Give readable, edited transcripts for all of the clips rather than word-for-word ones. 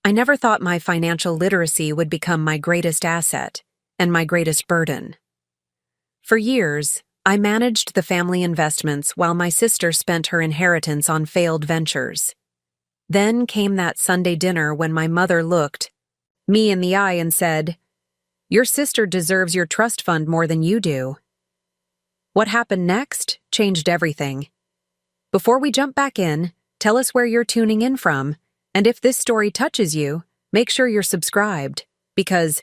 I never thought my financial literacy would become my greatest asset and my greatest burden. For years, I managed the family investments while my sister spent her inheritance on failed ventures. Then came that Sunday dinner when my mother looked me in the eye and said, "Your sister deserves your trust fund more than you do." What happened next changed everything. Before we jump back in, tell us where you're tuning in from, and if this story touches you, make sure you're subscribed, because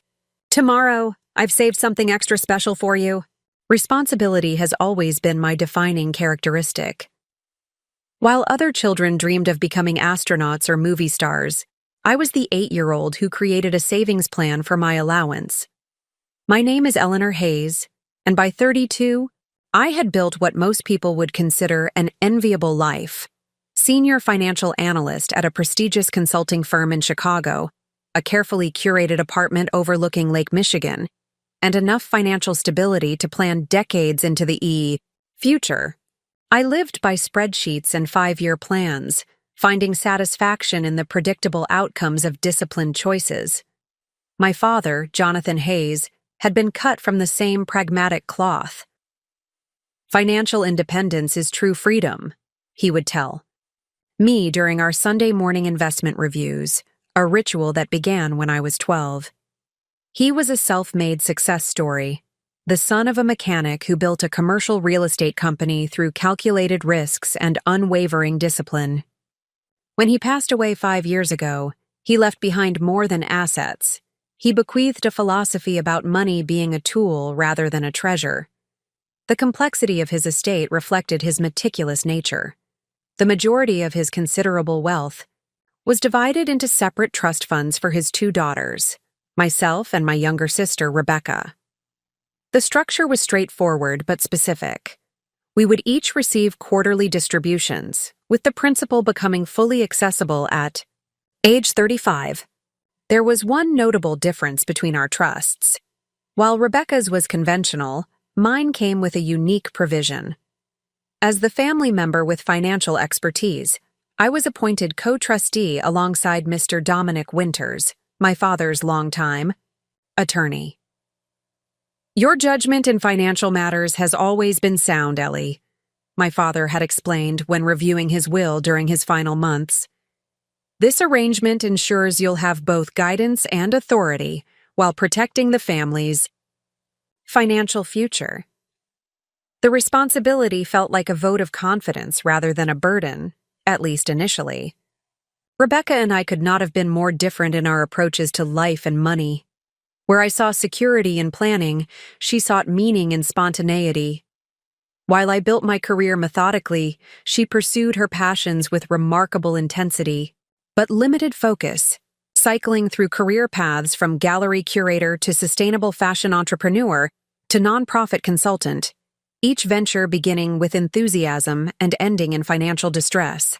tomorrow I've saved something extra special for you. Responsibility has always been my defining characteristic. While other children dreamed of becoming astronauts or movie stars, I was the 8-year-old who created a savings plan for my allowance. My name is Eleanor Hayes, and by 32, I had built what most people would consider an enviable life. Senior financial analyst at a prestigious consulting firm in Chicago, a carefully curated apartment overlooking Lake Michigan, and enough financial stability to plan decades into the future. I lived by spreadsheets and 5-year plans, finding satisfaction in the predictable outcomes of disciplined choices. My father, Jonathan Hayes, had been cut from the same pragmatic cloth. "Financial independence is true freedom," he would tell me during our Sunday morning investment reviews, a ritual that began when I was 12. He was a self-made success story, the son of a mechanic who built a commercial real estate company through calculated risks and unwavering discipline. When he passed away 5 years ago, he left behind more than assets. He bequeathed a philosophy about money being a tool rather than a treasure. The complexity of his estate reflected his meticulous nature. The majority of his considerable wealth was divided into separate trust funds for his 2 daughters, myself and my younger sister, Rebecca. The structure was straightforward but specific. We would each receive quarterly distributions, with the principal becoming fully accessible at age 35. There was one notable difference between our trusts. While Rebecca's was conventional, mine came with a unique provision. As the family member with financial expertise, I was appointed co-trustee alongside Mr. Dominic Winters, my father's longtime attorney. "Your judgment in financial matters has always been sound, Ellie," my father had explained when reviewing his will during his final months. "This arrangement ensures you'll have both guidance and authority while protecting the family's financial future." The responsibility felt like a vote of confidence rather than a burden, at least initially. Rebecca and I could not have been more different in our approaches to life and money. Where I saw security in planning, she sought meaning in spontaneity. While I built my career methodically, she pursued her passions with remarkable intensity, but limited focus, cycling through career paths from gallery curator to sustainable fashion entrepreneur to nonprofit consultant, each venture beginning with enthusiasm and ending in financial distress.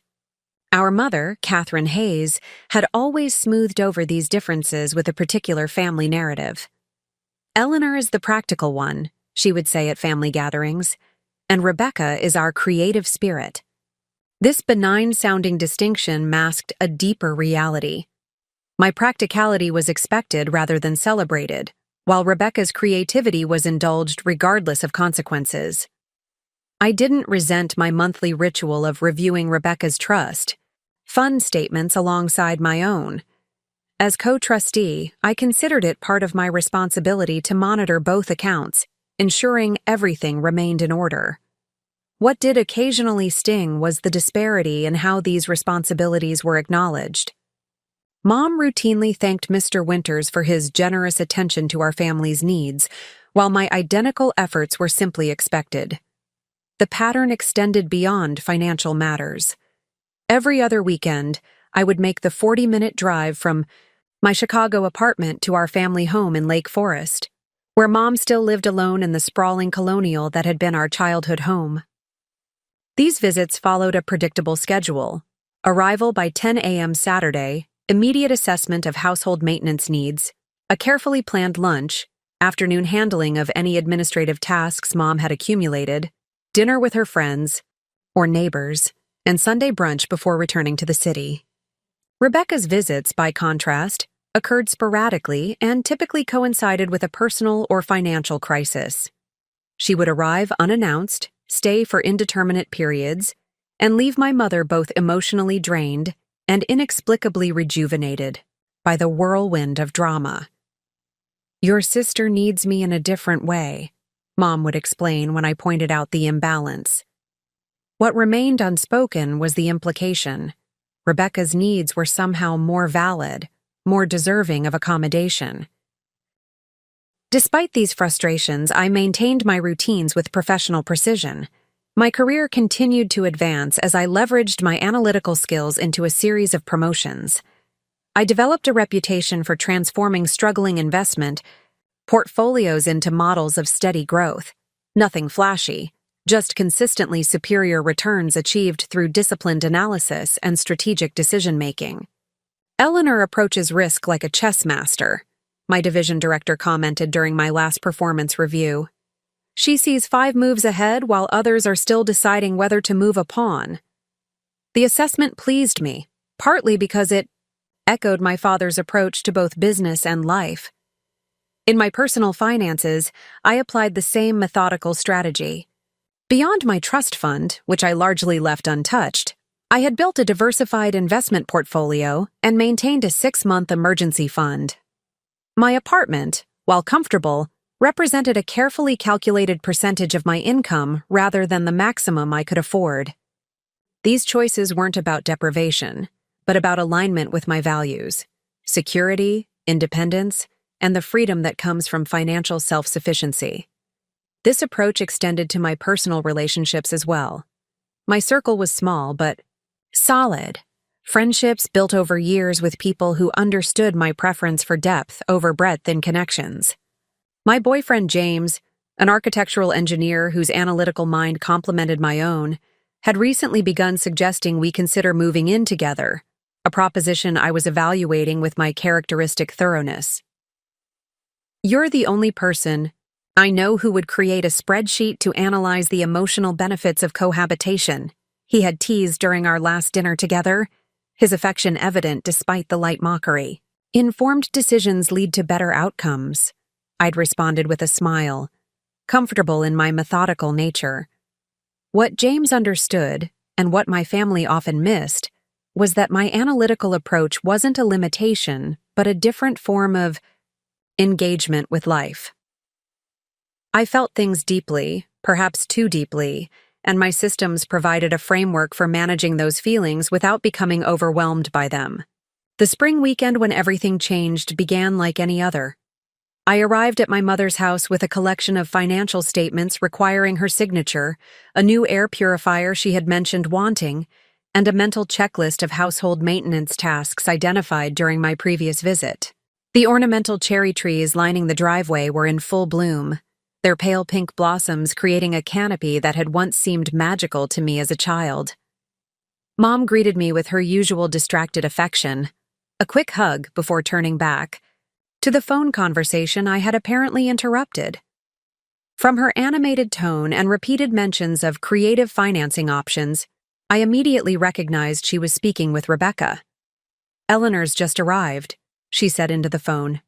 Our mother, Catherine Hayes, had always smoothed over these differences with a particular family narrative. "Eleanor is the practical one," she would say at family gatherings, "and Rebecca is our creative spirit." This benign-sounding distinction masked a deeper reality. My practicality was expected rather than celebrated, while Rebecca's creativity was indulged regardless of consequences. I didn't resent my monthly ritual of reviewing Rebecca's trust fund statements alongside my own. As co-trustee, I considered it part of my responsibility to monitor both accounts, ensuring everything remained in order. What did occasionally sting was the disparity in how these responsibilities were acknowledged. Mom routinely thanked Mr. Winters for his generous attention to our family's needs, while my identical efforts were simply expected. The pattern extended beyond financial matters. Every other weekend, I would make the 40-minute drive from my Chicago apartment to our family home in Lake Forest, where Mom still lived alone in the sprawling colonial that had been our childhood home. These visits followed a predictable schedule: arrival by 10 a.m. Saturday, immediate assessment of household maintenance needs, a carefully planned lunch, afternoon handling of any administrative tasks Mom had accumulated, dinner with her friends or neighbors, and Sunday brunch before returning to the city. Rebecca's visits, by contrast, occurred sporadically and typically coincided with a personal or financial crisis. She would arrive unannounced, stay for indeterminate periods, and leave my mother both emotionally drained and inexplicably rejuvenated by the whirlwind of drama. "Your sister needs me in a different way," Mom would explain when I pointed out the imbalance. What remained unspoken was the implication: Rebecca's needs were somehow more valid, more deserving of accommodation. Despite these frustrations, I maintained my routines with professional precision. My career continued to advance as I leveraged my analytical skills into a series of promotions. I developed a reputation for transforming struggling investment portfolios into models of steady growth. Nothing flashy, just consistently superior returns achieved through disciplined analysis and strategic decision-making. "Eleanor approaches risk like a chess master," my division director commented during my last performance review. "She sees 5 moves ahead while others are still deciding whether to move a pawn." The assessment pleased me, partly because it echoed my father's approach to both business and life. In my personal finances, I applied the same methodical strategy. Beyond my trust fund, which I largely left untouched, I had built a diversified investment portfolio and maintained a 6-month emergency fund. My apartment, while comfortable, represented a carefully calculated percentage of my income rather than the maximum I could afford. These choices weren't about deprivation, but about alignment with my values: security, independence, and the freedom that comes from financial self-sufficiency. This approach extended to my personal relationships as well. My circle was small but solid. Friendships built over years with people who understood my preference for depth over breadth in connections. My boyfriend James, an architectural engineer whose analytical mind complemented my own, had recently begun suggesting we consider moving in together, a proposition I was evaluating with my characteristic thoroughness. "You're the only person I know who would create a spreadsheet to analyze the emotional benefits of cohabitation," he had teased during our last dinner together, his affection evident despite the light mockery. "Informed decisions lead to better outcomes," I'd responded with a smile, comfortable in my methodical nature. What James understood, and what my family often missed, was that my analytical approach wasn't a limitation, but a different form of engagement with life. I felt things deeply, perhaps too deeply, and my systems provided a framework for managing those feelings without becoming overwhelmed by them. The spring weekend when everything changed began like any other. I arrived at my mother's house with a collection of financial statements requiring her signature, a new air purifier she had mentioned wanting, and a mental checklist of household maintenance tasks identified during my previous visit. The ornamental cherry trees lining the driveway were in full bloom, their pale pink blossoms creating a canopy that had once seemed magical to me as a child. Mom greeted me with her usual distracted affection, a quick hug before turning back to the phone conversation I had apparently interrupted. From her animated tone and repeated mentions of creative financing options, I immediately recognized she was speaking with Rebecca. "Eleanor's just arrived," she said into the phone.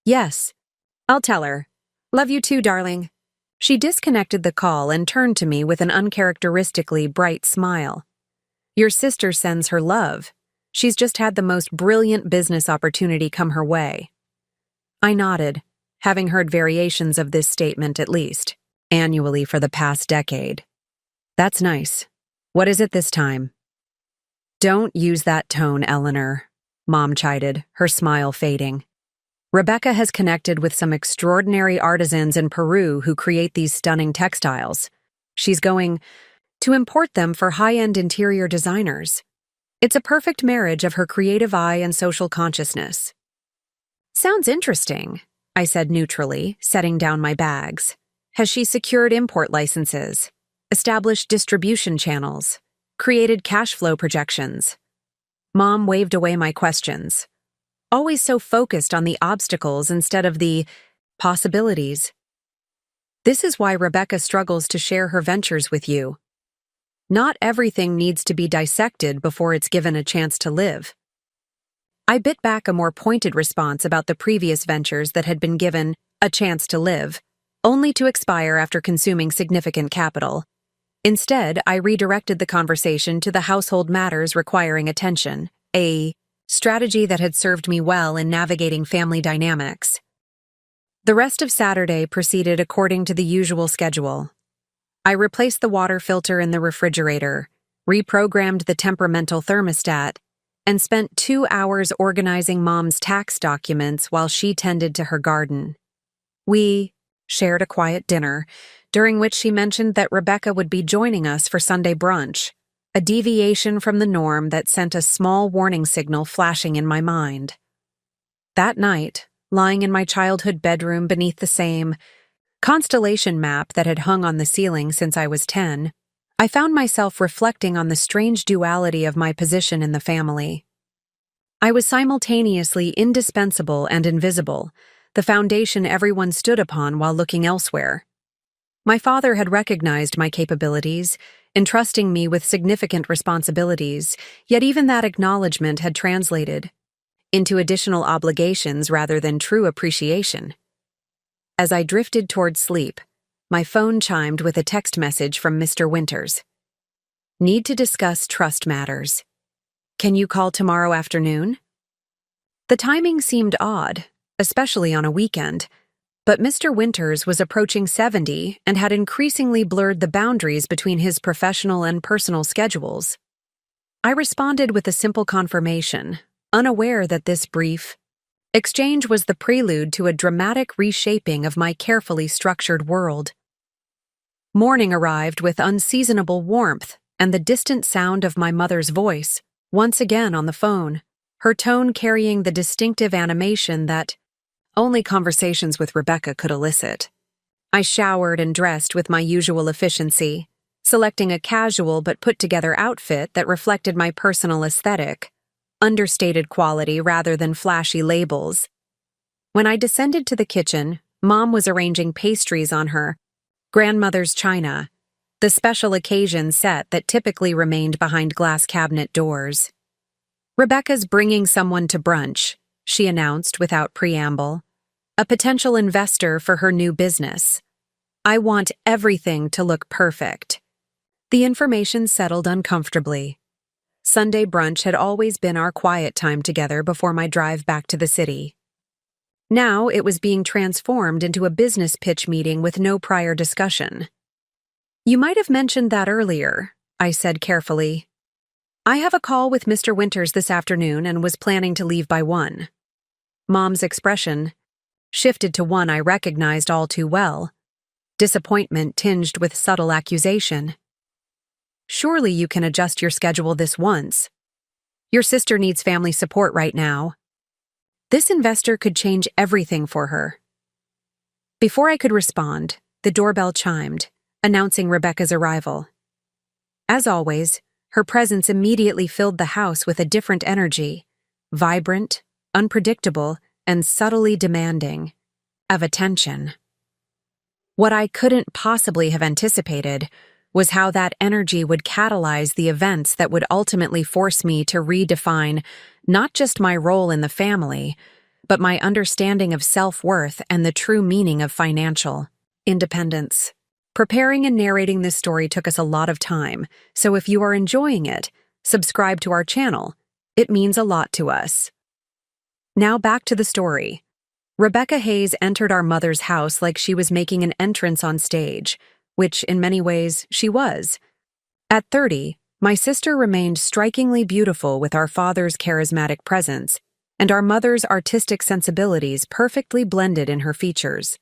"Yes, I'll tell her. Love you too, darling." She disconnected the call and turned to me with an uncharacteristically bright smile. "Your sister sends her love. She's just had the most brilliant business opportunity come her way." I nodded, having heard variations of this statement at least, annually for the past decade. "That's nice. What is it this time?" "Don't use that tone, Eleanor," Mom chided, her smile fading. "Rebecca has connected with some extraordinary artisans in Peru who create these stunning textiles. She's going to import them for high-end interior designers. It's a perfect marriage of her creative eye and social consciousness." "Sounds interesting," I said neutrally, setting down my bags. "Has she secured import licenses, established distribution channels, created cash flow projections?" Mom waved away my questions, always so focused on the obstacles instead of the possibilities. "This is why Rebecca struggles to share her ventures with you. Not everything needs to be dissected before it's given a chance to live." I bit back a more pointed response about the previous ventures that had been given a chance to live, only to expire after consuming significant capital. Instead, I redirected the conversation to the household matters requiring attention, a strategy that had served me well in navigating family dynamics. The rest of Saturday proceeded according to the usual schedule. I replaced the water filter in the refrigerator, reprogrammed the temperamental thermostat, and spent 2 hours organizing Mom's tax documents while she tended to her garden. We shared a quiet dinner, during which she mentioned that Rebecca would be joining us for Sunday brunch, a deviation from the norm that sent a small warning signal flashing in my mind. That night, lying in my childhood bedroom beneath the same constellation map that had hung on the ceiling since I was 10, I found myself reflecting on the strange duality of my position in the family. I was simultaneously indispensable and invisible, the foundation everyone stood upon while looking elsewhere. My father had recognized my capabilities, entrusting me with significant responsibilities, yet even that acknowledgement had translated into additional obligations rather than true appreciation. As I drifted toward sleep, my phone chimed with a text message from Mr. Winters. Need to discuss trust matters. Can you call tomorrow afternoon? The timing seemed odd, especially on a weekend, but Mr. Winters was approaching 70 and had increasingly blurred the boundaries between his professional and personal schedules. I responded with a simple confirmation, unaware that this brief exchange was the prelude to a dramatic reshaping of my carefully structured world. Morning arrived with unseasonable warmth and the distant sound of my mother's voice, once again on the phone, her tone carrying the distinctive animation that only conversations with Rebecca could elicit. I showered and dressed with my usual efficiency, selecting a casual but put-together outfit that reflected my personal aesthetic, understated quality rather than flashy labels. When I descended to the kitchen, Mom was arranging pastries on her grandmother's china, the special occasion set that typically remained behind glass cabinet doors. Rebecca's bringing someone to brunch, she announced without preamble. A potential investor for her new business. I want everything to look perfect. The information settled uncomfortably. Sunday brunch had always been our quiet time together before my drive back to the city. Now it was being transformed into a business pitch meeting with no prior discussion. You might have mentioned that earlier, I said carefully. I have a call with Mr. Winters this afternoon and was planning to leave by 1. Mom's expression shifted to one I recognized all too well, disappointment tinged with subtle accusation. Surely you can adjust your schedule this once. Your sister needs family support right now. This investor could change everything for her. Before I could respond, the doorbell chimed, announcing Rebecca's arrival. As always, her presence immediately filled the house with a different energy, vibrant, unpredictable, and subtly demanding of attention. What I couldn't possibly have anticipated was how that energy would catalyze the events that would ultimately force me to redefine not just my role in the family, but my understanding of self-worth and the true meaning of financial independence. Preparing and narrating this story took us a lot of time, so if you are enjoying it, subscribe to our channel. It means a lot to us. Now back to the story. Rebecca Hayes entered our mother's house like she was making an entrance on stage, which in many ways she was. At 30, my sister remained strikingly beautiful with our father's charismatic presence, and our mother's artistic sensibilities perfectly blended in her features.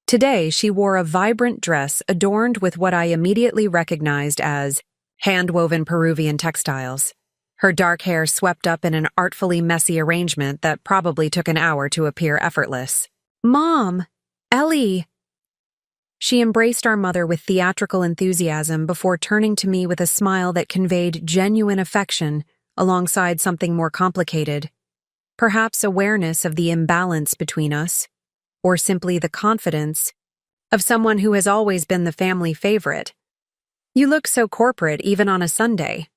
Today, she wore a vibrant dress adorned with what I immediately recognized as hand-woven Peruvian textiles. Her dark hair swept up in an artfully messy arrangement that probably took an hour to appear effortless. Mom! Ellie! She embraced our mother with theatrical enthusiasm before turning to me with a smile that conveyed genuine affection alongside something more complicated. Perhaps awareness of the imbalance between us, or simply the confidence of someone who has always been the family favorite. You look so corporate even on a Sunday.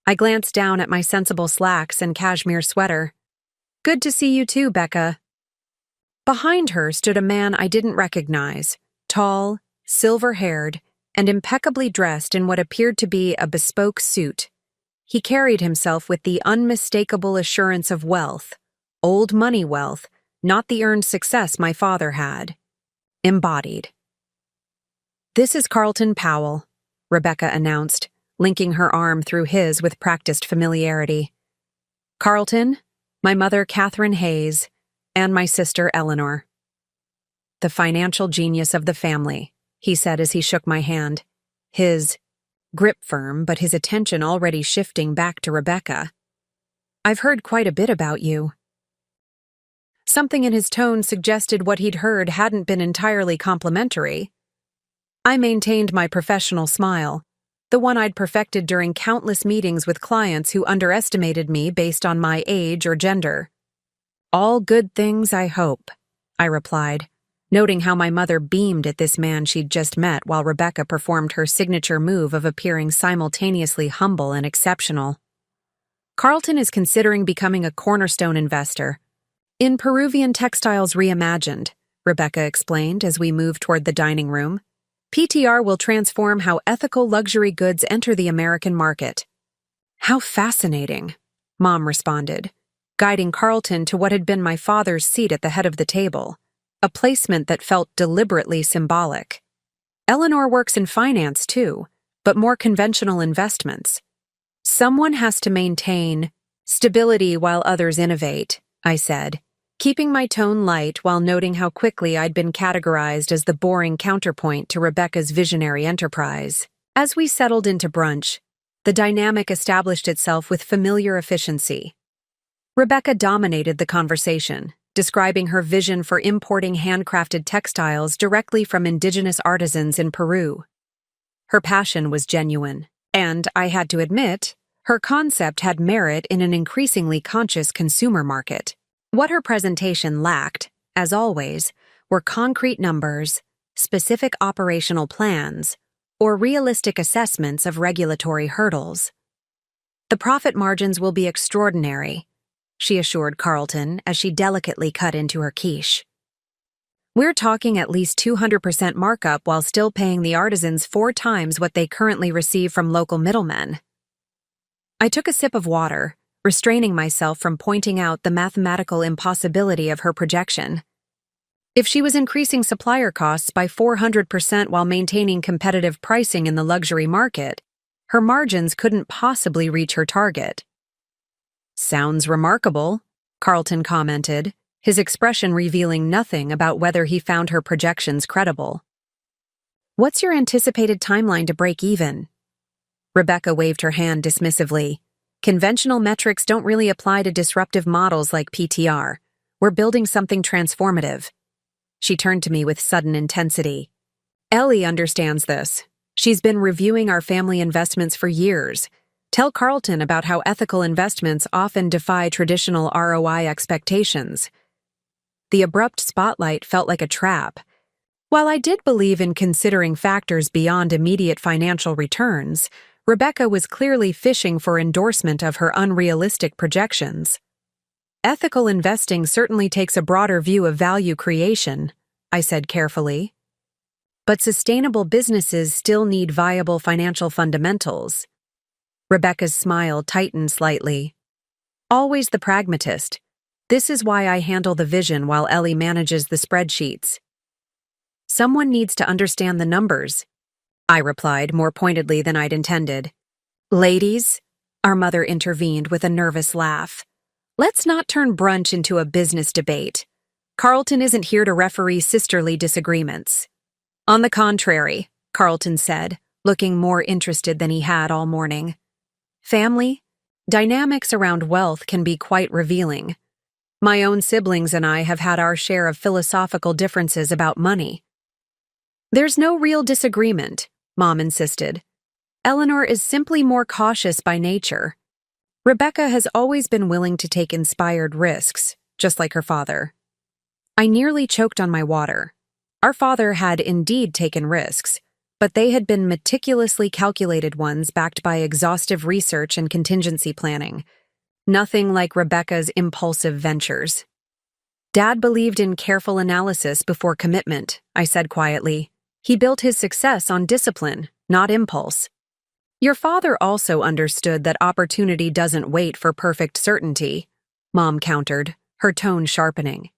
I glanced down at my sensible slacks and cashmere sweater. Good to see you too, Becca. Behind her stood a man I didn't recognize, tall, silver-haired, and impeccably dressed in what appeared to be a bespoke suit. He carried himself with the unmistakable assurance of wealth, old money wealth, not the earned success my father had. Embodied. "This is Carlton Powell," Rebecca announced, linking her arm through his with practiced familiarity. "Carlton, my mother Catherine Hayes, and my sister Eleanor." "The financial genius of the family," he said as he shook my hand, his grip firm but his attention already shifting back to Rebecca. "I've heard quite a bit about you." Something in his tone suggested what he'd heard hadn't been entirely complimentary. I maintained my professional smile, the one I'd perfected during countless meetings with clients who underestimated me based on my age or gender. "All good things, I hope," I replied, noting how my mother beamed at this man she'd just met while Rebecca performed her signature move of appearing simultaneously humble and exceptional. "Carlton is considering becoming a cornerstone investor in Peruvian Textiles Reimagined," Rebecca explained as we moved toward the dining room. "PTR will transform how ethical luxury goods enter the American market." "How fascinating," Mom responded, guiding Carlton to what had been my father's seat at the head of the table, a placement that felt deliberately symbolic. "Eleanor works in finance too, but more conventional investments. Someone has to maintain stability while others innovate," I said, keeping my tone light while noting how quickly I'd been categorized as the boring counterpoint to Rebecca's visionary enterprise. As we settled into brunch, the dynamic established itself with familiar efficiency. Rebecca dominated the conversation, describing her vision for importing handcrafted textiles directly from indigenous artisans in Peru. Her passion was genuine, and, I had to admit, her concept had merit in an increasingly conscious consumer market. What her presentation lacked, as always, were concrete numbers, specific operational plans, or realistic assessments of regulatory hurdles. "The profit margins will be extraordinary," she assured Carlton as she delicately cut into her quiche. "We're talking at least 200% markup while still paying the artisans 4 times what they currently receive from local middlemen." I took a sip of water, restraining myself from pointing out the mathematical impossibility of her projection. If she was increasing supplier costs by 400% while maintaining competitive pricing in the luxury market, her margins couldn't possibly reach her target. "Sounds remarkable," Carlton commented, his expression revealing nothing about whether he found her projections credible. "What's your anticipated timeline to break even?" Rebecca waved her hand dismissively. "Conventional metrics don't really apply to disruptive models like PTR. We're building something transformative." She turned to me with sudden intensity. "Ellie understands this. She's been reviewing our family investments for years. Tell Carlton about how ethical investments often defy traditional ROI expectations." The abrupt spotlight felt like a trap. While I did believe in considering factors beyond immediate financial returns, Rebecca was clearly fishing for endorsement of her unrealistic projections. "Ethical investing certainly takes a broader view of value creation," I said carefully. "But sustainable businesses still need viable financial fundamentals." Rebecca's smile tightened slightly. "Always the pragmatist. This is why I handle the vision while Ellie manages the spreadsheets." "Someone needs to understand the numbers," I replied more pointedly than I'd intended. "Ladies," our mother intervened with a nervous laugh, "let's not turn brunch into a business debate. Carlton isn't here to referee sisterly disagreements." "On the contrary," Carlton said, looking more interested than he had all morning. "Family dynamics around wealth can be quite revealing. My own siblings and I have had our share of philosophical differences about money." "There's no real disagreement," Mom insisted. "Eleanor is simply more cautious by nature. Rebecca has always been willing to take inspired risks, just like her father." I nearly choked on my water. Our father had indeed taken risks, but they had been meticulously calculated ones backed by exhaustive research and contingency planning. Nothing like Rebecca's impulsive ventures. Dad believed in careful analysis before commitment, I said quietly. He built his success on discipline, not impulse. Your father also understood that opportunity doesn't wait for perfect certainty, Mom countered, her tone sharpening.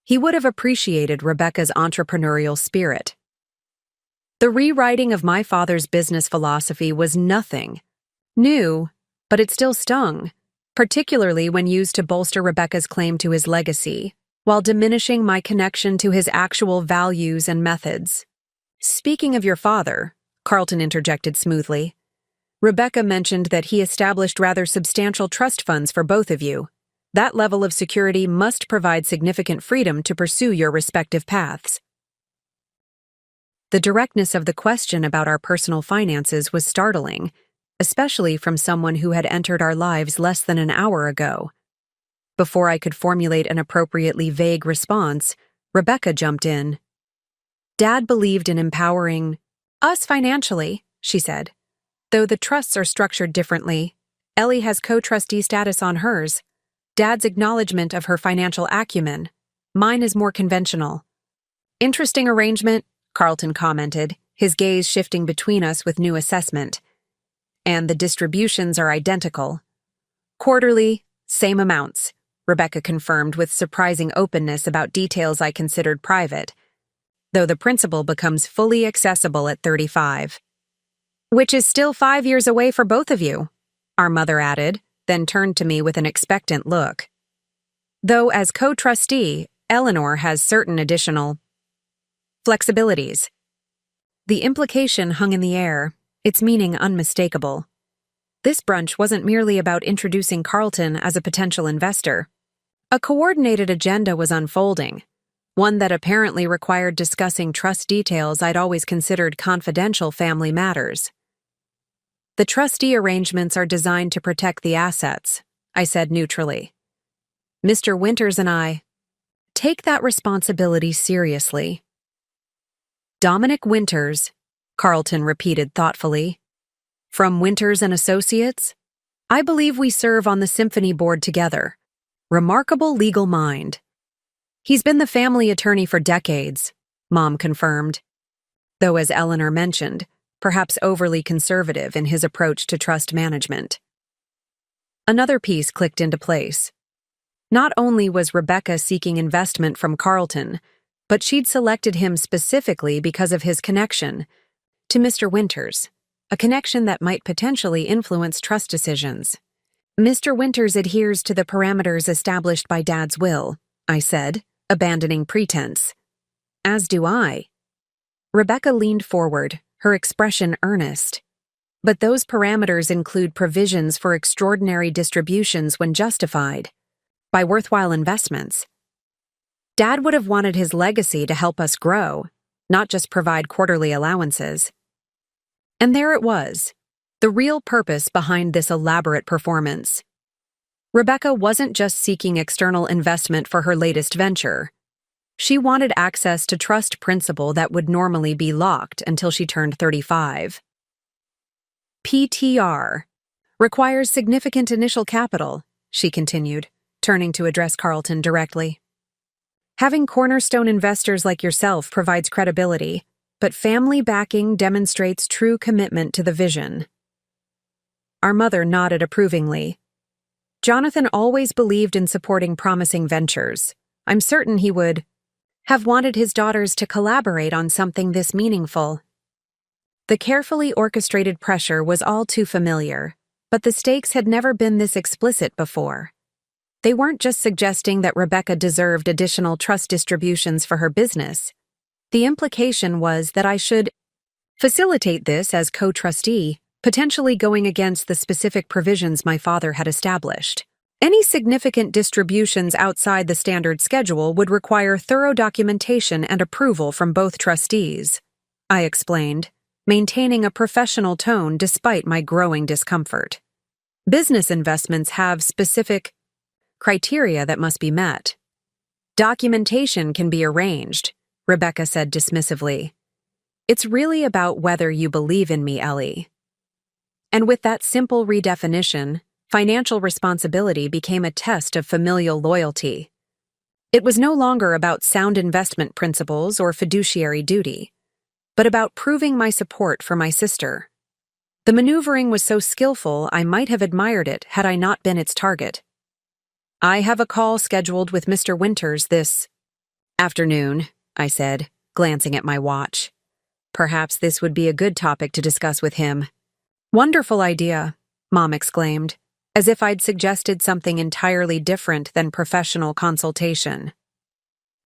He would have appreciated Rebecca's entrepreneurial spirit. The rewriting of my father's business philosophy was nothing new, but it still stung, particularly when used to bolster Rebecca's claim to his legacy, while diminishing my connection to his actual values and methods. Speaking of your father, Carlton interjected smoothly, Rebecca mentioned that he established rather substantial trust funds for both of you. That level of security must provide significant freedom to pursue your respective paths. The directness of the question about our personal finances was startling, especially from someone who had entered our lives less than an hour ago. Before I could formulate an appropriately vague response, Rebecca jumped in. Dad believed in empowering us financially, she said. Though the trusts are structured differently, Ellie has co-trustee status on hers. Dad's acknowledgement of her financial acumen. Mine is more conventional. Interesting arrangement, Carlton commented, his gaze shifting between us with new assessment. And the distributions are identical. Quarterly, same amounts, Rebecca confirmed with surprising openness about details I considered private, though the principal becomes fully accessible at 35. Which is still 5 years away for both of you, our mother added, then turned to me with an expectant look. Though as co-trustee, Eleanor has certain additional flexibilities. The implication hung in the air, its meaning unmistakable. This brunch wasn't merely about introducing Carlton as a potential investor. A coordinated agenda was unfolding, one that apparently required discussing trust details I'd always considered confidential family matters. The trustee arrangements are designed to protect the assets, I said neutrally. Mr. Winters and I take that responsibility seriously. Dominic Winters, Carlton repeated thoughtfully. From Winters and Associates? I believe we serve on the symphony board together. Remarkable legal mind. He's been the family attorney for decades, Mom confirmed. Though as Eleanor mentioned, perhaps overly conservative in his approach to trust management. Another piece clicked into place. Not only was Rebecca seeking investment from Carlton, but she'd selected him specifically because of his connection to Mr. Winters, a connection that might potentially influence trust decisions. Mr. Winters adheres to the parameters established by Dad's will, I said, abandoning pretense. As do I. Rebecca leaned forward, her expression earnest. But those parameters include provisions for extraordinary distributions when justified by worthwhile investments. Dad would have wanted his legacy to help us grow, not just provide quarterly allowances. And there it was, the real purpose behind this elaborate performance. Rebecca wasn't just seeking external investment for her latest venture. She wanted access to trust principal that would normally be locked until she turned 35. PTR requires significant initial capital, she continued, turning to address Carlton directly. Having cornerstone investors like yourself provides credibility, but family backing demonstrates true commitment to the vision. Our mother nodded approvingly. Jonathan always believed in supporting promising ventures. I'm certain he would have wanted his daughters to collaborate on something this meaningful. The carefully orchestrated pressure was all too familiar, but the stakes had never been this explicit before. They weren't just suggesting that Rebecca deserved additional trust distributions for her business. The implication was that I should facilitate this as co-trustee, potentially going against the specific provisions my father had established. Any significant distributions outside the standard schedule would require thorough documentation and approval from both trustees, I explained, maintaining a professional tone despite my growing discomfort. Business investments have specific criteria that must be met. Documentation can be arranged, Rebecca said dismissively. It's really about whether you believe in me, Ellie. And with that simple redefinition, financial responsibility became a test of familial loyalty. It was no longer about sound investment principles or fiduciary duty, but about proving my support for my sister. The maneuvering was so skillful I might have admired it had I not been its target. "I have a call scheduled with Mr. Winters this afternoon," I said, glancing at my watch. Perhaps this would be a good topic to discuss with him. "Wonderful idea," Mom exclaimed, as if I'd suggested something entirely different than professional consultation.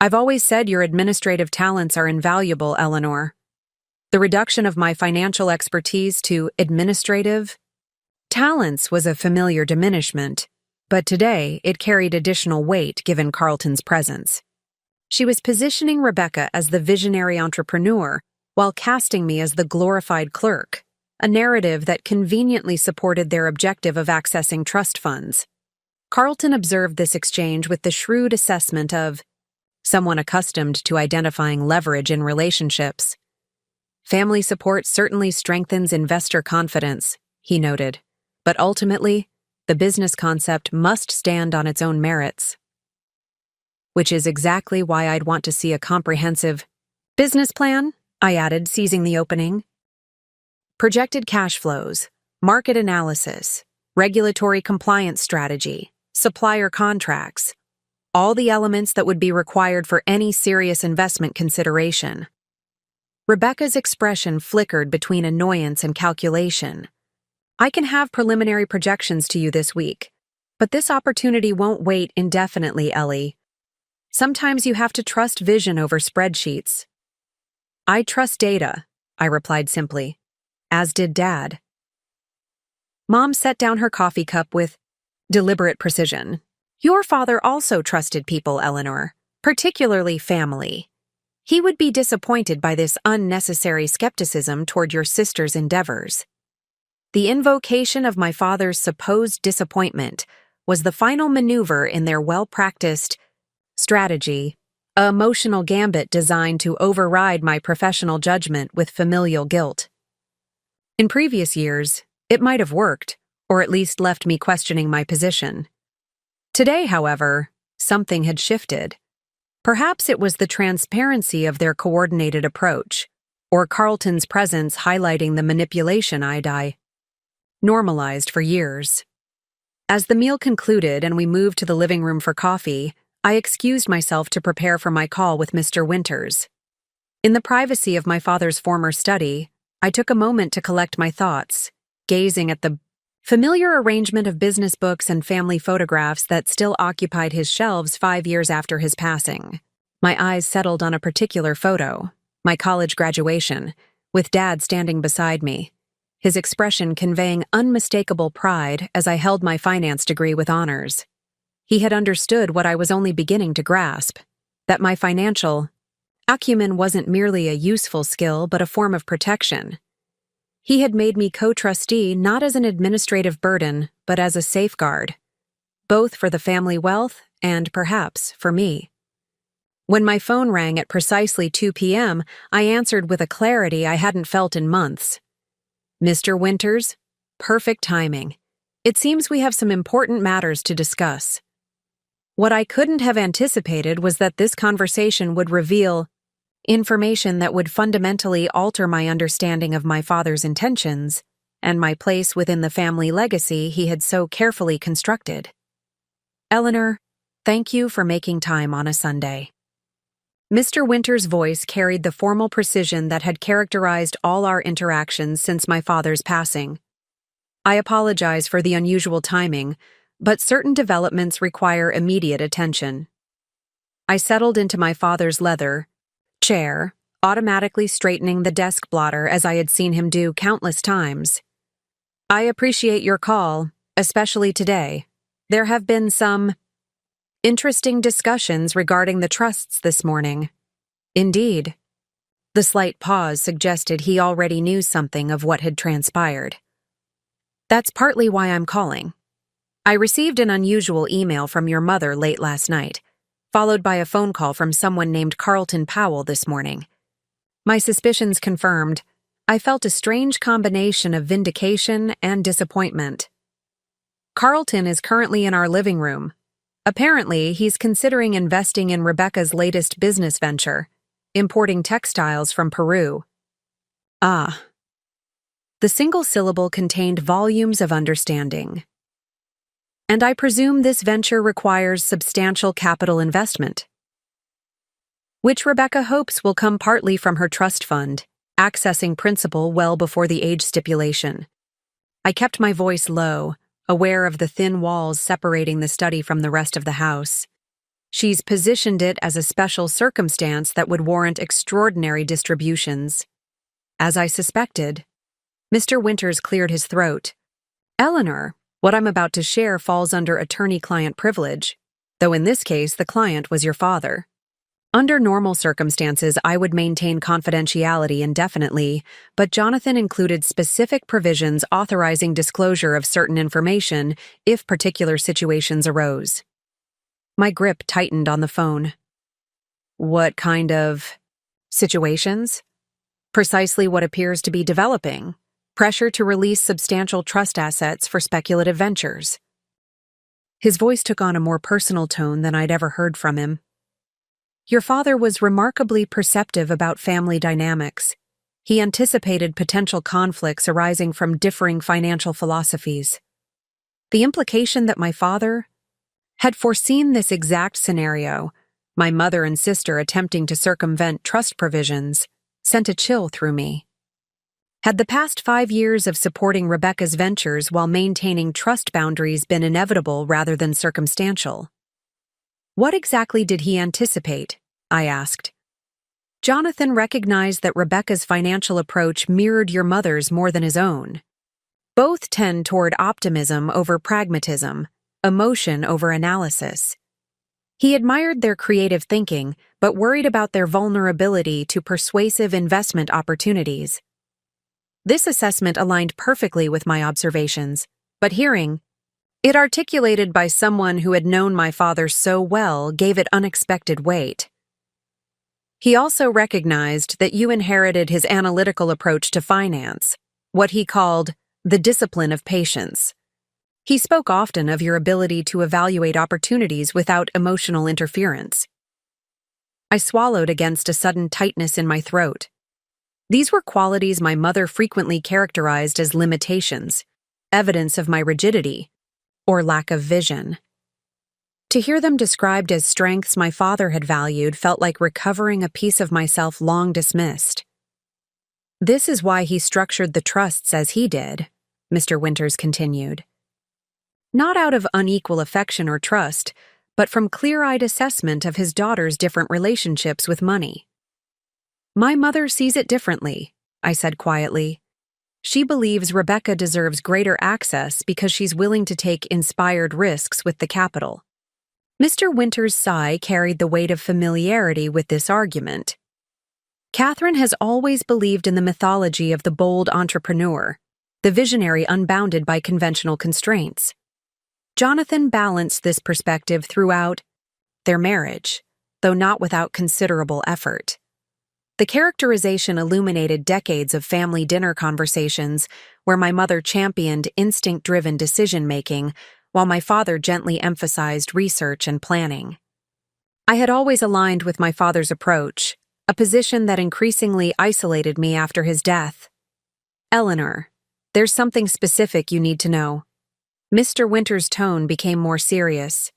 "I've always said your administrative talents are invaluable, Eleanor." The reduction of my financial expertise to administrative talents was a familiar diminishment, but today it carried additional weight given Carlton's presence. She was positioning Rebecca as the visionary entrepreneur while casting me as the glorified clerk, a narrative that conveniently supported their objective of accessing trust funds. Carlton observed this exchange with the shrewd assessment of someone accustomed to identifying leverage in relationships. "Family support certainly strengthens investor confidence," he noted, "but ultimately, the business concept must stand on its own merits." "Which is exactly why I'd want to see a comprehensive business plan," I added, seizing the opening. "Projected cash flows, market analysis, regulatory compliance strategy, supplier contracts, all the elements that would be required for any serious investment consideration." Rebecca's expression flickered between annoyance and calculation. "I can have preliminary projections to you this week, but this opportunity won't wait indefinitely, Ellie. Sometimes you have to trust vision over spreadsheets." "I trust data," I replied simply, as did Dad. Mom set down her coffee cup with deliberate precision. "Your father also trusted people, Eleanor, particularly family. He would be disappointed by this unnecessary skepticism toward your sister's endeavors." The invocation of my father's supposed disappointment was the final maneuver in their well-practiced strategy, an emotional gambit designed to override my professional judgment with familial guilt. In previous years, it might have worked, or at least left me questioning my position. Today, however, something had shifted. Perhaps it was the transparency of their coordinated approach, or Carlton's presence highlighting the manipulation I normalized for years. As the meal concluded and we moved to the living room for coffee, I excused myself to prepare for my call with Mr. Winters. In the privacy of my father's former study, I took a moment to collect my thoughts, gazing at the familiar arrangement of business books and family photographs that still occupied his shelves 5 years after his passing. My eyes settled on a particular photo, my college graduation, with Dad standing beside me, his expression conveying unmistakable pride as I held my finance degree with honors. He had understood what I was only beginning to grasp, that my financial acumen wasn't merely a useful skill but a form of protection. He had made me co-trustee not as an administrative burden, but as a safeguard, both for the family wealth and, perhaps, for me. When my phone rang at precisely 2 p.m., I answered with a clarity I hadn't felt in months. "Mr. Winters, perfect timing. It seems we have some important matters to discuss." What I couldn't have anticipated was that this conversation would reveal information that would fundamentally alter my understanding of my father's intentions and my place within the family legacy he had so carefully constructed. "Eleanor, thank you for making time on a Sunday." Mr. Winters' voice carried the formal precision that had characterized all our interactions since my father's passing. "I apologize for the unusual timing, but certain developments require immediate attention." I settled into my father's leather chair, automatically straightening the desk blotter as I had seen him do countless times. "I appreciate your call, especially today. There have been some interesting discussions regarding the trusts this morning." "Indeed." The slight pause suggested he already knew something of what had transpired. "That's partly why I'm calling. I received an unusual email from your mother late last night, followed by a phone call from someone named Carlton Powell this morning. My suspicions confirmed, I felt a strange combination of vindication and disappointment. Carlton is currently in our living room. Apparently, he's considering investing in Rebecca's latest business venture, importing textiles from Peru. Ah. The single syllable contained volumes of understanding. And I presume this venture requires substantial capital investment, which Rebecca hopes will come partly from her trust fund, accessing principal well before the age stipulation. I kept my voice low, aware of the thin walls separating the study from the rest of the house. She's positioned it as a special circumstance that would warrant extraordinary distributions. As I suspected, Mr. Winters cleared his throat. Eleanor, what I'm about to share falls under attorney-client privilege, though in this case the client was your father. Under normal circumstances, I would maintain confidentiality indefinitely, but Jonathan included specific provisions authorizing disclosure of certain information if particular situations arose. My grip tightened on the phone. What kind of situations? Precisely what appears to be developing. Pressure to release substantial trust assets for speculative ventures. His voice took on a more personal tone than I'd ever heard from him. Your father was remarkably perceptive about family dynamics. He anticipated potential conflicts arising from differing financial philosophies. The implication that my father had foreseen this exact scenario, my mother and sister attempting to circumvent trust provisions, sent a chill through me. Had the past 5 years of supporting Rebecca's ventures while maintaining trust boundaries been inevitable rather than circumstantial? What exactly did he anticipate? I asked. Jonathan recognized that Rebecca's financial approach mirrored your mother's more than his own. Both tend toward optimism over pragmatism, emotion over analysis. He admired their creative thinking, but worried about their vulnerability to persuasive investment opportunities. This assessment aligned perfectly with my observations, but hearing it articulated by someone who had known my father so well gave it unexpected weight. He also recognized that you inherited his analytical approach to finance, what he called the discipline of patience. He spoke often of your ability to evaluate opportunities without emotional interference. I swallowed against a sudden tightness in my throat. These were qualities my mother frequently characterized as limitations, evidence of my rigidity, or lack of vision. To hear them described as strengths my father had valued felt like recovering a piece of myself long dismissed. This is why he structured the trusts as he did, Mr. Winters continued. Not out of unequal affection or trust, but from clear-eyed assessment of his daughter's different relationships with money. My mother sees it differently, I said quietly. She believes Rebecca deserves greater access because she's willing to take inspired risks with the capital. Mr. Winters' sigh carried the weight of familiarity with this argument. Catherine has always believed in the mythology of the bold entrepreneur, the visionary unbounded by conventional constraints. Jonathan balanced this perspective throughout their marriage, though not without considerable effort. The characterization illuminated decades of family dinner conversations where my mother championed instinct-driven decision-making while my father gently emphasized research and planning. I had always aligned with my father's approach, a position that increasingly isolated me after his death. Eleanor, there's something specific you need to know. Mr. Winters' tone became more serious.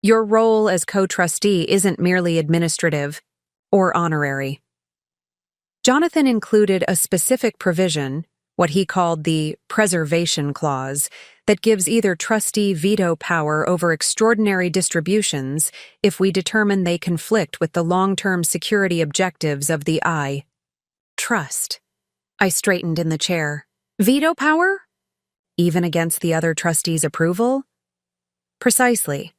Your role as co-trustee isn't merely administrative or honorary. Jonathan included a specific provision, what he called the preservation clause, that gives either trustee veto power over extraordinary distributions if we determine they conflict with the long-term security objectives of the trust. I straightened in the chair. Veto power? Even against the other trustees' approval? Precisely.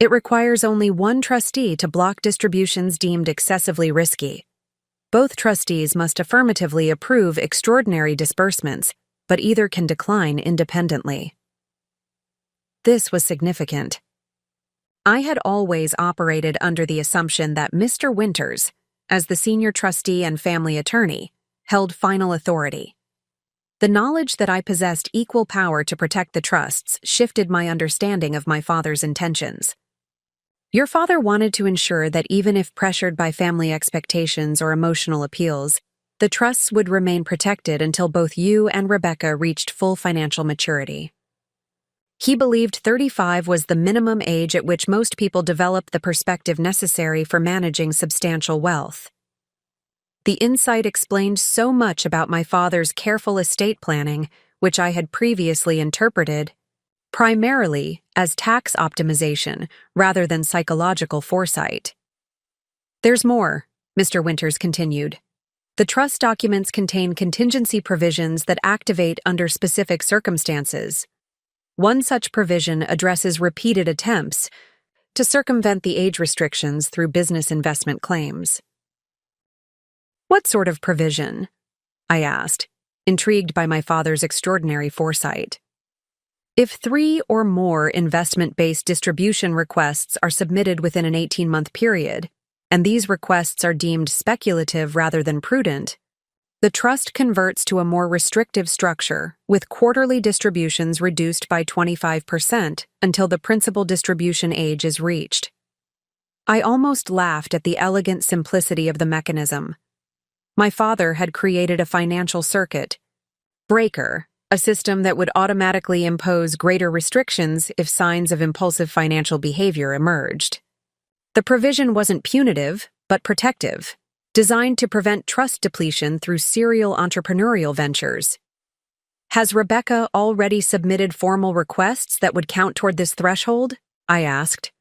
It requires only one trustee to block distributions deemed excessively risky. Both trustees must affirmatively approve extraordinary disbursements, but either can decline independently. This was significant. I had always operated under the assumption that Mr. Winters, as the senior trustee and family attorney, held final authority. The knowledge that I possessed equal power to protect the trusts shifted my understanding of my father's intentions. Your father wanted to ensure that even if pressured by family expectations or emotional appeals, the trusts would remain protected until both you and Rebecca reached full financial maturity. He believed 35 was the minimum age at which most people develop the perspective necessary for managing substantial wealth. The insight explained so much about my father's careful estate planning, which I had previously interpreted primarily as tax optimization rather than psychological foresight. There's more, Mr. Winters continued. The trust documents contain contingency provisions that activate under specific circumstances. One such provision addresses repeated attempts to circumvent the age restrictions through business investment claims. What sort of provision? I asked, intrigued by my father's extraordinary foresight. If 3 or more investment-based distribution requests are submitted within an 18-month period, and these requests are deemed speculative rather than prudent, the trust converts to a more restrictive structure, with quarterly distributions reduced by 25% until the principal distribution age is reached. I almost laughed at the elegant simplicity of the mechanism. My father had created a financial circuit breaker, a system that would automatically impose greater restrictions if signs of impulsive financial behavior emerged. The provision wasn't punitive, but protective, designed to prevent trust depletion through serial entrepreneurial ventures. Has Rebecca already submitted formal requests that would count toward this threshold? I asked.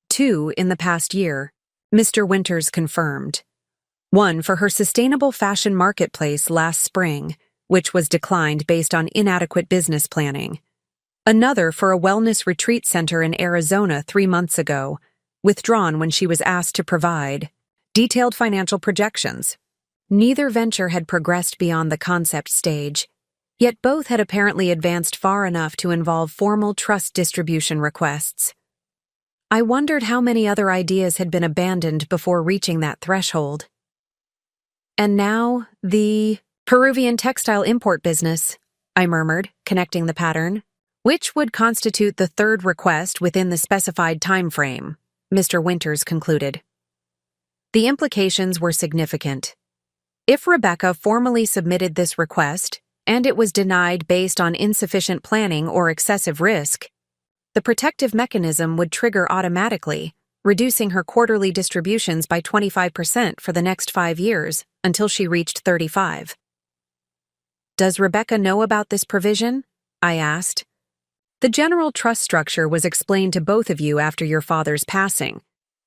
2 in the past year, Mr. Winters confirmed. One for her sustainable fashion marketplace last spring, which was declined based on inadequate business planning. Another for a wellness retreat center in Arizona 3 months ago, withdrawn when she was asked to provide detailed financial projections. Neither venture had progressed beyond the concept stage, yet both had apparently advanced far enough to involve formal trust distribution requests. I wondered how many other ideas had been abandoned before reaching that threshold. And now, the Peruvian textile import business, I murmured, connecting the pattern, which would constitute the 3rd request within the specified time frame, Mr. Winters concluded. The implications were significant. If Rebecca formally submitted this request, and it was denied based on insufficient planning or excessive risk, the protective mechanism would trigger automatically, reducing her quarterly distributions by 25% for the next 5 years until she reached 35. Does Rebecca know about this provision? I asked. The general trust structure was explained to both of you after your father's passing,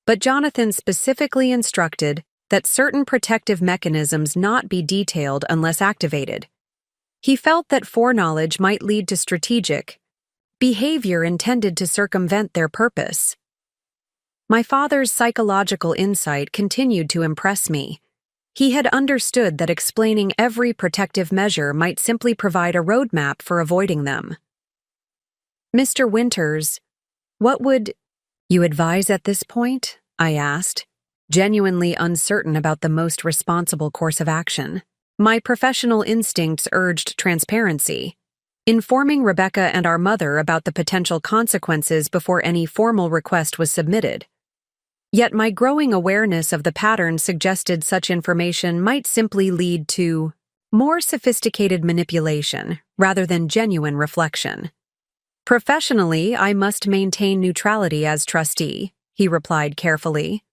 but Jonathan specifically instructed that certain protective mechanisms not be detailed unless activated. He felt that foreknowledge might lead to strategic behavior intended to circumvent their purpose. My father's psychological insight continued to impress me. He had understood that explaining every protective measure might simply provide a roadmap for avoiding them. Mr. Winters, what would you advise at this point? I asked, genuinely uncertain about the most responsible course of action. My professional instincts urged transparency, informing Rebecca and our mother about the potential consequences before any formal request was submitted. Yet my growing awareness of the pattern suggested such information might simply lead to more sophisticated manipulation rather than genuine reflection. Professionally, I must maintain neutrality as trustee, he replied carefully.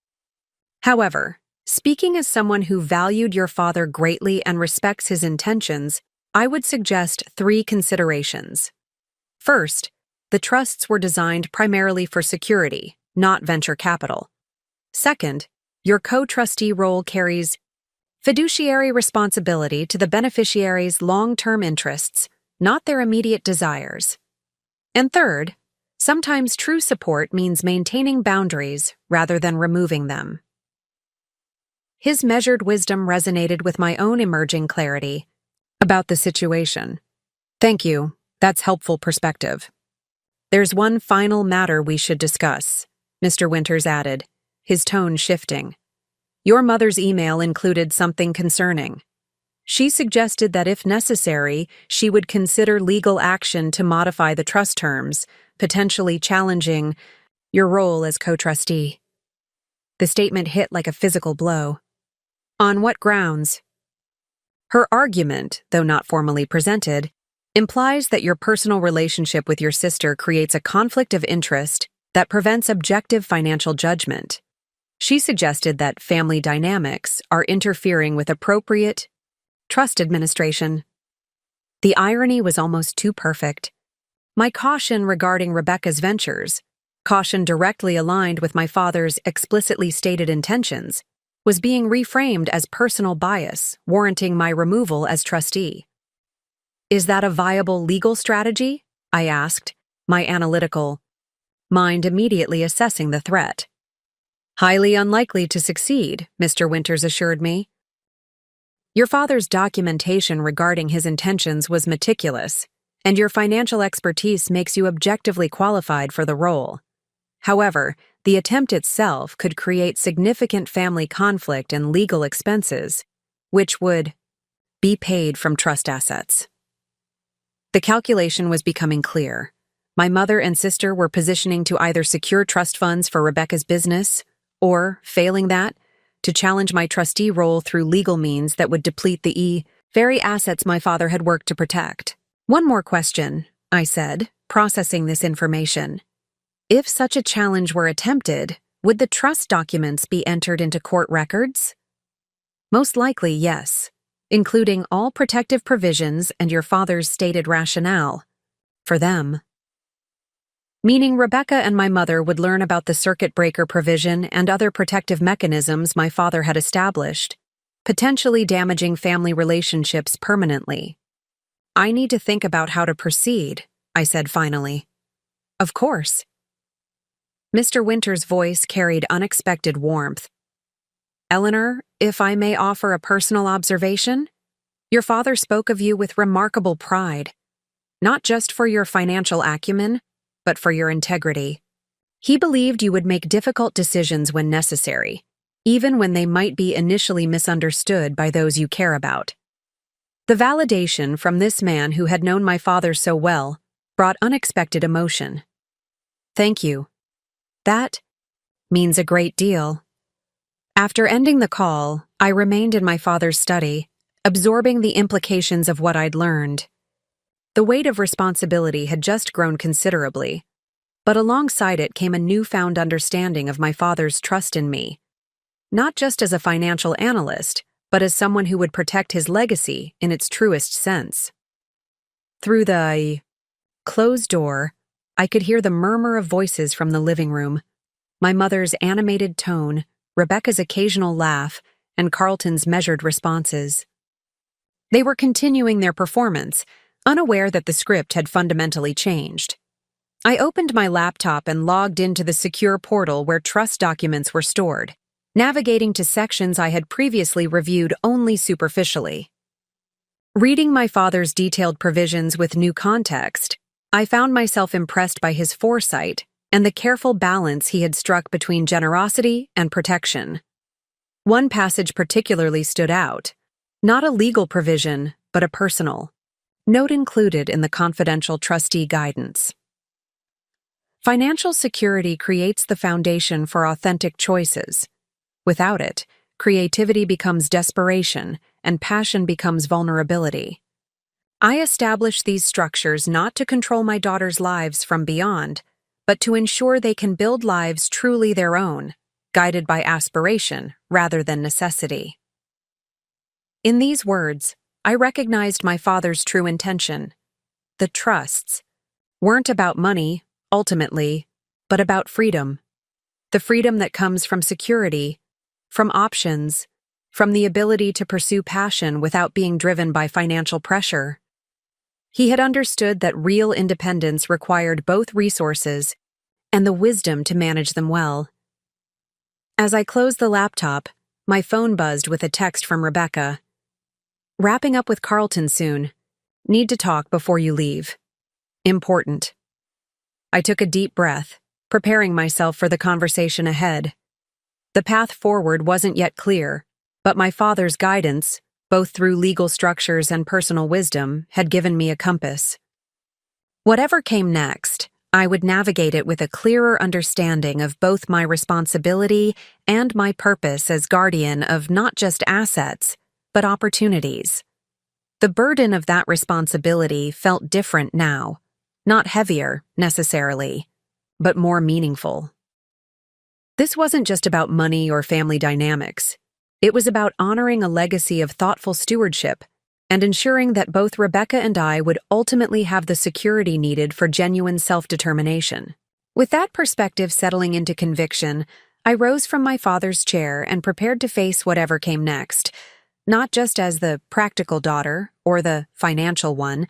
However, speaking as someone who valued your father greatly and respects his intentions, I would suggest 3 considerations. First, the trusts were designed primarily for security, not venture capital. Second, your co-trustee role carries fiduciary responsibility to the beneficiaries' long-term interests, not their immediate desires. And third, sometimes true support means maintaining boundaries rather than removing them. His measured wisdom resonated with my own emerging clarity about the situation. Thank you, that's helpful perspective. There's one final matter we should discuss, Mr. Winters added, his tone shifting. Your mother's email included something concerning. She suggested that if necessary, she would consider legal action to modify the trust terms, potentially challenging your role as co-trustee. The statement hit like a physical blow. On what grounds? Her argument, though not formally presented, implies that your personal relationship with your sister creates a conflict of interest that prevents objective financial judgment. She suggested that family dynamics are interfering with appropriate trust administration. The irony was almost too perfect. My caution regarding Rebecca's ventures, caution directly aligned with my father's explicitly stated intentions, was being reframed as personal bias, warranting my removal as trustee. Is that a viable legal strategy? I asked, my analytical mind immediately assessing the threat. Highly unlikely to succeed, Mr. Winters assured me. Your father's documentation regarding his intentions was meticulous, and your financial expertise makes you objectively qualified for the role. However, the attempt itself could create significant family conflict and legal expenses, which would be paid from trust assets. The calculation was becoming clear. My mother and sister were positioning to either secure trust funds for Rebecca's business, or, failing that, to challenge my trustee role through legal means that would deplete the very assets my father had worked to protect. One more question, I said, processing this information. If such a challenge were attempted, would the trust documents be entered into court records? Most likely, yes, including all protective provisions and your father's stated rationale. For them. Meaning Rebecca and my mother would learn about the circuit breaker provision and other protective mechanisms my father had established, potentially damaging family relationships permanently. I need to think about how to proceed, I said finally. Of course. Mr. Winters' voice carried unexpected warmth. Eleanor, if I may offer a personal observation, your father spoke of you with remarkable pride, not just for your financial acumen, but for your integrity. He believed you would make difficult decisions when necessary, even when they might be initially misunderstood by those you care about. The validation from this man who had known my father so well brought unexpected emotion. Thank you. That means a great deal. After ending the call, I remained in my father's study, absorbing the implications of what I'd learned. The weight of responsibility had just grown considerably, but alongside it came a newfound understanding of my father's trust in me, not just as a financial analyst, but as someone who would protect his legacy in its truest sense. Through the closed door, I could hear the murmur of voices from the living room, my mother's animated tone, Rebecca's occasional laugh, and Carlton's measured responses. They were continuing their performance, unaware that the script had fundamentally changed. I opened my laptop and logged into the secure portal where trust documents were stored, navigating to sections I had previously reviewed only superficially. Reading my father's detailed provisions with new context, I found myself impressed by his foresight and the careful balance he had struck between generosity and protection. One passage particularly stood out, not a legal provision, but a personal note included in the confidential trustee guidance. Financial security creates the foundation for authentic choices. Without it, creativity becomes desperation and passion becomes vulnerability. I established these structures not to control my daughter's lives from beyond, but to ensure they can build lives truly their own, guided by aspiration rather than necessity. In these words, I recognized my father's true intention. The trusts weren't about money, ultimately, but about freedom. The freedom that comes from security, from options, from the ability to pursue passion without being driven by financial pressure. He had understood that real independence required both resources and the wisdom to manage them well. As I closed the laptop, my phone buzzed with a text from Rebecca. Wrapping up with Carlton soon. Need to talk before you leave. Important. I took a deep breath, preparing myself for the conversation ahead. The path forward wasn't yet clear, but my father's guidance, both through legal structures and personal wisdom, had given me a compass. Whatever came next, I would navigate it with a clearer understanding of both my responsibility and my purpose as guardian of not just assets, but opportunities. The burden of that responsibility felt different now, not heavier, necessarily, but more meaningful. This wasn't just about money or family dynamics. It was about honoring a legacy of thoughtful stewardship and ensuring that both Rebecca and I would ultimately have the security needed for genuine self-determination. With that perspective settling into conviction, I rose from my father's chair and prepared to face whatever came next, not just as the practical daughter or the financial one,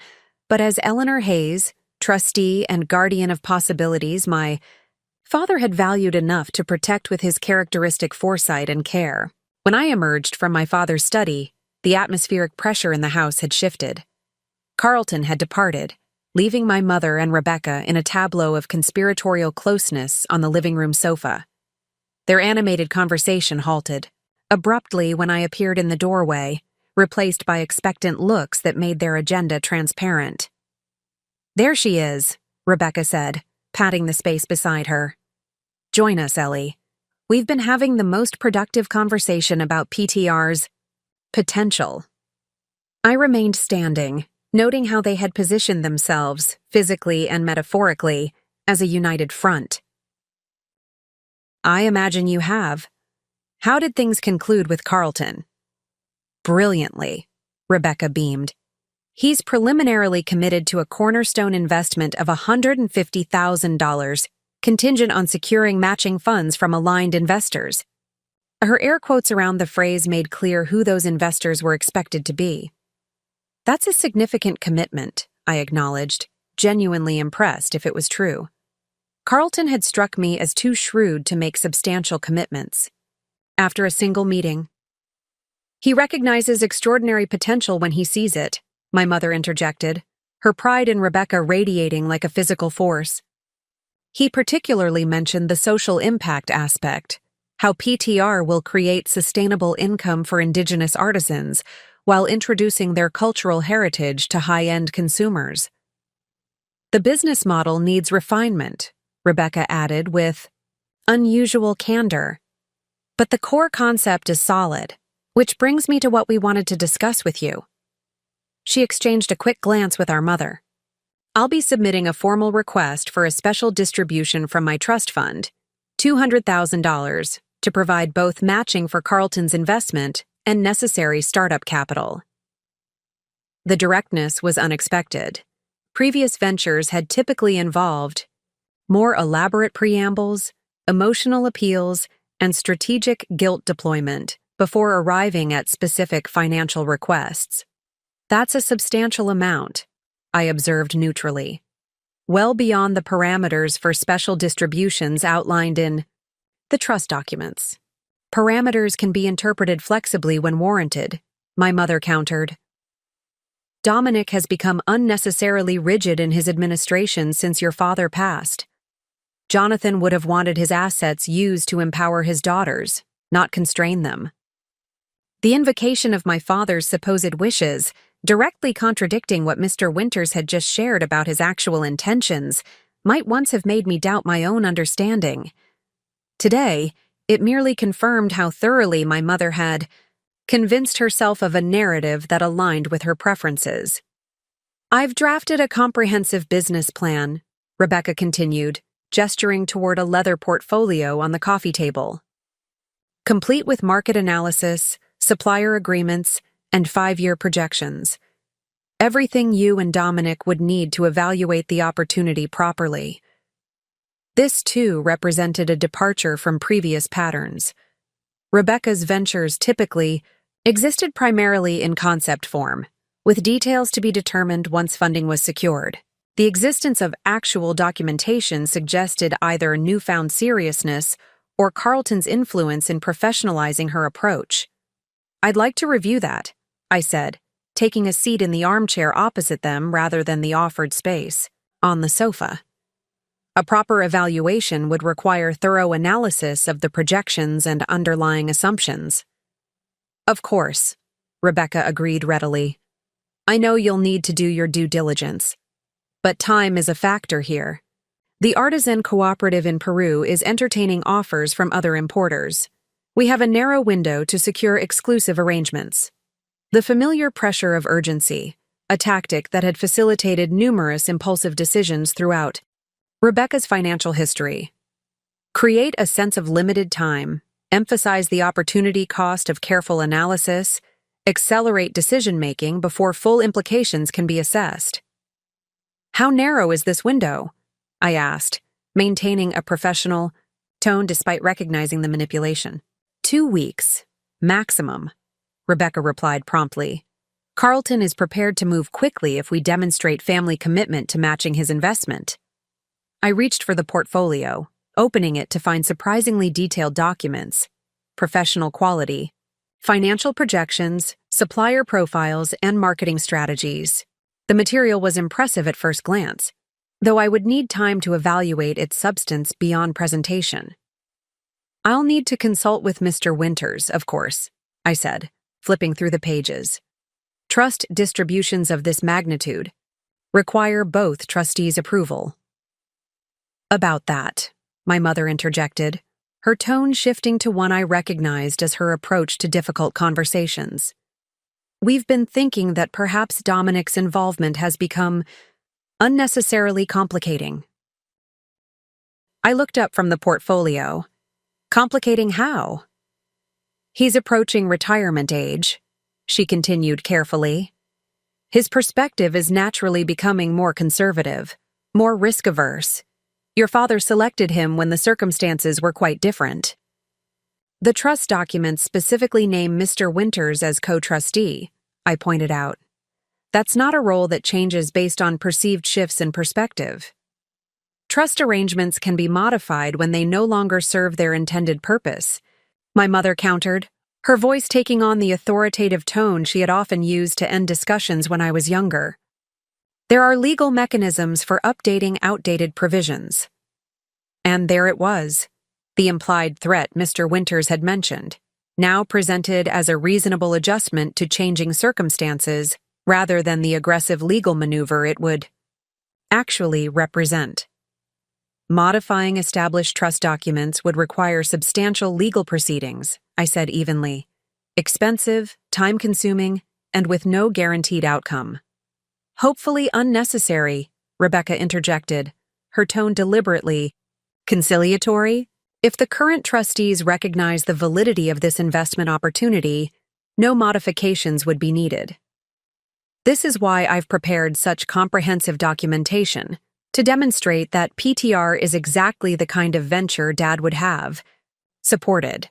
but as Eleanor Hayes, trustee and guardian of possibilities my father had valued enough to protect with his characteristic foresight and care. When I emerged from my father's study, the atmospheric pressure in the house had shifted. Carlton had departed, leaving my mother and Rebecca in a tableau of conspiratorial closeness on the living room sofa. Their animated conversation halted, abruptly when I appeared in the doorway, replaced by expectant looks that made their agenda transparent. "There she is," Rebecca said, patting the space beside her. "Join us, Ellie. We've been having the most productive conversation about PTR's potential." I remained standing, noting how they had positioned themselves, physically and metaphorically, as a united front. "I imagine you have. How did things conclude with Carlton?" "Brilliantly," Rebecca beamed. "He's preliminarily committed to a cornerstone investment of $150,000, contingent on securing matching funds from aligned investors." Her air quotes around the phrase made clear who those investors were expected to be. "That's a significant commitment," I acknowledged, genuinely impressed if it was true. Carlton had struck me as too shrewd to make substantial commitments. After a single meeting. "He recognizes extraordinary potential when he sees it," my mother interjected, her pride in Rebecca radiating like a physical force. "He particularly mentioned the social impact aspect, how PTR will create sustainable income for Indigenous artisans while introducing their cultural heritage to high-end consumers." "The business model needs refinement," Rebecca added with unusual candor. "But the core concept is solid, which brings me to what we wanted to discuss with you." She exchanged a quick glance with our mother. "I'll be submitting a formal request for a special distribution from my trust fund, $200,000, to provide both matching for Carlton's investment and necessary startup capital." The directness was unexpected. Previous ventures had typically involved more elaborate preambles, emotional appeals, and strategic guilt deployment before arriving at specific financial requests. "That's a substantial amount," I observed neutrally. "Well beyond the parameters for special distributions outlined in the trust documents. Parameters can be interpreted flexibly when warranted," my mother countered. "Dominic has become unnecessarily rigid in his administration since your father passed. Jonathan would have wanted his assets used to empower his daughters, not constrain them." The invocation of my father's supposed wishes, directly contradicting what Mr. Winters had just shared about his actual intentions, might once have made me doubt my own understanding. Today, it merely confirmed how thoroughly my mother had convinced herself of a narrative that aligned with her preferences. "I've drafted a comprehensive business plan," Rebecca continued, gesturing toward a leather portfolio on the coffee table. "Complete with market analysis, supplier agreements, and 5-year projections. Everything you and Dominic would need to evaluate the opportunity properly." This, too, represented a departure from previous patterns. Rebecca's ventures typically existed primarily in concept form, with details to be determined once funding was secured. The existence of actual documentation suggested either newfound seriousness or Carlton's influence in professionalizing her approach. "I'd like to review that," I said, taking a seat in the armchair opposite them rather than the offered space, on the sofa. A proper evaluation would require thorough analysis of the projections and underlying assumptions. Of course, Rebecca agreed readily. I know you'll need to do your due diligence. But time is a factor here. The artisan cooperative in Peru is entertaining offers from other importers. We have a narrow window to secure exclusive arrangements. The familiar pressure of urgency, a tactic that had facilitated numerous impulsive decisions throughout Rebecca's financial history. Create a sense of limited time, emphasize the opportunity cost of careful analysis, accelerate decision-making before full implications can be assessed. How narrow is this window? I asked, maintaining a professional tone despite recognizing the manipulation. 2 weeks, maximum, Rebecca replied promptly. Carlton is prepared to move quickly if we demonstrate family commitment to matching his investment. I reached for the portfolio, opening it to find surprisingly detailed documents, professional quality, financial projections, supplier profiles, and marketing strategies. The material was impressive at first glance, though I would need time to evaluate its substance beyond presentation. I'll need to consult with Mr. Winters, of course, I said, flipping through the pages. Trust distributions of this magnitude require both trustees' approval. About that, my mother interjected, her tone shifting to one I recognized as her approach to difficult conversations. We've been thinking that perhaps Dominic's involvement has become unnecessarily complicating. I looked up from the portfolio. Complicating how? He's approaching retirement age, she continued carefully. His perspective is naturally becoming more conservative, more risk-averse. Your father selected him when the circumstances were quite different. The trust documents specifically name Mr. Winters as co-trustee, I pointed out. That's not a role that changes based on perceived shifts in perspective. Trust arrangements can be modified when they no longer serve their intended purpose, my mother countered, her voice taking on the authoritative tone she had often used to end discussions when I was younger. There are legal mechanisms for updating outdated provisions. And there it was, the implied threat Mr. Winters had mentioned, now presented as a reasonable adjustment to changing circumstances rather than the aggressive legal maneuver it would actually represent. Modifying established trust documents would require substantial legal proceedings, I said evenly. Expensive, time-consuming, and with no guaranteed outcome. Hopefully unnecessary, Rebecca interjected, her tone deliberately conciliatory. If the current trustees recognize the validity of this investment opportunity, no modifications would be needed. This is why I've prepared such comprehensive documentation, to demonstrate that PTR is exactly the kind of venture Dad would have supported.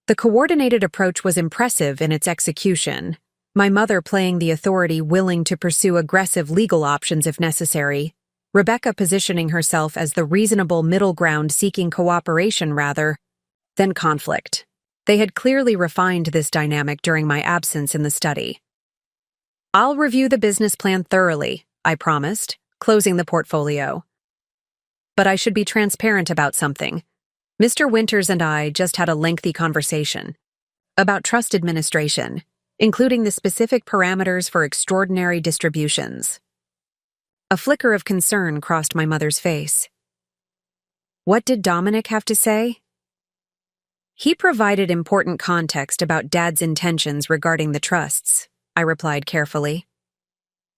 The coordinated approach was impressive in its execution, my mother playing the authority willing to pursue aggressive legal options if necessary, Rebecca positioning herself as the reasonable middle ground seeking cooperation rather than conflict. They had clearly refined this dynamic during my absence in the study. I'll review the business plan thoroughly, I promised, closing the portfolio. But I should be transparent about something. Mr. Winters and I just had a lengthy conversation about trust administration, including the specific parameters for extraordinary distributions. A flicker of concern crossed my mother's face. What did Dominic have to say? He provided important context about Dad's intentions regarding the trusts, I replied carefully.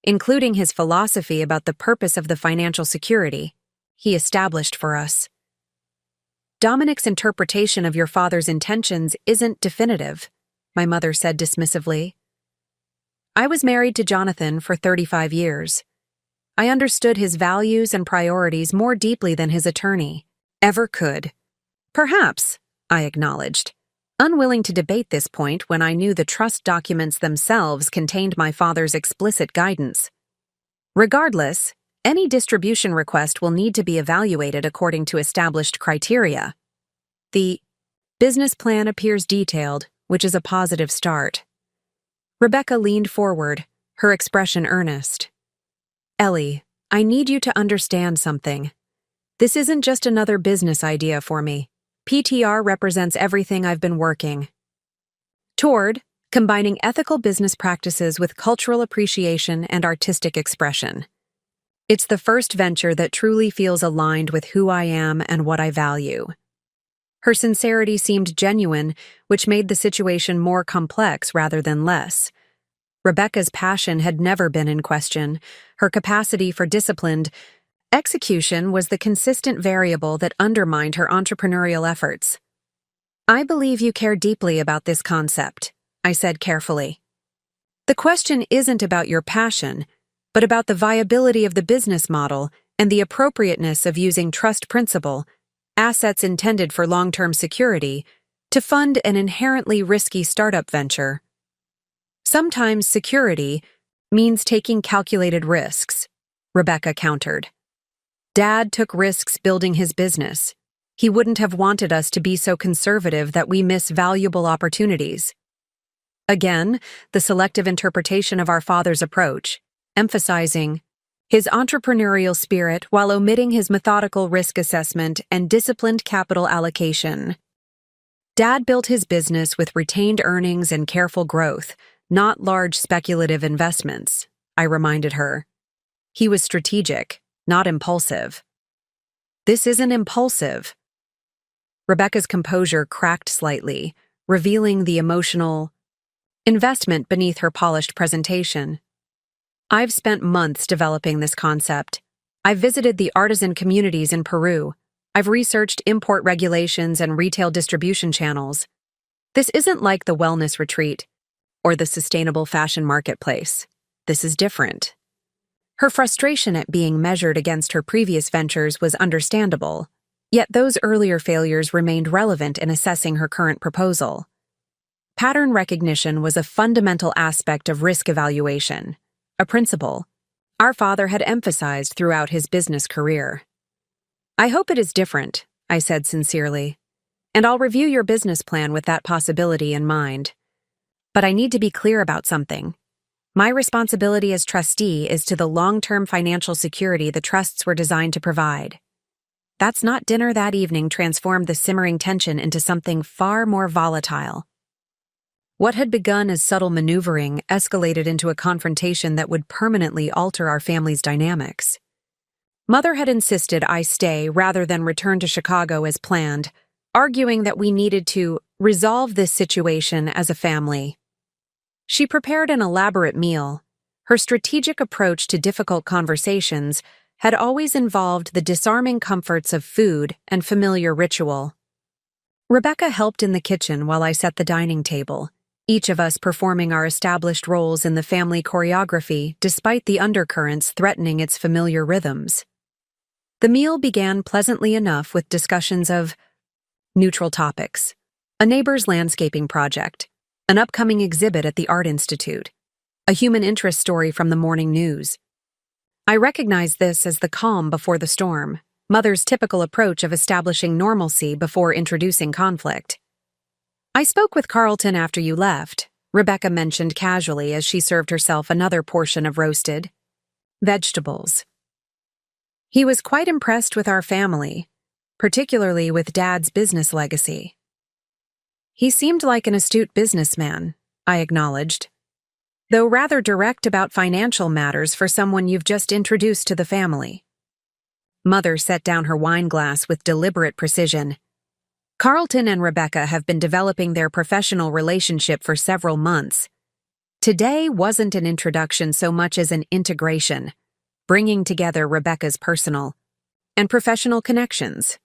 Including his philosophy about the purpose of the financial security he established for us. Dominic's interpretation of your father's intentions isn't definitive, my mother said dismissively. I was married to Jonathan for 35 years. I understood his values and priorities more deeply than his attorney ever could. Perhaps, I acknowledged, unwilling to debate this point when I knew the trust documents themselves contained my father's explicit guidance. Regardless, any distribution request will need to be evaluated according to established criteria. The business plan appears detailed, which is a positive start. Rebecca leaned forward, her expression earnest. Ellie, I need you to understand something. This isn't just another business idea for me. PTR represents everything I've been working toward, combining ethical business practices with cultural appreciation and artistic expression. It's the first venture that truly feels aligned with who I am and what I value. Her sincerity seemed genuine, which made the situation more complex rather than less. Rebecca's passion had never been in question. Her capacity for disciplined execution was the consistent variable that undermined her entrepreneurial efforts. I believe you care deeply about this concept, I said carefully. The question isn't about your passion, but about the viability of the business model and the appropriateness of using trust principle, assets intended for long-term security, to fund an inherently risky startup venture. Sometimes security means taking calculated risks, Rebecca countered. Dad took risks building his business. He wouldn't have wanted us to be so conservative that we miss valuable opportunities. Again, the selective interpretation of our father's approach, emphasizing his entrepreneurial spirit while omitting his methodical risk assessment and disciplined capital allocation. Dad built his business with retained earnings and careful growth, not large speculative investments, I reminded her. He was strategic, not impulsive. This isn't impulsive. Rebecca's composure cracked slightly, revealing the emotional investment beneath her polished presentation. I've spent months developing this concept. I've visited the artisan communities in Peru. I've researched import regulations and retail distribution channels. This isn't like the wellness retreat or the sustainable fashion marketplace. This is different. Her frustration at being measured against her previous ventures was understandable, yet those earlier failures remained relevant in assessing her current proposal. Pattern recognition was a fundamental aspect of risk evaluation, a principle our father had emphasized throughout his business career. I hope it is different, I said sincerely, and I'll review your business plan with that possibility in mind. But I need to be clear about something. My responsibility as trustee is to the long-term financial security the trusts were designed to provide. That's not dinner that evening transformed the simmering tension into something far more volatile. What had begun as subtle maneuvering escalated into a confrontation that would permanently alter our family's dynamics. Mother had insisted I stay rather than return to Chicago as planned, arguing that we needed to resolve this situation as a family. She prepared an elaborate meal. Her strategic approach to difficult conversations had always involved the disarming comforts of food and familiar ritual. Rebecca helped in the kitchen while I set the dining table, each of us performing our established roles in the family choreography despite the undercurrents threatening its familiar rhythms. The meal began pleasantly enough with discussions of neutral topics, a neighbor's landscaping project, an upcoming exhibit at the Art Institute, a human interest story from the morning news. I recognized this as the calm before the storm, Mother's typical approach of establishing normalcy before introducing conflict. I spoke with Carlton after you left, Rebecca mentioned casually as she served herself another portion of roasted vegetables. He was quite impressed with our family, particularly with Dad's business legacy. He seemed like an astute businessman, I acknowledged, though rather direct about financial matters for someone you've just introduced to the family. Mother set down her wine glass with deliberate precision. Carlton and Rebecca have been developing their professional relationship for several months. Today wasn't an introduction so much as an integration, bringing together Rebecca's personal and professional connections.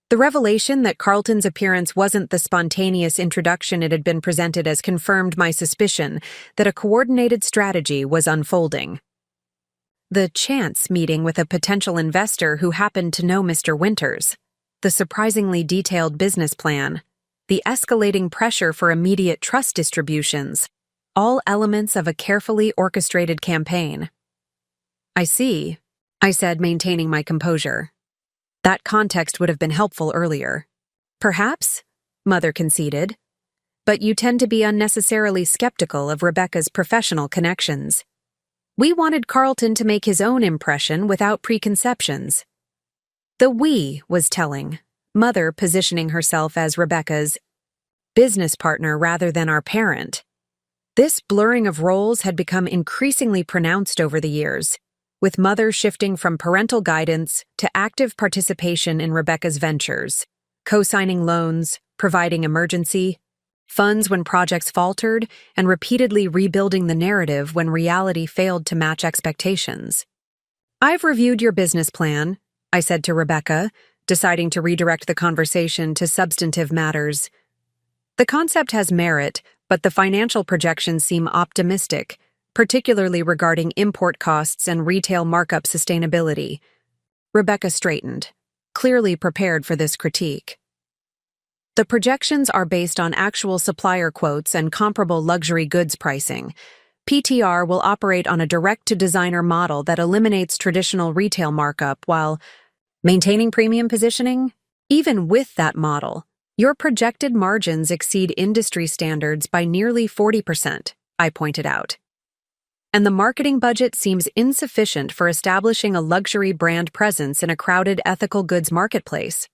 The revelation that Carlton's appearance wasn't the spontaneous introduction it had been presented as confirmed my suspicion that a coordinated strategy was unfolding. The chance meeting with a potential investor who happened to know Mr. Winters, the surprisingly detailed business plan, the escalating pressure for immediate trust distributions, all elements of a carefully orchestrated campaign. I see, I said, maintaining my composure. That context would have been helpful earlier. Perhaps, Mother conceded, but you tend to be unnecessarily skeptical of Rebecca's professional connections. We wanted Carlton to make his own impression without preconceptions. The we was telling, Mother positioning herself as Rebecca's business partner rather than our parent. This blurring of roles had become increasingly pronounced over the years, with Mother shifting from parental guidance to active participation in Rebecca's ventures, co-signing loans, providing emergency funds when projects faltered, and repeatedly rebuilding the narrative when reality failed to match expectations. "I've reviewed your business plan," I said to Rebecca, deciding to redirect the conversation to substantive matters. "The concept has merit, but the financial projections seem optimistic, particularly regarding import costs and retail markup sustainability." Rebecca straightened, clearly prepared for this critique. "The projections are based on actual supplier quotes and comparable luxury goods pricing. PTR will operate on a direct-to-designer model that eliminates traditional retail markup while maintaining premium positioning. Even with that model, your projected margins exceed industry standards by nearly 40%, I pointed out. And the marketing budget seems insufficient for establishing a luxury brand presence in a crowded ethical goods marketplace.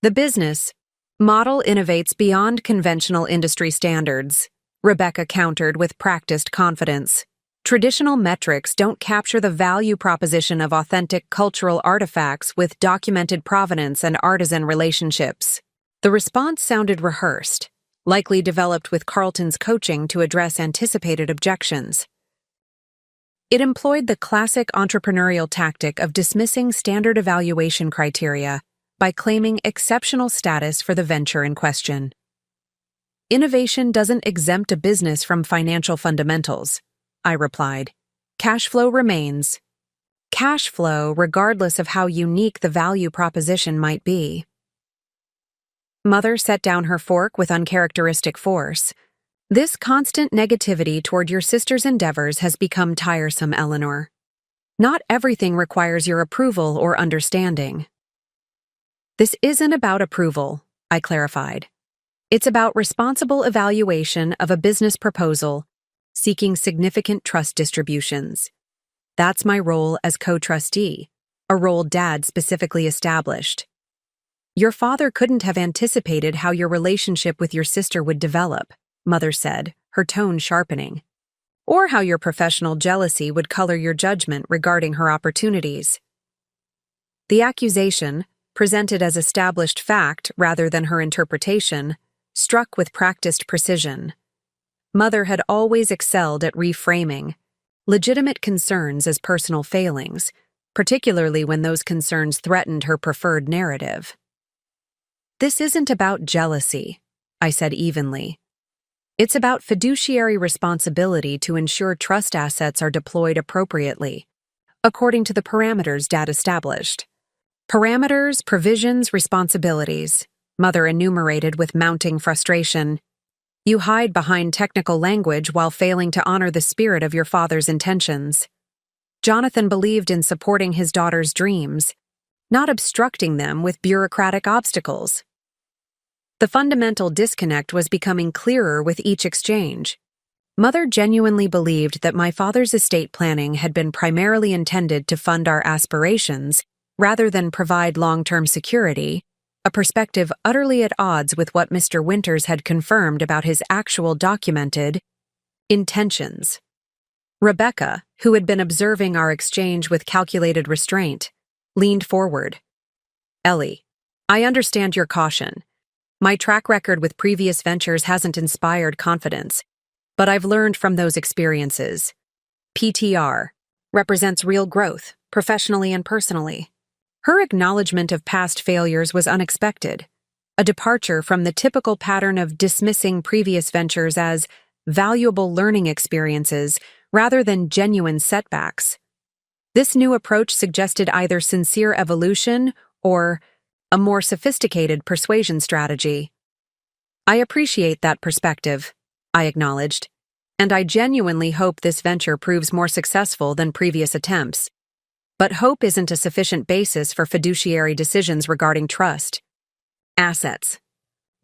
The business model innovates beyond conventional industry standards," Rebecca countered with practiced confidence. "Traditional metrics don't capture the value proposition of authentic cultural artifacts with documented provenance and artisan relationships." The response sounded rehearsed, likely developed with Carlton's coaching to address anticipated objections. It employed the classic entrepreneurial tactic of dismissing standard evaluation criteria by claiming exceptional status for the venture in question. "Innovation doesn't exempt a business from financial fundamentals," I replied. "Cash flow remains. Cash flow regardless of how unique the value proposition might be." Mother set down her fork with uncharacteristic force. "This constant negativity toward your sister's endeavors has become tiresome, Eleanor. Not everything requires your approval or understanding." "This isn't about approval," I clarified. "It's about responsible evaluation of a business proposal, seeking significant trust distributions. That's my role as co-trustee, a role Dad specifically established. Your father couldn't have anticipated how your relationship with your sister would develop," Mother said, her tone sharpening, "or how your professional jealousy would color your judgment regarding her opportunities." The accusation, presented as established fact rather than her interpretation, struck with practiced precision. Mother had always excelled at reframing legitimate concerns as personal failings, particularly when those concerns threatened her preferred narrative. "This isn't about jealousy," I said evenly. "It's about fiduciary responsibility to ensure trust assets are deployed appropriately, according to the parameters Dad established." "Parameters, provisions, responsibilities," Mother enumerated with mounting frustration. "You hide behind technical language while failing to honor the spirit of your father's intentions." Jonathan believed in supporting his daughter's dreams, not obstructing them with bureaucratic obstacles. The fundamental disconnect was becoming clearer with each exchange. Mother genuinely believed that my father's estate planning had been primarily intended to fund our aspirations rather than provide long-term security, a perspective utterly at odds with what Mr. Winters had confirmed about his actual documented intentions. Rebecca, who had been observing our exchange with calculated restraint, leaned forward. "Ellie, I understand your caution. My track record with previous ventures hasn't inspired confidence, but I've learned from those experiences. PTR represents real growth, professionally and personally." Her acknowledgement of past failures was unexpected, a departure from the typical pattern of dismissing previous ventures as valuable learning experiences rather than genuine setbacks. This new approach suggested either sincere evolution or a more sophisticated persuasion strategy. "I appreciate that perspective," I acknowledged, "and I genuinely hope this venture proves more successful than previous attempts. But hope isn't a sufficient basis for fiduciary decisions regarding trust. Assets.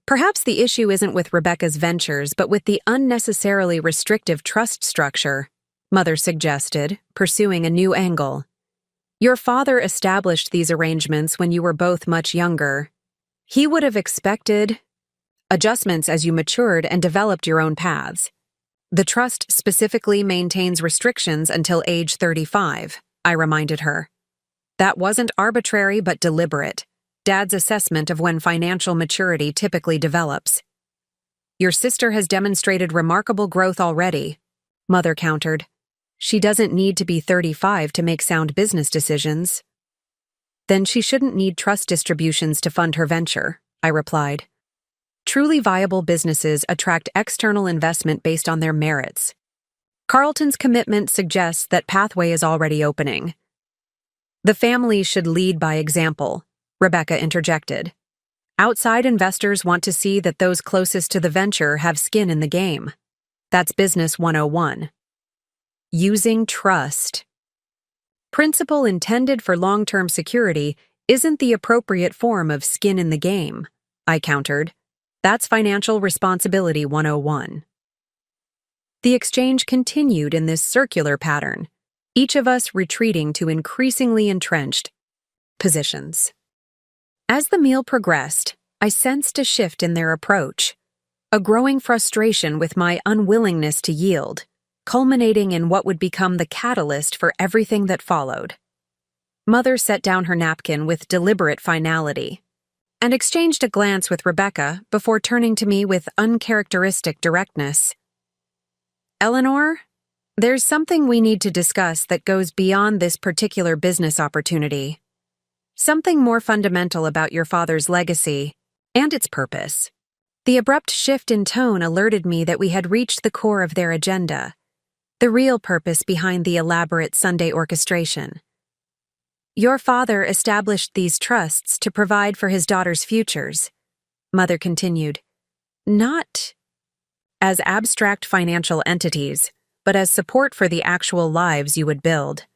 Perhaps the issue isn't with Rebecca's ventures, but with the unnecessarily restrictive trust structure," Mother suggested, pursuing a new angle. Your father established these arrangements when you were both much younger. He would have expected adjustments as you matured and developed your own paths. The trust specifically maintains restrictions until age 35, I reminded her. That wasn't arbitrary but deliberate. Dad's assessment of when financial maturity typically develops. Your sister has demonstrated remarkable growth already, Mother countered. She doesn't need to be 35 to make sound business decisions. Then she shouldn't need trust distributions to fund her venture, I replied. Truly viable businesses attract external investment based on their merits. Carlton's commitment suggests that pathway is already opening. The family should lead by example, Rebecca interjected. Outside investors want to see that those closest to the venture have skin in the game. That's Business 101. Using trust. Principle intended for long-term security isn't the appropriate form of skin in the game, I countered. That's Financial Responsibility 101. The exchange continued in this circular pattern, each of us retreating to increasingly entrenched positions. As the meal progressed, I sensed a shift in their approach, a growing frustration with my unwillingness to yield, culminating in what would become the catalyst for everything that followed. Mother set down her napkin with deliberate finality and exchanged a glance with Rebecca before turning to me with uncharacteristic directness. Eleanor, there's something we need to discuss that goes beyond this particular business opportunity. Something more fundamental about your father's legacy and its purpose. The abrupt shift in tone alerted me that we had reached the core of their agenda, the real purpose behind the elaborate Sunday orchestration. Your father established these trusts to provide for his daughter's futures, Mother continued, not as abstract financial entities, but as support for the actual lives you would build.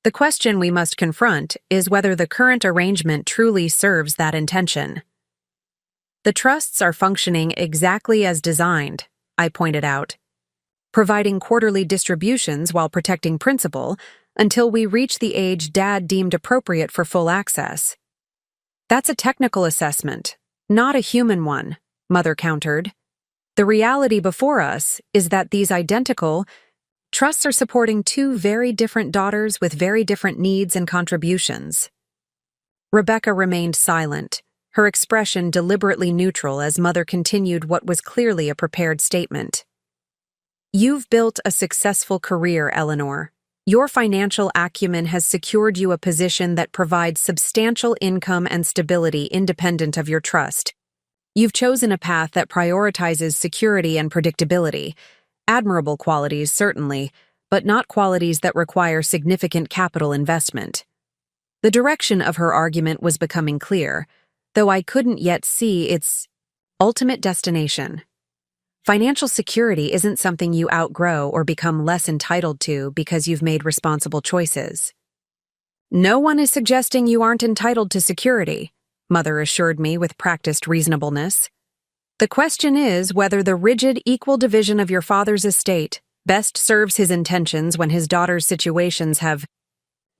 The question we must confront is whether the current arrangement truly serves that intention. The trusts are functioning exactly as designed, I pointed out, providing quarterly distributions while protecting principal until we reach the age Dad deemed appropriate for full access. That's a technical assessment, not a human one, Mother countered. The reality before us is that these identical trusts are supporting two very different daughters with very different needs and contributions. Rebecca remained silent, her expression deliberately neutral as Mother continued what was clearly a prepared statement. You've built a successful career, Eleanor. Your financial acumen has secured you a position that provides substantial income and stability independent of your trust. You've chosen a path that prioritizes security and predictability. Admirable qualities, certainly, but not qualities that require significant capital investment. The direction of her argument was becoming clear, though I couldn't yet see its ultimate destination. Financial security isn't something you outgrow or become less entitled to because you've made responsible choices. No one is suggesting you aren't entitled to security, Mother assured me with practiced reasonableness. The question is whether the rigid equal division of your father's estate best serves his intentions when his daughter's situations have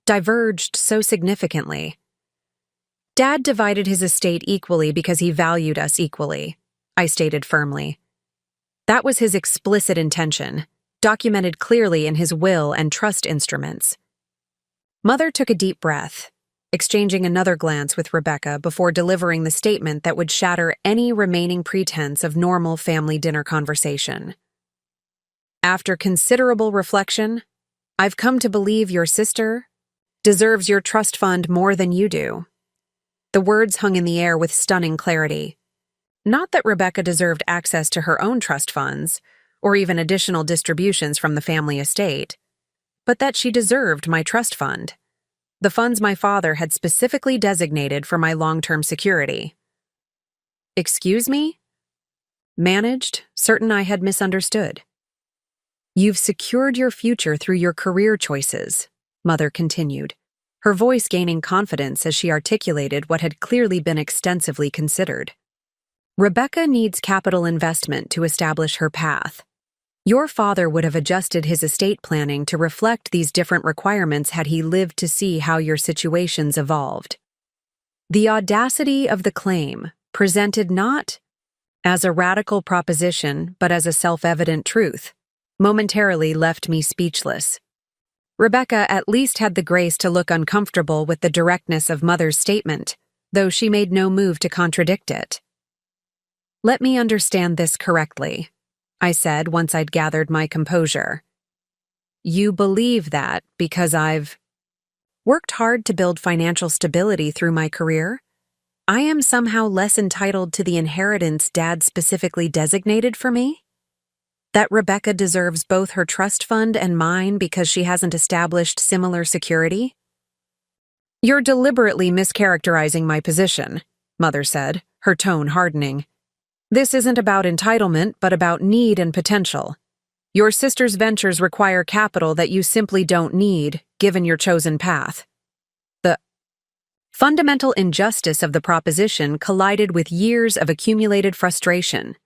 diverged so significantly. Dad divided his estate equally because he valued us equally, I stated firmly. That was his explicit intention, documented clearly in his will and trust instruments. Mother took a deep breath, exchanging another glance with Rebecca before delivering the statement that would shatter any remaining pretense of normal family dinner conversation. After considerable reflection, I've come to believe your sister deserves your trust fund more than you do. The words hung in the air with stunning clarity. Not that Rebecca deserved access to her own trust funds, or even additional distributions from the family estate, but that she deserved my trust fund, the funds my father had specifically designated for my long-term security. Excuse me? Managed, certain I had misunderstood. You've secured your future through your career choices, Mother continued, her voice gaining confidence as she articulated what had clearly been extensively considered. Rebecca needs capital investment to establish her path. Your father would have adjusted his estate planning to reflect these different requirements had he lived to see how your situations evolved. The audacity of the claim, presented not as a radical proposition but as a self-evident truth, momentarily left me speechless. Rebecca at least had the grace to look uncomfortable with the directness of Mother's statement, though she made no move to contradict it. "Let me understand this correctly," I said once I'd gathered my composure. "You believe that because I've worked hard to build financial stability through my career, I am somehow less entitled to the inheritance Dad specifically designated for me? That Rebecca deserves both her trust fund and mine because she hasn't established similar security?" "You're deliberately mischaracterizing my position," Mother said, her tone hardening. "This isn't about entitlement, but about need and potential. Your sister's ventures require capital that you simply don't need, given your chosen path." The fundamental injustice of the proposition collided with years of accumulated frustration.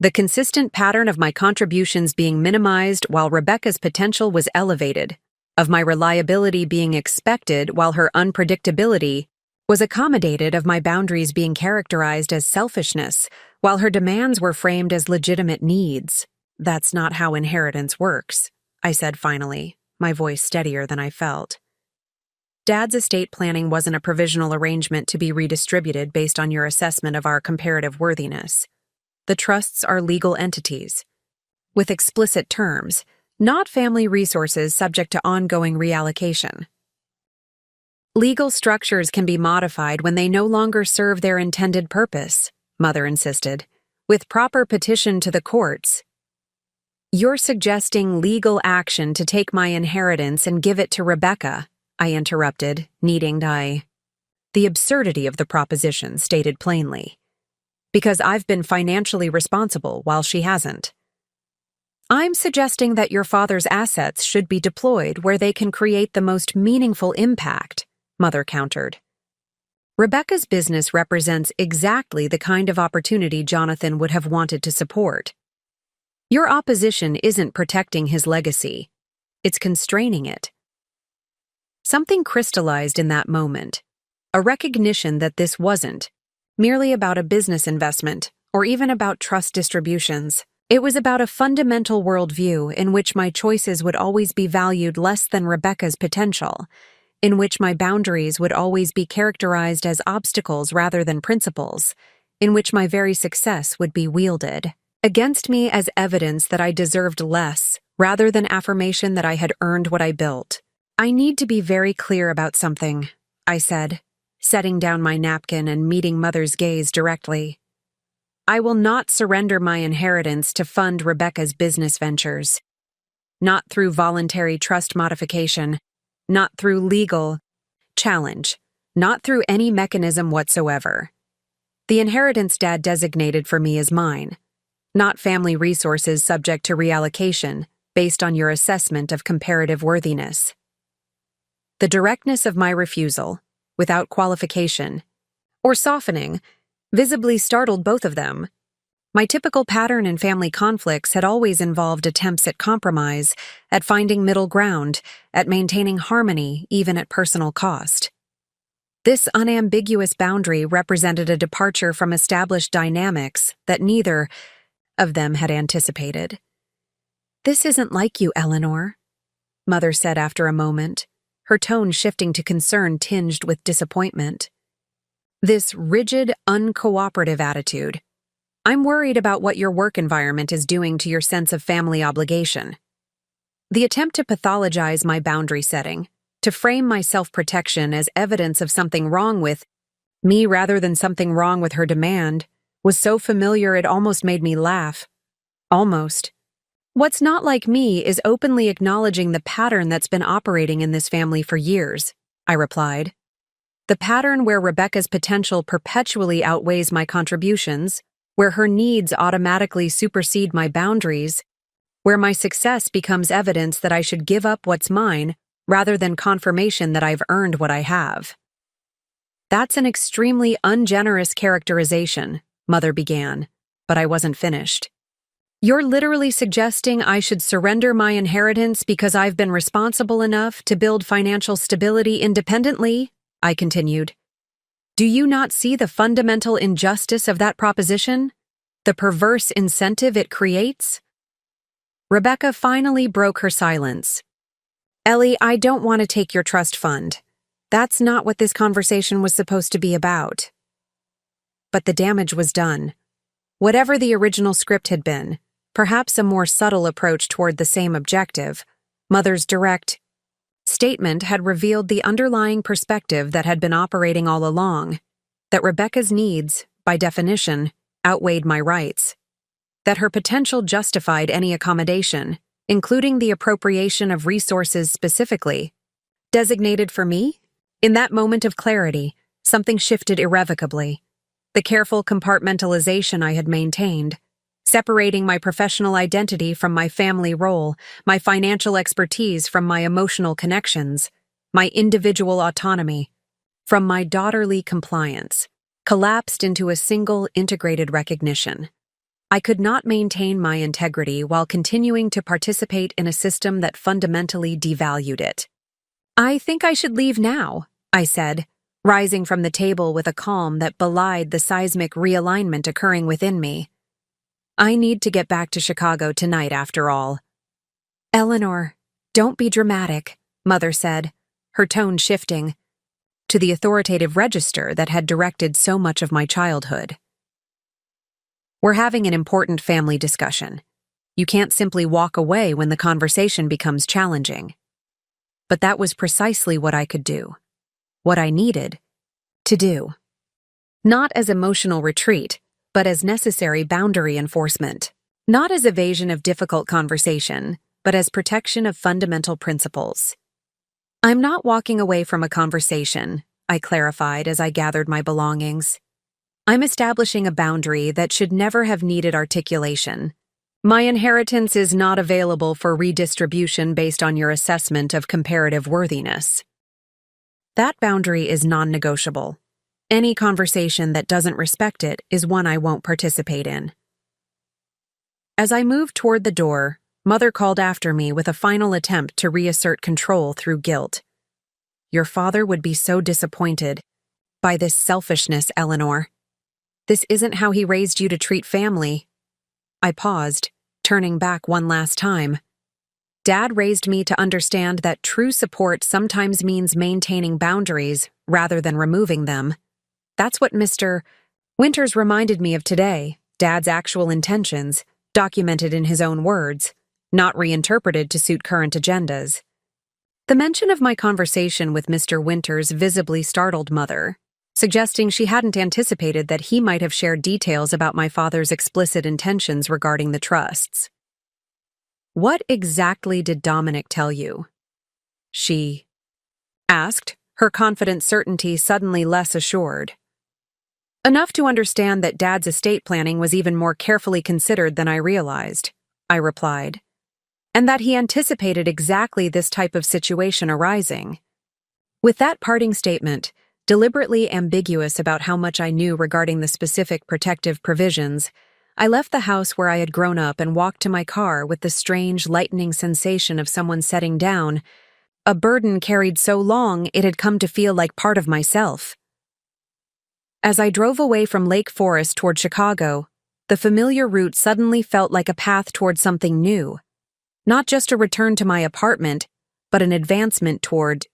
The consistent pattern of my contributions being minimized while Rebecca's potential was elevated, of my reliability being expected while her unpredictability was accommodated, of my boundaries being characterized as selfishness while her demands were framed as legitimate needs. "That's not how inheritance works," I said finally, my voice steadier than I felt. "Dad's estate planning wasn't a provisional arrangement to be redistributed based on your assessment of our comparative worthiness. The trusts are legal entities, with explicit terms, not family resources subject to ongoing reallocation. Legal structures can be modified when they no longer serve their intended purpose," Mother insisted, "with proper petition to the courts." "You're suggesting legal action to take my inheritance and give it to Rebecca," I interrupted, needing the absurdity of the proposition stated plainly. "Because I've been financially responsible while she hasn't." "I'm suggesting that your father's assets should be deployed where they can create the most meaningful impact," Mother countered. "Rebecca's business represents exactly the kind of opportunity Jonathan would have wanted to support. Your opposition isn't protecting his legacy, it's constraining it." Something crystallized in that moment, a recognition that this wasn't merely about a business investment or even about trust distributions. It was about a fundamental worldview in which my choices would always be valued less than Rebecca's potential, in which my boundaries would always be characterized as obstacles rather than principles, in which my very success would be wielded against me as evidence that I deserved less rather than affirmation that I had earned what I built. "I need to be very clear about something," I said, setting down my napkin and meeting Mother's gaze directly. "I will not surrender my inheritance to fund Rebecca's business ventures. Not through voluntary trust modification, not through legal challenge, not through any mechanism whatsoever. The inheritance Dad designated for me is mine, not family resources subject to reallocation based on your assessment of comparative worthiness." The directness of my refusal, without qualification or softening, visibly startled both of them. My typical pattern in family conflicts had always involved attempts at compromise, at finding middle ground, at maintaining harmony even at personal cost. This unambiguous boundary represented a departure from established dynamics that neither of them had anticipated. "This isn't like you, Eleanor," Mother said after a moment, her tone shifting to concern tinged with disappointment. "This rigid, uncooperative attitude. I'm worried about what your work environment is doing to your sense of family obligation." The attempt to pathologize my boundary setting, to frame my self-protection as evidence of something wrong with me rather than something wrong with her demand, was so familiar it almost made me laugh. Almost. "What's not like me is openly acknowledging the pattern that's been operating in this family for years," I replied. "The pattern where Rebecca's potential perpetually outweighs my contributions, where her needs automatically supersede my boundaries, where my success becomes evidence that I should give up what's mine rather than confirmation that I've earned what I have." "That's an extremely ungenerous characterization," Mother began, but I wasn't finished. You're literally suggesting I should surrender my inheritance because I've been responsible enough to build financial stability independently? I continued. Do you not see the fundamental injustice of that proposition? The perverse incentive it creates? Rebecca finally broke her silence. Ellie, I don't want to take your trust fund. That's not what this conversation was supposed to be about. But the damage was done. Whatever the original script had been, perhaps a more subtle approach toward the same objective, Mother's direct statement had revealed the underlying perspective that had been operating all along, that Rebecca's needs, by definition, outweighed my rights, that her potential justified any accommodation, including the appropriation of resources specifically designated for me. In that moment of clarity, something shifted irrevocably. The careful compartmentalization I had maintained, separating my professional identity from my family role, my financial expertise from my emotional connections, my individual autonomy from my daughterly compliance, collapsed into a single integrated recognition. I could not maintain my integrity while continuing to participate in a system that fundamentally devalued it. I think I should leave now, I said, rising from the table with a calm that belied the seismic realignment occurring within me. I need to get back to Chicago tonight after all. Eleanor, don't be dramatic, Mother said, her tone shifting to the authoritative register that had directed so much of my childhood. We're having an important family discussion. You can't simply walk away when the conversation becomes challenging. But that was precisely what I could do. What I needed to do. Not as emotional retreat, but as necessary boundary enforcement. Not as evasion of difficult conversation, but as protection of fundamental principles. I'm not walking away from a conversation, I clarified as I gathered my belongings. I'm establishing a boundary that should never have needed articulation. My inheritance is not available for redistribution based on your assessment of comparative worthiness. That boundary is non-negotiable. Any conversation that doesn't respect it is one I won't participate in. As I moved toward the door, Mother called after me with a final attempt to reassert control through guilt. Your father would be so disappointed by this selfishness, Eleanor. This isn't how he raised you to treat family. I paused, turning back one last time. Dad raised me to understand that true support sometimes means maintaining boundaries rather than removing them. That's what Mr. Winters reminded me of today, Dad's actual intentions, documented in his own words, not reinterpreted to suit current agendas. The mention of my conversation with Mr. Winters visibly startled Mother, suggesting she hadn't anticipated that he might have shared details about my father's explicit intentions regarding the trusts. What exactly did Dominic tell you? She asked, her confident certainty suddenly less assured. Enough to understand that Dad's estate planning was even more carefully considered than I realized, I replied, and that he anticipated exactly this type of situation arising. With that parting statement, deliberately ambiguous about how much I knew regarding the specific protective provisions, I left the house where I had grown up and walked to my car with the strange, lightening sensation of someone setting down a burden carried so long it had come to feel like part of myself. As I drove away from Lake Forest toward Chicago, the familiar route suddenly felt like a path toward something new. Not just a return to my apartment, but an advancement toward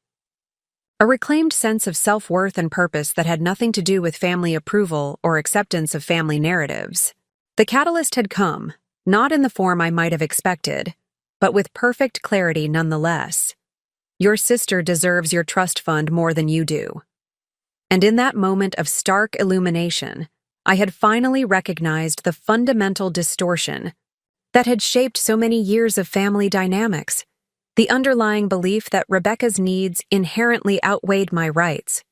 a reclaimed sense of self-worth and purpose that had nothing to do with family approval or acceptance of family narratives. The catalyst had come, not in the form I might have expected, but with perfect clarity nonetheless. Your sister deserves your trust fund more than you do. And in that moment of stark illumination, I had finally recognized the fundamental distortion that had shaped so many years of family dynamics, the underlying belief that Rebecca's needs inherently outweighed my rights,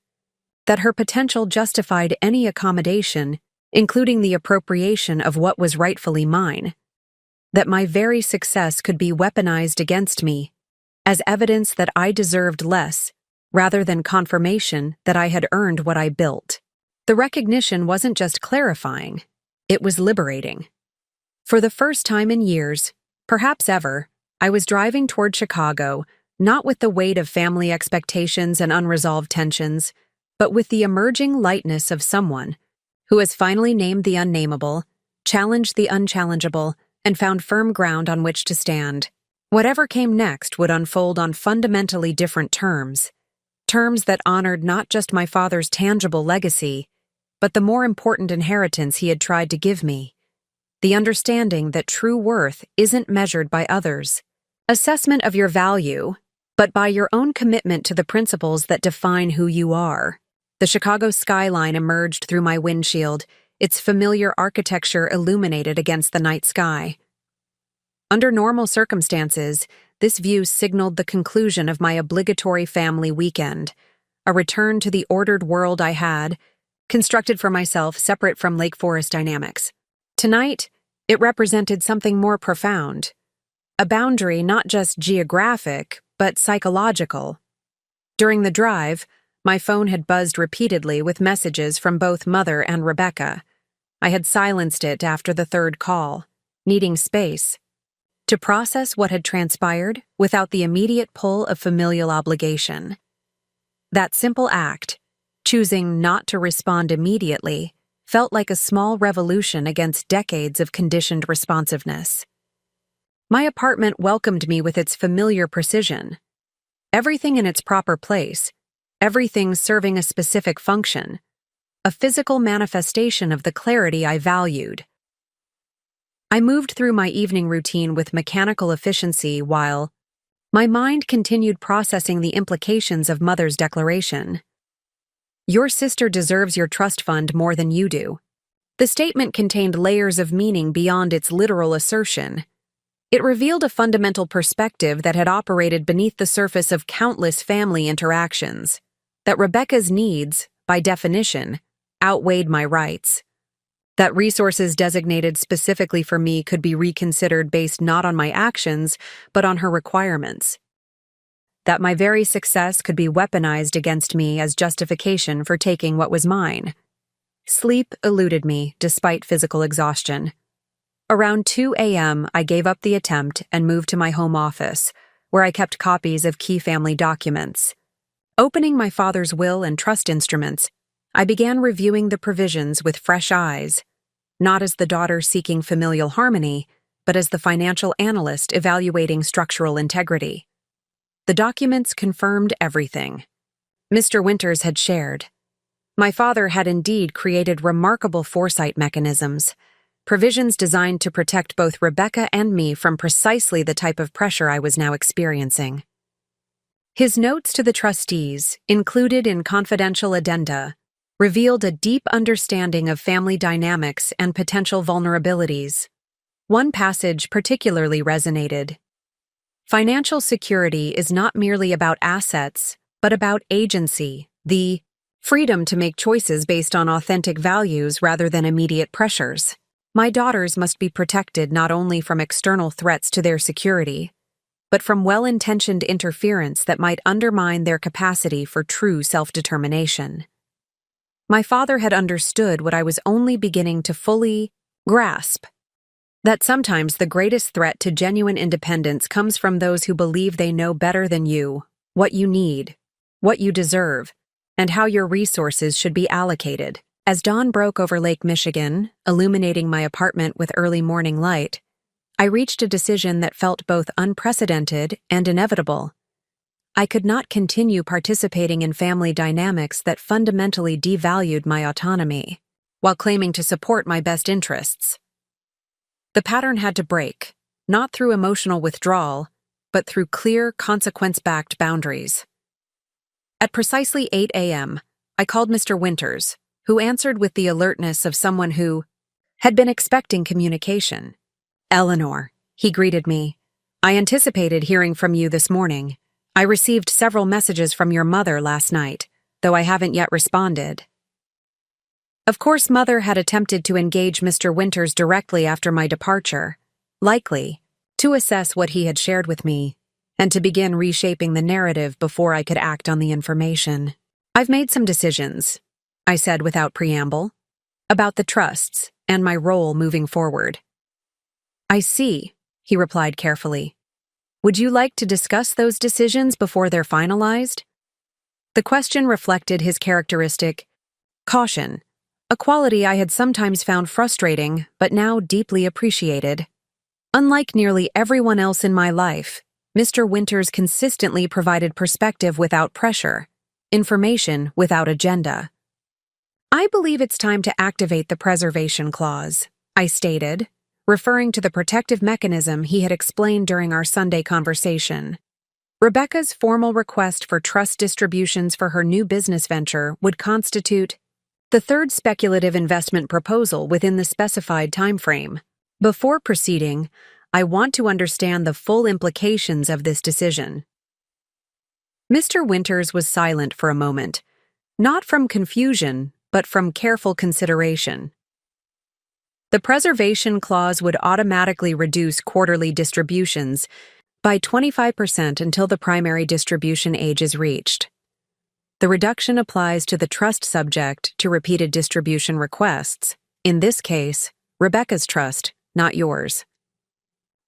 that her potential justified any accommodation, including the appropriation of what was rightfully mine, that my very success could be weaponized against me as evidence that I deserved less rather than confirmation that I had earned what I built. The recognition wasn't just clarifying, it was liberating. For the first time in years, perhaps ever, I was driving toward Chicago, not with the weight of family expectations and unresolved tensions, but with the emerging lightness of someone who has finally named the unnameable, challenged the unchallengeable, and found firm ground on which to stand. Whatever came next would unfold on fundamentally different terms, terms that honored not just my father's tangible legacy, but the more important inheritance he had tried to give me, the understanding that true worth isn't measured by others' assessment of your value, but by your own commitment to the principles that define who you are. The Chicago skyline emerged through my windshield, its familiar architecture illuminated against the night sky. Under normal circumstances, this view signaled the conclusion of my obligatory family weekend, a return to the ordered world I had, constructed for myself separate from Lake Forest dynamics. Tonight, it represented something more profound, a boundary not just geographic, but psychological. During the drive, my phone had buzzed repeatedly with messages from both Mother and Rebecca. I had silenced it after the third call, needing space to process what had transpired without the immediate pull of familial obligation. That simple act, choosing not to respond immediately, felt like a small revolution against decades of conditioned responsiveness. My apartment welcomed me with its familiar precision. Everything in its proper place, everything serving a specific function, a physical manifestation of the clarity I valued. I moved through my evening routine with mechanical efficiency while my mind continued processing the implications of Mother's declaration. Your sister deserves your trust fund more than you do. The statement contained layers of meaning beyond its literal assertion. It revealed a fundamental perspective that had operated beneath the surface of countless family interactions, that Rebecca's needs, by definition, outweighed my rights. That resources designated specifically for me could be reconsidered based not on my actions, but on her requirements. That my very success could be weaponized against me as justification for taking what was mine. Sleep eluded me despite physical exhaustion. Around 2 a.m., I gave up the attempt and moved to my home office, where I kept copies of key family documents. Opening my father's will and trust instruments, I began reviewing the provisions with fresh eyes, not as the daughter seeking familial harmony, but as the financial analyst evaluating structural integrity. The documents confirmed everything Mr. Winters had shared. My father had indeed created remarkable foresight mechanisms, provisions designed to protect both Rebecca and me from precisely the type of pressure I was now experiencing. His notes to the trustees, included in confidential addenda, revealed a deep understanding of family dynamics and potential vulnerabilities. One passage particularly resonated. Financial security is not merely about assets, but about agency, the freedom to make choices based on authentic values rather than immediate pressures. My daughters must be protected not only from external threats to their security, but from well-intentioned interference that might undermine their capacity for true self-determination. My father had understood what I was only beginning to fully grasp, that sometimes the greatest threat to genuine independence comes from those who believe they know better than you, what you need, what you deserve, and how your resources should be allocated. As dawn broke over Lake Michigan, illuminating my apartment with early morning light, I reached a decision that felt both unprecedented and inevitable. I could not continue participating in family dynamics that fundamentally devalued my autonomy, while claiming to support my best interests. The pattern had to break, not through emotional withdrawal, but through clear, consequence-backed boundaries. At precisely 8 a.m., I called Mr. Winters, who answered with the alertness of someone who had been expecting communication. "Eleanor," he greeted me, "I anticipated hearing from you this morning. I received several messages from your mother last night, though I haven't yet responded." Of course, Mother had attempted to engage Mr. Winters directly after my departure, likely to assess what he had shared with me, and to begin reshaping the narrative before I could act on the information. "I've made some decisions," I said without preamble, "about the trusts and my role moving forward." I see, he replied carefully. Would you like to discuss those decisions before they're finalized? The question reflected his characteristic caution, a quality I had sometimes found frustrating but now deeply appreciated. Unlike nearly everyone else in my life, Mr. Winters consistently provided perspective without pressure, information without agenda. I believe it's time to activate the preservation clause, I stated, referring to the protective mechanism he had explained during our Sunday conversation. Rebecca's formal request for trust distributions for her new business venture would constitute the third speculative investment proposal within the specified timeframe. Before proceeding, I want to understand the full implications of this decision. Mr. Winters was silent for a moment, not from confusion, but from careful consideration. The preservation clause would automatically reduce quarterly distributions by 25% until the primary distribution age is reached. The reduction applies to the trust subject to repeated distribution requests, in this case, Rebecca's trust, not yours.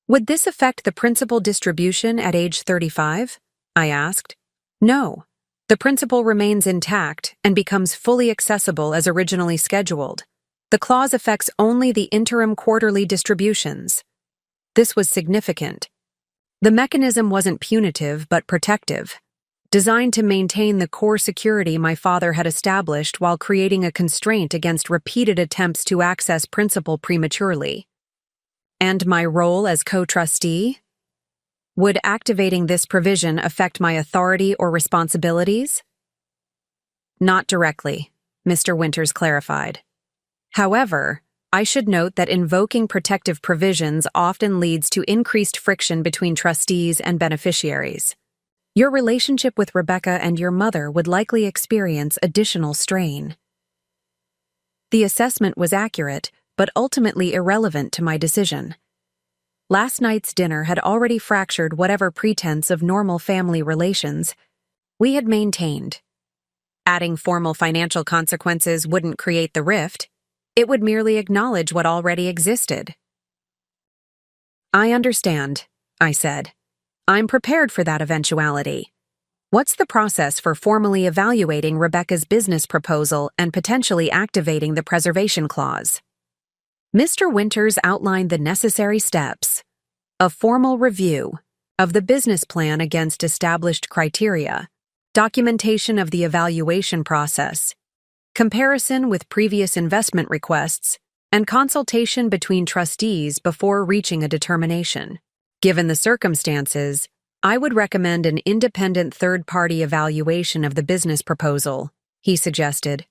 Would this affect the principal distribution at age 35? I asked. No. The principal remains intact and becomes fully accessible as originally scheduled. The clause affects only the interim quarterly distributions. This was significant. The mechanism wasn't punitive but protective, designed to maintain the core security my father had established while creating a constraint against repeated attempts to access principal prematurely. And my role as co-trustee? Would activating this provision affect my authority or responsibilities? Not directly, Mr. Winters clarified. However, I should note that invoking protective provisions often leads to increased friction between trustees and beneficiaries. Your relationship with Rebecca and your mother would likely experience additional strain. The assessment was accurate, but ultimately irrelevant to my decision. Last night's dinner had already fractured whatever pretense of normal family relations we had maintained. Adding formal financial consequences wouldn't create the rift. It would merely acknowledge what already existed. I understand, I said. I'm prepared for that eventuality. What's the process for formally evaluating Rebecca's business proposal and potentially activating the preservation clause? Mr. Winters outlined the necessary steps. A formal review of the business plan against established criteria, documentation of the evaluation process, comparison with previous investment requests, and consultation between trustees before reaching a determination. Given the circumstances, I would recommend an independent third-party evaluation of the business proposal, he suggested.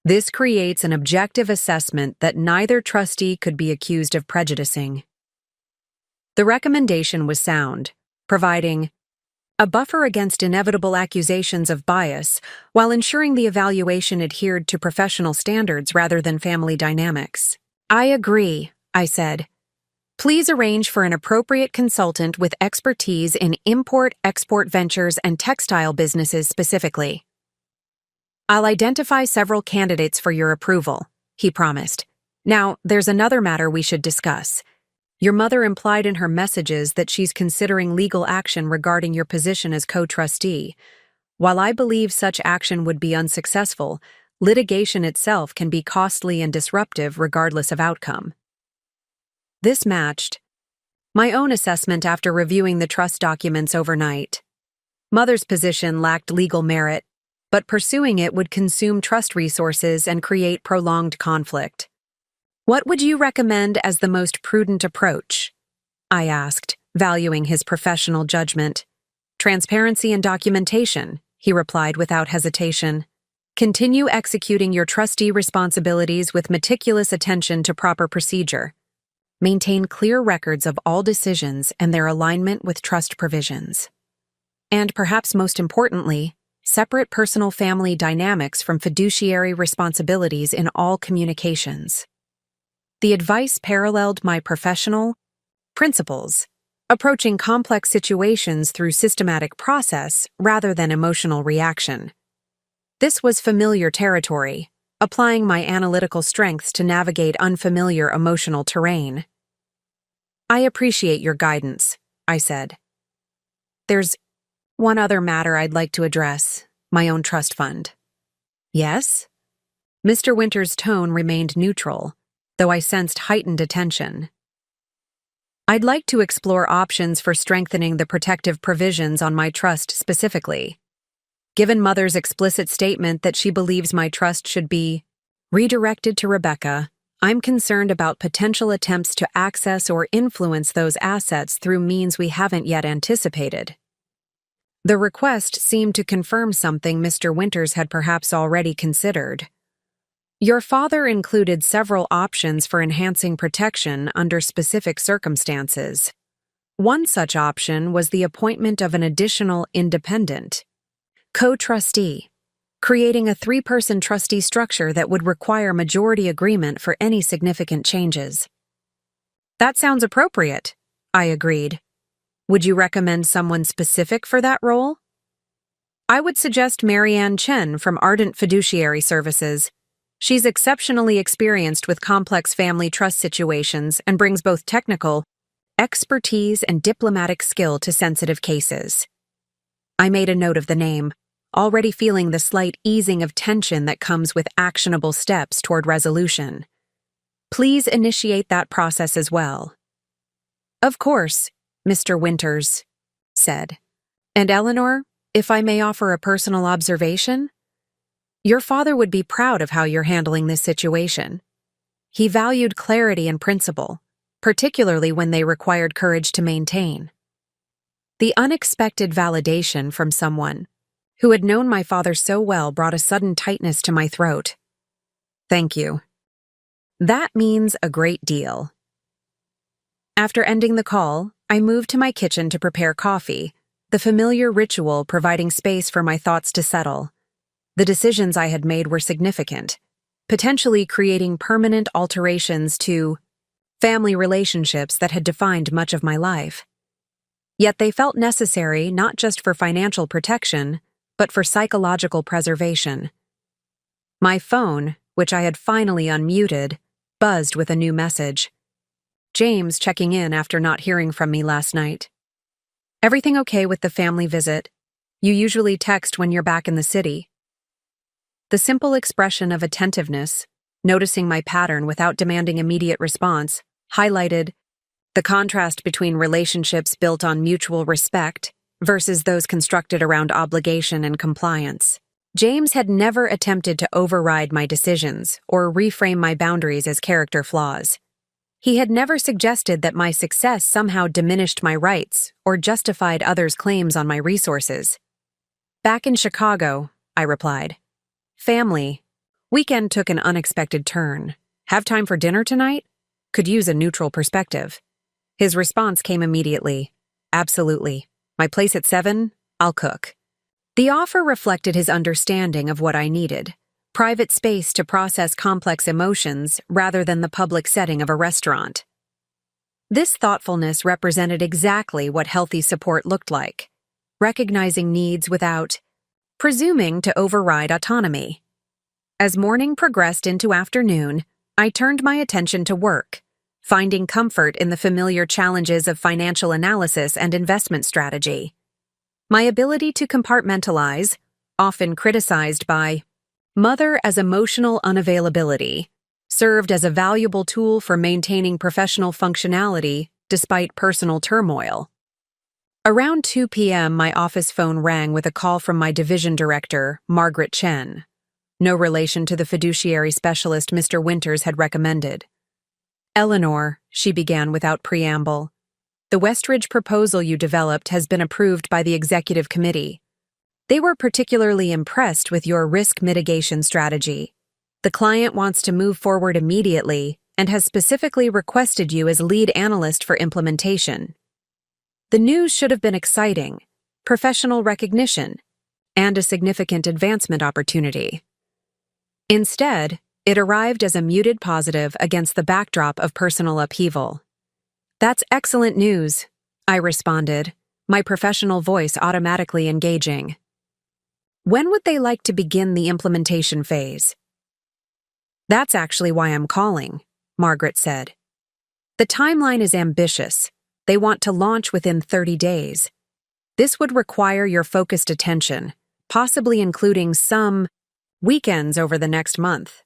This creates an objective assessment that neither trustee could be accused of prejudicing. The recommendation was sound, providing a buffer against inevitable accusations of bias while ensuring the evaluation adhered to professional standards rather than family dynamics. I agree, I said. Please arrange for an appropriate consultant with expertise in import-export ventures and textile businesses specifically. I'll identify several candidates for your approval, he promised. Now, there's another matter we should discuss. Your mother implied in her messages that she's considering legal action regarding your position as co-trustee. While I believe such action would be unsuccessful, litigation itself can be costly and disruptive regardless of outcome. This matched my own assessment after reviewing the trust documents overnight. Mother's position lacked legal merit, but pursuing it would consume trust resources and create prolonged conflict. What would you recommend as the most prudent approach? I asked, valuing his professional judgment. Transparency and documentation, he replied without hesitation. Continue executing your trustee responsibilities with meticulous attention to proper procedure. Maintain clear records of all decisions and their alignment with trust provisions. And perhaps most importantly, separate personal family dynamics from fiduciary responsibilities in all communications. The advice paralleled my professional principles, approaching complex situations through systematic process rather than emotional reaction. This was familiar territory, applying my analytical strengths to navigate unfamiliar emotional terrain. I appreciate your guidance, I said. There's one other matter I'd like to address, my own trust fund. Yes? Mr. Winter's tone remained neutral, though I sensed heightened attention. I'd like to explore options for strengthening the protective provisions on my trust specifically. Given Mother's explicit statement that she believes my trust should be redirected to Rebecca, I'm concerned about potential attempts to access or influence those assets through means we haven't yet anticipated. The request seemed to confirm something Mr. Winters had perhaps already considered. Your father included several options for enhancing protection under specific circumstances. One such option was the appointment of an additional independent co-trustee, creating a 3-person trustee structure that would require majority agreement for any significant changes. That sounds appropriate, I agreed. Would you recommend someone specific for that role? I would suggest Marianne Chen from Ardent Fiduciary Services. She's exceptionally experienced with complex family trust situations and brings both technical expertise and diplomatic skill to sensitive cases. I made a note of the name, already feeling the slight easing of tension that comes with actionable steps toward resolution. Please initiate that process as well. Of course, Mr. Winters said. And Eleanor, if I may offer a personal observation? Your father would be proud of how you're handling this situation. He valued clarity and principle, particularly when they required courage to maintain. The unexpected validation from someone who had known my father so well brought a sudden tightness to my throat. Thank you. That means a great deal. After ending the call, I moved to my kitchen to prepare coffee, the familiar ritual providing space for my thoughts to settle. The decisions I had made were significant, potentially creating permanent alterations to family relationships that had defined much of my life. Yet they felt necessary not just for financial protection, but for psychological preservation. My phone, which I had finally unmuted, buzzed with a new message. James checking in after not hearing from me last night. Everything okay with the family visit? You usually text when you're back in the city. The simple expression of attentiveness, noticing my pattern without demanding immediate response, highlighted the contrast between relationships built on mutual respect versus those constructed around obligation and compliance. James had never attempted to override my decisions or reframe my boundaries as character flaws. He had never suggested that my success somehow diminished my rights or justified others' claims on my resources. Back in Chicago, I replied. Family. Weekend took an unexpected turn. Have time for dinner tonight? Could use a neutral perspective. His response came immediately. Absolutely. My place at 7, I'll cook. The offer reflected his understanding of what I needed. Private space to process complex emotions rather than the public setting of a restaurant. This thoughtfulness represented exactly what healthy support looked like, recognizing needs without presuming to override autonomy. As morning progressed into afternoon, I turned my attention to work, finding comfort in the familiar challenges of financial analysis and investment strategy. My ability to compartmentalize, often criticized by Mother as emotional unavailability, served as a valuable tool for maintaining professional functionality despite personal turmoil. Around 2 p.m., my office phone rang with a call from my division director, Margaret Chen. No relation to the fiduciary specialist Mr. Winters had recommended. Eleanor, she began without preamble, the Westridge proposal you developed has been approved by the executive committee. They were particularly impressed with your risk mitigation strategy. The client wants to move forward immediately and has specifically requested you as lead analyst for implementation. The news should have been exciting, professional recognition, and a significant advancement opportunity. Instead, it arrived as a muted positive against the backdrop of personal upheaval. That's excellent news, I responded, my professional voice automatically engaging. When would they like to begin the implementation phase? That's actually why I'm calling, Margaret said. The timeline is ambitious. They want to launch within 30 days. This would require your focused attention, possibly including some weekends over the next month.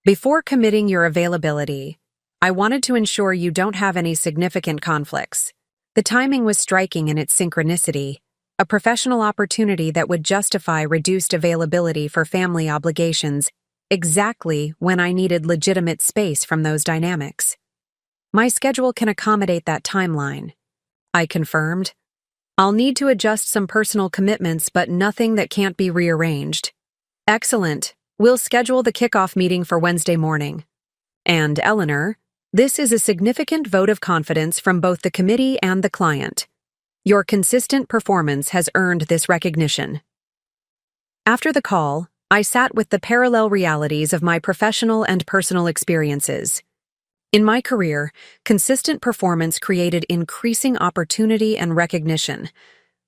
Before committing your availability, I wanted to ensure you don't have any significant conflicts. The timing was striking in its synchronicity, a professional opportunity that would justify reduced availability for family obligations exactly when I needed legitimate space from those dynamics. My schedule can accommodate that timeline, I confirmed. I'll need to adjust some personal commitments, but nothing that can't be rearranged. Excellent. We'll schedule the kickoff meeting for Wednesday morning. And Eleanor, this is a significant vote of confidence from both the committee and the client. Your consistent performance has earned this recognition. After the call, I sat with the parallel realities of my professional and personal experiences. In my career, consistent performance created increasing opportunity and recognition.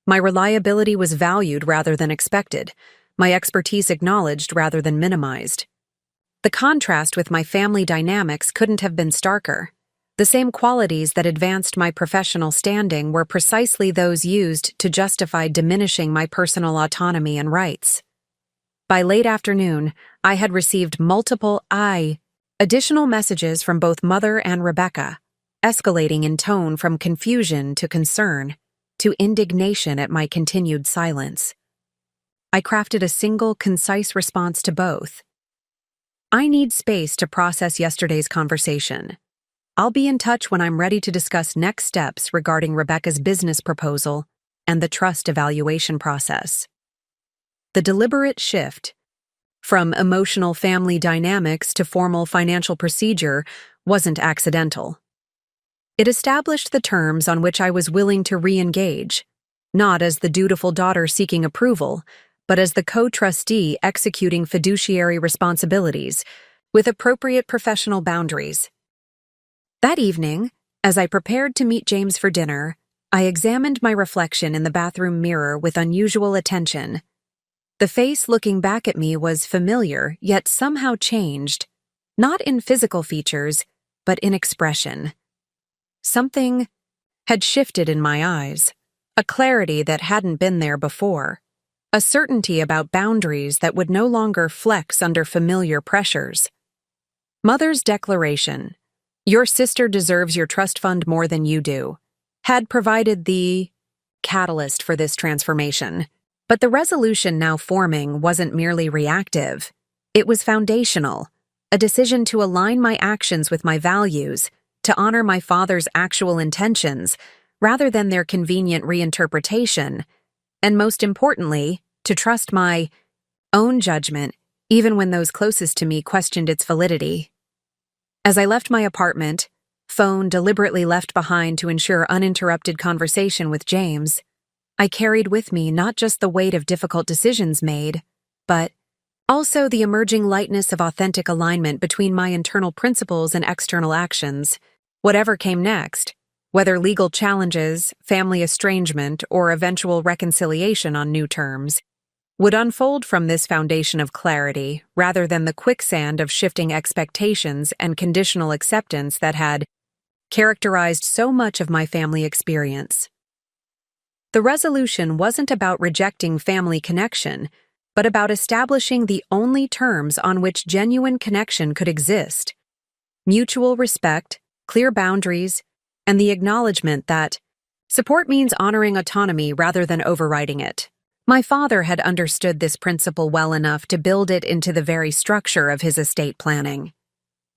My reliability was valued rather than expected, my expertise acknowledged rather than minimized. The contrast with my family dynamics couldn't have been starker. The same qualities that advanced my professional standing were precisely those used to justify diminishing my personal autonomy and rights. By late afternoon, I had received multiple additional messages from both Mother and Rebecca, escalating in tone from confusion to concern, to indignation at my continued silence. I crafted a single, concise response to both. I need space to process yesterday's conversation. I'll be in touch when I'm ready to discuss next steps regarding Rebecca's business proposal and the trust evaluation process. The deliberate shift from emotional family dynamics to formal financial procedure wasn't accidental. It established the terms on which I was willing to re-engage, not as the dutiful daughter seeking approval, but as the co-trustee executing fiduciary responsibilities with appropriate professional boundaries. That evening, as I prepared to meet James for dinner, I examined my reflection in the bathroom mirror with unusual attention. The face looking back at me was familiar, yet somehow changed, not in physical features, but in expression. Something had shifted in my eyes, a clarity that hadn't been there before, a certainty about boundaries that would no longer flex under familiar pressures. Mother's declaration, "Your sister deserves your trust fund more than you do," had provided the catalyst for this transformation. But the resolution now forming wasn't merely reactive. It was foundational, a decision to align my actions with my values, to honor my father's actual intentions, rather than their convenient reinterpretation, and most importantly, to trust my own judgment, even when those closest to me questioned its validity. As I left my apartment, phone deliberately left behind to ensure uninterrupted conversation with James, I carried with me not just the weight of difficult decisions made, but also the emerging lightness of authentic alignment between my internal principles and external actions. Whatever came next, whether legal challenges, family estrangement, or eventual reconciliation on new terms, would unfold from this foundation of clarity rather than the quicksand of shifting expectations and conditional acceptance that had characterized so much of my family experience. The resolution wasn't about rejecting family connection, but about establishing the only terms on which genuine connection could exist: mutual respect, clear boundaries, and the acknowledgement that support means honoring autonomy rather than overriding it. My father had understood this principle well enough to build it into the very structure of his estate planning.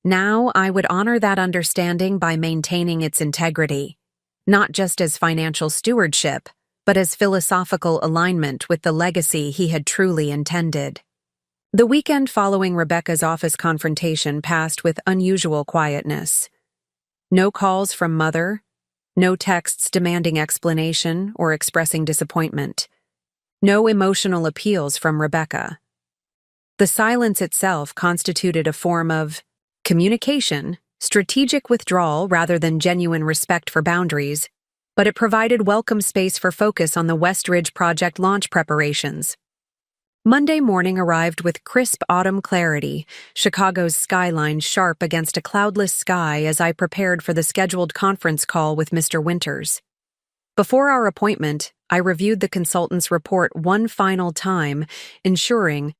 Now I would honor that understanding by maintaining its integrity, not just as financial stewardship, but as philosophical alignment with the legacy he had truly intended. The weekend following Rebecca's office confrontation passed with unusual quietness. No calls from Mother, no texts demanding explanation or expressing disappointment, no emotional appeals from Rebecca. The silence itself constituted a form of communication, strategic withdrawal rather than genuine respect for boundaries, but it provided welcome space for focus on the West Ridge project launch preparations. Monday morning arrived with crisp autumn clarity, Chicago's skyline sharp against a cloudless sky as I prepared for the scheduled conference call with Mr. Winters. Before our appointment, I reviewed the consultant's report one final time, ensuring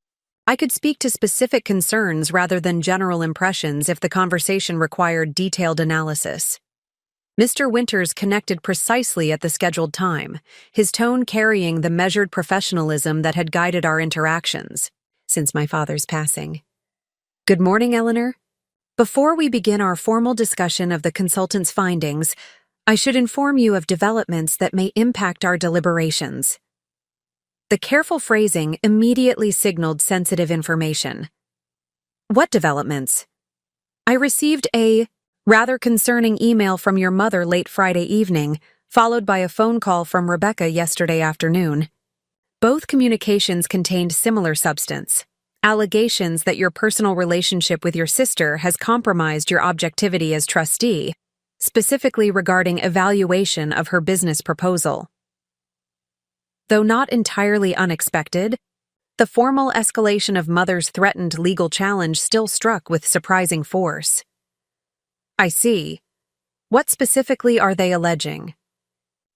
I could speak to specific concerns rather than general impressions if the conversation required detailed analysis. Mr. Winters connected precisely at the scheduled time, his tone carrying the measured professionalism that had guided our interactions since my father's passing. "Good morning, Eleanor. Before we begin our formal discussion of the consultant's findings, I should inform you of developments that may impact our deliberations." The careful phrasing immediately signaled sensitive information. "What developments?" "I received a rather concerning email from your mother late Friday evening, followed by a phone call from Rebecca yesterday afternoon. Both communications contained similar substance, allegations that your personal relationship with your sister has compromised your objectivity as trustee, specifically regarding evaluation of her business proposal." Though not entirely unexpected, the formal escalation of Mother's threatened legal challenge still struck with surprising force. "I see. What specifically are they alleging?"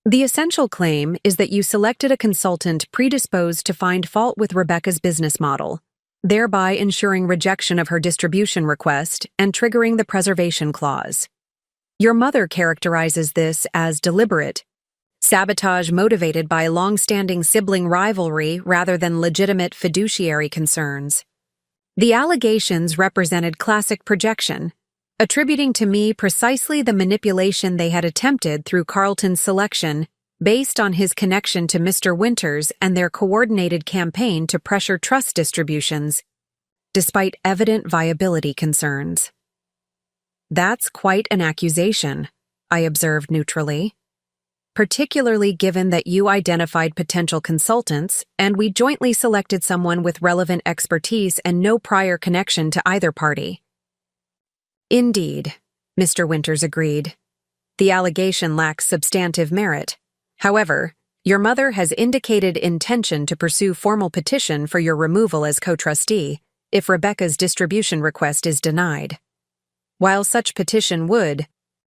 "The essential claim is that you selected a consultant predisposed to find fault with Rebecca's business model, thereby ensuring rejection of her distribution request and triggering the preservation clause. Your mother characterizes this as deliberate, sabotage motivated by long-standing sibling rivalry rather than legitimate fiduciary concerns. The allegations represented classic projection, attributing to me precisely the manipulation they had attempted through Carlton's selection based on his connection to Mr. Winters and their coordinated campaign to pressure trust distributions, despite evident viability concerns." "That's quite an accusation," I observed neutrally, "particularly given that you identified potential consultants and we jointly selected someone with relevant expertise and no prior connection to either party." "Indeed," Mr. Winters agreed. "The allegation lacks substantive merit. However, your mother has indicated intention to pursue formal petition for your removal as co-trustee if Rebecca's distribution request is denied. While such petition would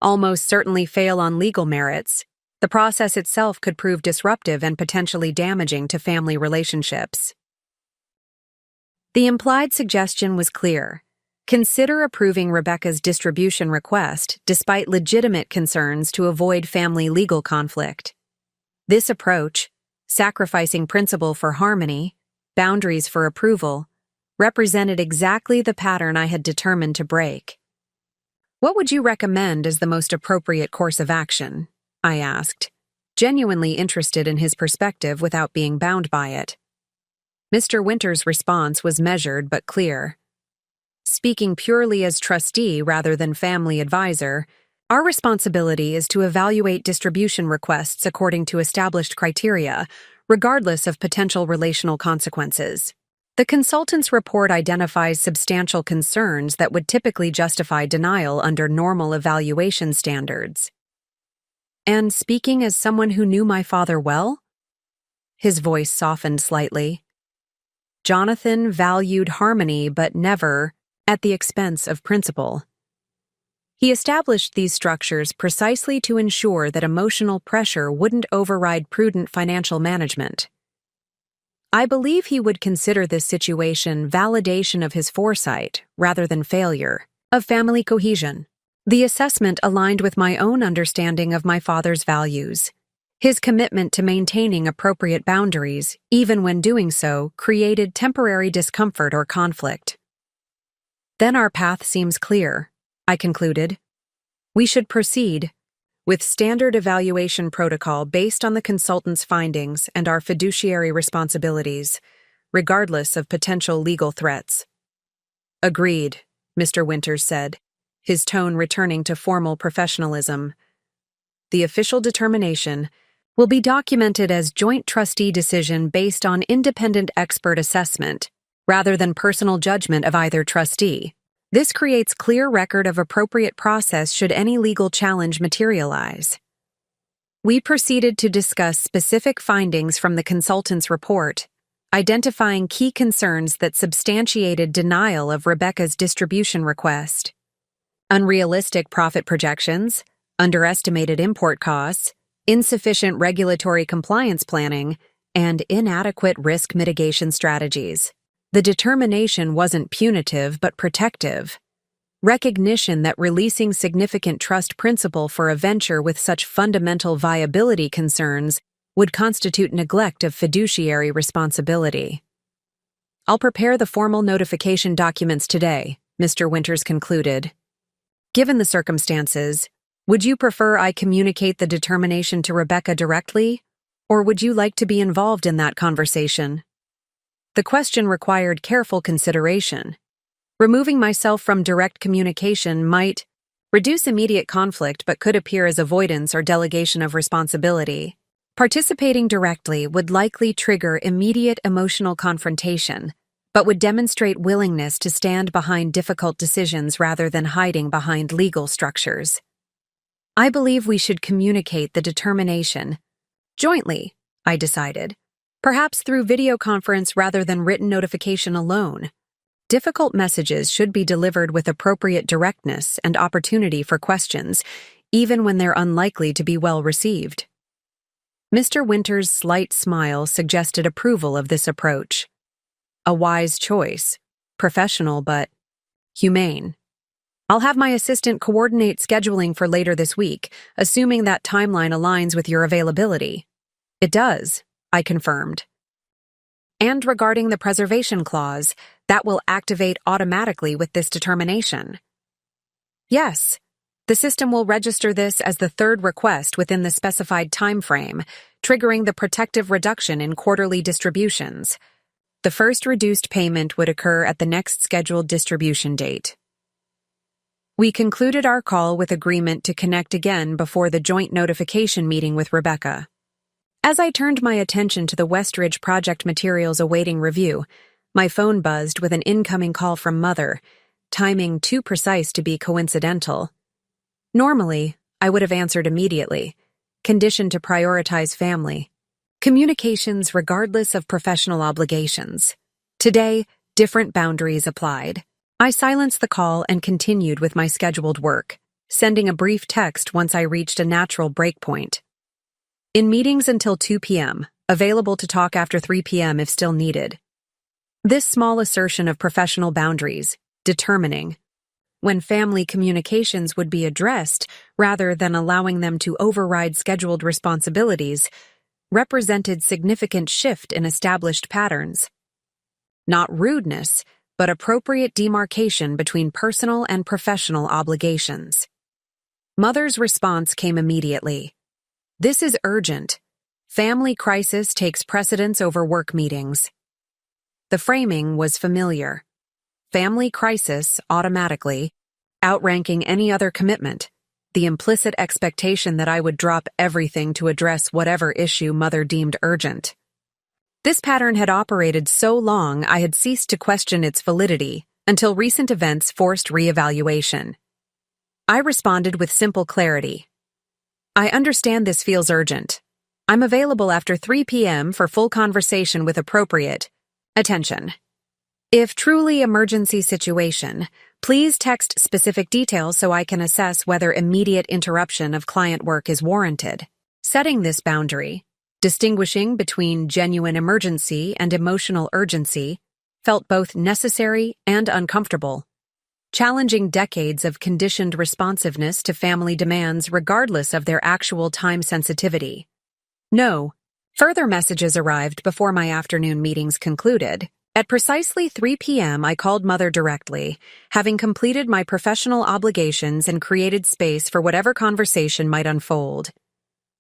almost certainly fail on legal merits, the process itself could prove disruptive and potentially damaging to family relationships." The implied suggestion was clear. Consider approving Rebecca's distribution request despite legitimate concerns to avoid family legal conflict. This approach, sacrificing principle for harmony, boundaries for approval, represented exactly the pattern I had determined to break. "What would you recommend as the most appropriate course of action?" I asked, genuinely interested in his perspective without being bound by it. Mr. Winters' response was measured but clear. "Speaking purely as trustee rather than family advisor, our responsibility is to evaluate distribution requests according to established criteria, regardless of potential relational consequences. The consultant's report identifies substantial concerns that would typically justify denial under normal evaluation standards." "And speaking as someone who knew my father well?" His voice softened slightly. "Jonathan valued harmony but never at the expense of principle. He established these structures precisely to ensure that emotional pressure wouldn't override prudent financial management. I believe he would consider this situation validation of his foresight rather than failure of family cohesion. The assessment aligned with my own understanding of my father's values. His commitment to maintaining appropriate boundaries, even when doing so, created temporary discomfort or conflict. Then our path seems clear, I concluded. We should proceed with standard evaluation protocol based on the consultant's findings and our fiduciary responsibilities, regardless of potential legal threats. Agreed, Mr. Winters said, his tone returning to formal professionalism. The official determination will be documented as joint trustee decision based on independent expert assessment, rather than personal judgment of either trustee. This creates clear record of appropriate process should any legal challenge materialize. We proceeded to discuss specific findings from the consultant's report, identifying key concerns that substantiated denial of Rebecca's distribution request. Unrealistic profit projections, underestimated import costs, insufficient regulatory compliance planning, and inadequate risk mitigation strategies. The determination wasn't punitive but protective. Recognition that releasing significant trust principal for a venture with such fundamental viability concerns would constitute neglect of fiduciary responsibility. "I'll prepare the formal notification documents today," Mr. Winters concluded. "Given the circumstances, would you prefer I communicate the determination to Rebecca directly, or would you like to be involved in that conversation?" The question required careful consideration. Removing myself from direct communication might reduce immediate conflict but could appear as avoidance or delegation of responsibility. Participating directly would likely trigger immediate emotional confrontation, but would demonstrate willingness to stand behind difficult decisions rather than hiding behind legal structures. I believe we should communicate the determination jointly, I decided, perhaps through video conference rather than written notification alone. Difficult messages should be delivered with appropriate directness and opportunity for questions, even when they're unlikely to be well received. Mr. Winters' slight smile suggested approval of this approach. A wise choice, professional but humane. "I'll have my assistant coordinate scheduling for later this week, assuming that timeline aligns with your availability." "It does," I confirmed. "And regarding the preservation clause, that will activate automatically with this determination." "Yes. The system will register this as the third request within the specified time frame, triggering the protective reduction in quarterly distributions. The first reduced payment would occur at the next scheduled distribution date." We concluded our call with agreement to connect again before the joint notification meeting with Rebecca. As I turned my attention to the Westridge project materials awaiting review, my phone buzzed with an incoming call from Mother, timing too precise to be coincidental. Normally, I would have answered immediately, conditioned to prioritize family. Communications regardless of professional obligations. Today, different boundaries applied. I silenced the call and continued with my scheduled work, sending a brief text once I reached a natural breakpoint. "In meetings until 2 p.m., available to talk after 3 p.m. if still needed." This small assertion of professional boundaries, determining when family communications would be addressed rather than allowing them to override scheduled responsibilities, represented significant shift in established patterns. Not rudeness, but appropriate demarcation between personal and professional obligations. Mother's response came immediately. "This is urgent. Family crisis takes precedence over work meetings." The framing was familiar. Family crisis, automatically, outranking any other commitment, the implicit expectation that I would drop everything to address whatever issue Mother deemed urgent. This pattern had operated so long I had ceased to question its validity until recent events forced reevaluation. I responded with simple clarity. "I understand this feels urgent. I'm available after 3 p.m. for full conversation with appropriate attention. If truly emergency situation, please text specific details so I can assess whether immediate interruption of client work is warranted." Setting this boundary, distinguishing between genuine emergency and emotional urgency, felt both necessary and uncomfortable, challenging decades of conditioned responsiveness to family demands regardless of their actual time sensitivity. No. Further messages arrived before my afternoon meetings concluded. At precisely 3 p.m., I called Mother directly, having completed my professional obligations and created space for whatever conversation might unfold.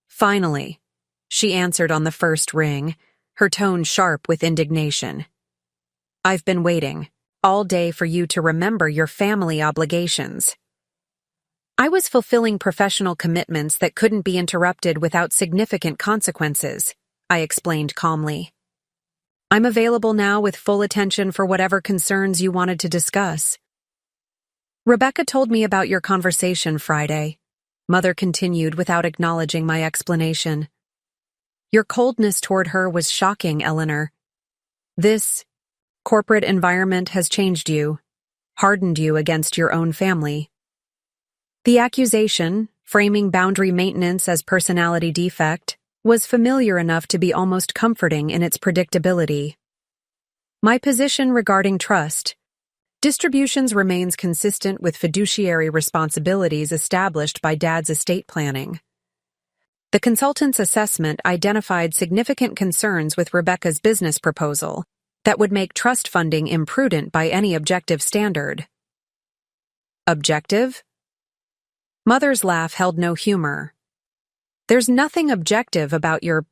"Finally," she answered on the first ring, her tone sharp with indignation. "I've been waiting all day for you to remember your family obligations." I was fulfilling professional commitments that couldn't be interrupted without significant consequences, I explained calmly. "I'm available now with full attention for whatever concerns you wanted to discuss." "Rebecca told me about your conversation Friday," Mother continued without acknowledging my explanation. "Your coldness toward her was shocking, Eleanor." This corporate environment has changed you, hardened you against your own family. The accusation, framing boundary maintenance as personality defect, was familiar enough to be almost comforting in its predictability. My position regarding trust distributions remains consistent with fiduciary responsibilities established by Dad's estate planning. The consultant's assessment identified significant concerns with Rebecca's business proposal that would make trust funding imprudent by any objective standard. Objective? Mother's laugh held no humor. There's nothing objective about your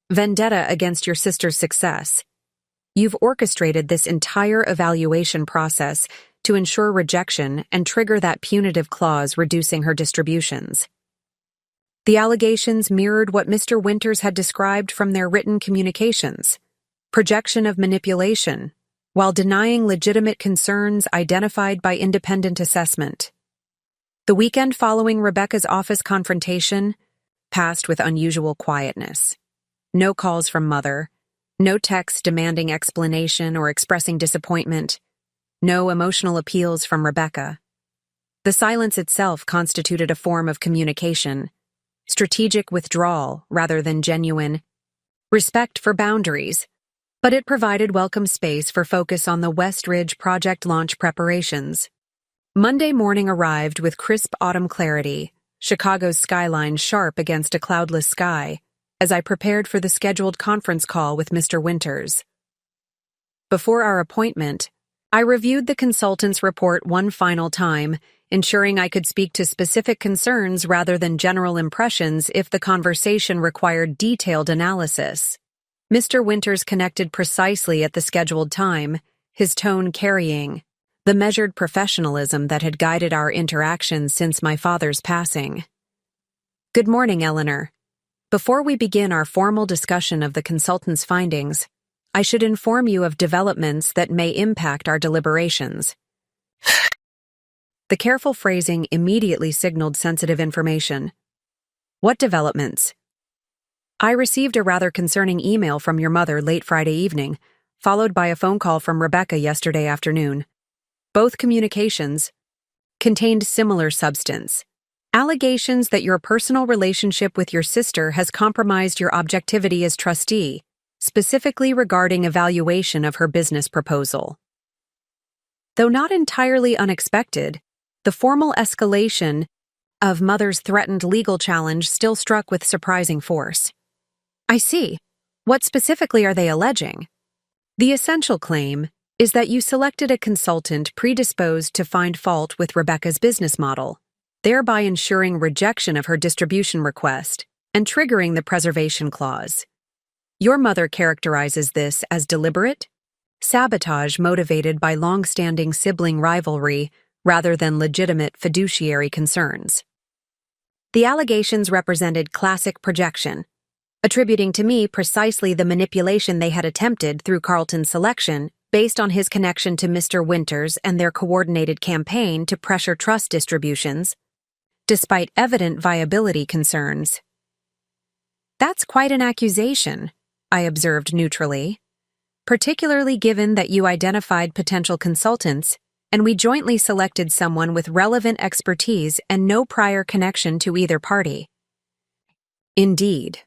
vendetta against your sister's success. You've orchestrated this entire evaluation process to ensure rejection and trigger that punitive clause reducing her distributions. The allegations mirrored what Mr. Winters had described from their written communications: projection of manipulation, while denying legitimate concerns identified by independent assessment. The weekend following Rebecca's office confrontation passed with unusual quietness. No calls from Mother, no texts demanding explanation or expressing disappointment, no emotional appeals from Rebecca. The silence itself constituted a form of communication, strategic withdrawal rather than genuine respect for boundaries, but it provided welcome space for focus on the West Ridge project launch preparations. Monday morning arrived with crisp autumn clarity, Chicago's skyline sharp against a cloudless sky, as I prepared for the scheduled conference call with Mr. Winters. Before our appointment, I reviewed the consultant's report one final time, ensuring I could speak to specific concerns rather than general impressions if the conversation required detailed analysis. Mr. Winters connected precisely at the scheduled time, his tone carrying the measured professionalism that had guided our interactions since my father's passing. Good morning, Eleanor. Before we begin our formal discussion of the consultant's findings, I should inform you of developments that may impact our deliberations. The careful phrasing immediately signaled sensitive information. What developments? I received a rather concerning email from your mother late Friday evening, followed by a phone call from Rebecca yesterday afternoon. Both communications contained similar substance. Allegations that your personal relationship with your sister has compromised your objectivity as trustee, specifically regarding evaluation of her business proposal. Though not entirely unexpected, the formal escalation of Mother's threatened legal challenge still struck with surprising force. I see. What specifically are they alleging? The essential claim is that you selected a consultant predisposed to find fault with Rebecca's business model, thereby ensuring rejection of her distribution request and triggering the preservation clause. Your mother characterizes this as deliberate sabotage motivated by long-standing sibling rivalry rather than legitimate fiduciary concerns. The allegations represented classic projection, attributing to me precisely the manipulation they had attempted through Carlton's selection based on his connection to Mr. Winters and their coordinated campaign to pressure trust distributions, despite evident viability concerns. That's quite an accusation, I observed neutrally, particularly given that you identified potential consultants and we jointly selected someone with relevant expertise and no prior connection to either party. Indeed,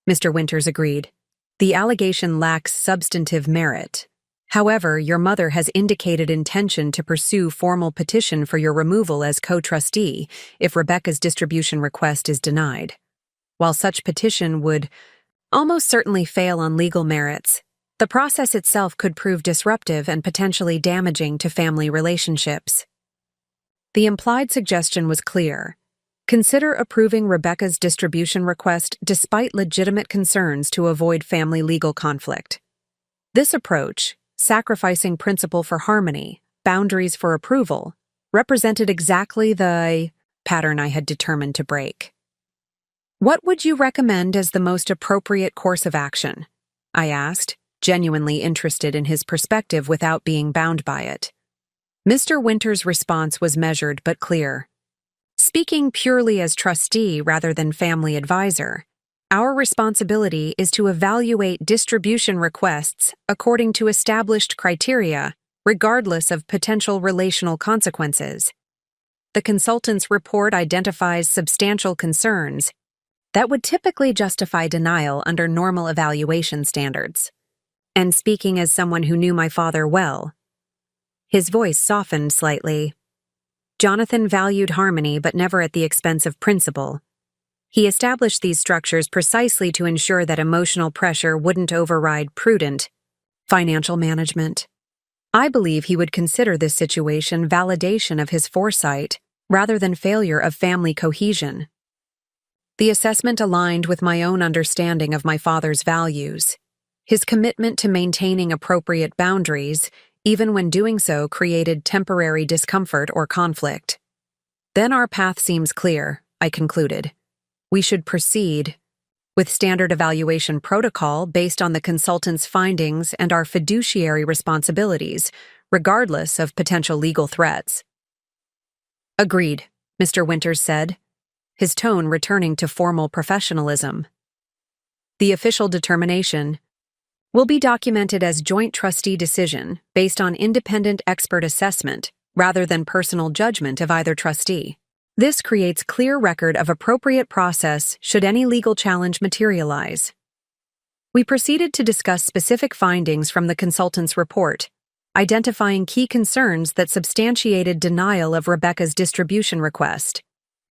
Mr. Winters agreed. The allegation lacks substantive merit. However, your mother has indicated intention to pursue formal petition for your removal as co-trustee if Rebecca's distribution request is denied. While such petition would almost certainly fail on legal merits, the process itself could prove disruptive and potentially damaging to family relationships. The implied suggestion was clear. Consider approving Rebecca's distribution request despite legitimate concerns to avoid family legal conflict. This approach, sacrificing principle for harmony, boundaries for approval, represented exactly the pattern I had determined to break. What would you recommend as the most appropriate course of action? I asked, genuinely interested in his perspective without being bound by it. Mr. Winters' response was measured but clear. Speaking purely as trustee rather than family advisor, Our responsibility is to evaluate distribution requests according to established criteria, regardless of potential relational consequences. The consultant's report identifies substantial concerns that would typically justify denial under normal evaluation standards. And speaking as someone who knew my father well, his voice softened slightly. Jonathan valued harmony but never at the expense of principle. He established these structures precisely to ensure that emotional pressure wouldn't override prudent financial management. I believe he would consider this situation validation of his foresight rather than failure of family cohesion. The assessment aligned with my own understanding of my father's values. His commitment to maintaining appropriate boundaries, even when doing so created temporary discomfort or conflict. Then our path seems clear, I concluded. We should proceed with standard evaluation protocol based on the consultant's findings and our fiduciary responsibilities, regardless of potential legal threats. Agreed, Mr. Winters said, his tone returning to formal professionalism. The official determination will be documented as joint trustee decision based on independent expert assessment rather than personal judgment of either trustee. This creates clear record of appropriate process should any legal challenge materialize. We proceeded to discuss specific findings from the consultant's report, identifying key concerns that substantiated denial of Rebecca's distribution request: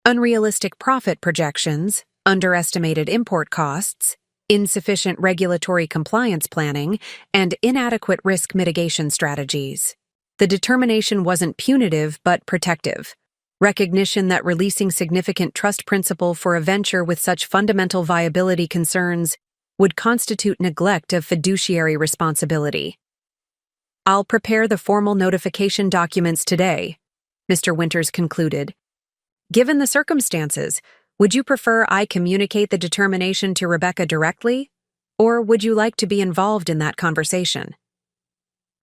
unrealistic profit projections, underestimated import costs, insufficient regulatory compliance planning, and inadequate risk mitigation strategies. The determination wasn't punitive but protective. Recognition that releasing significant trust principal for a venture with such fundamental viability concerns would constitute neglect of fiduciary responsibility. I'll prepare the formal notification documents today, Mr. Winters concluded. Given the circumstances, would you prefer I communicate the determination to Rebecca directly, or would you like to be involved in that conversation?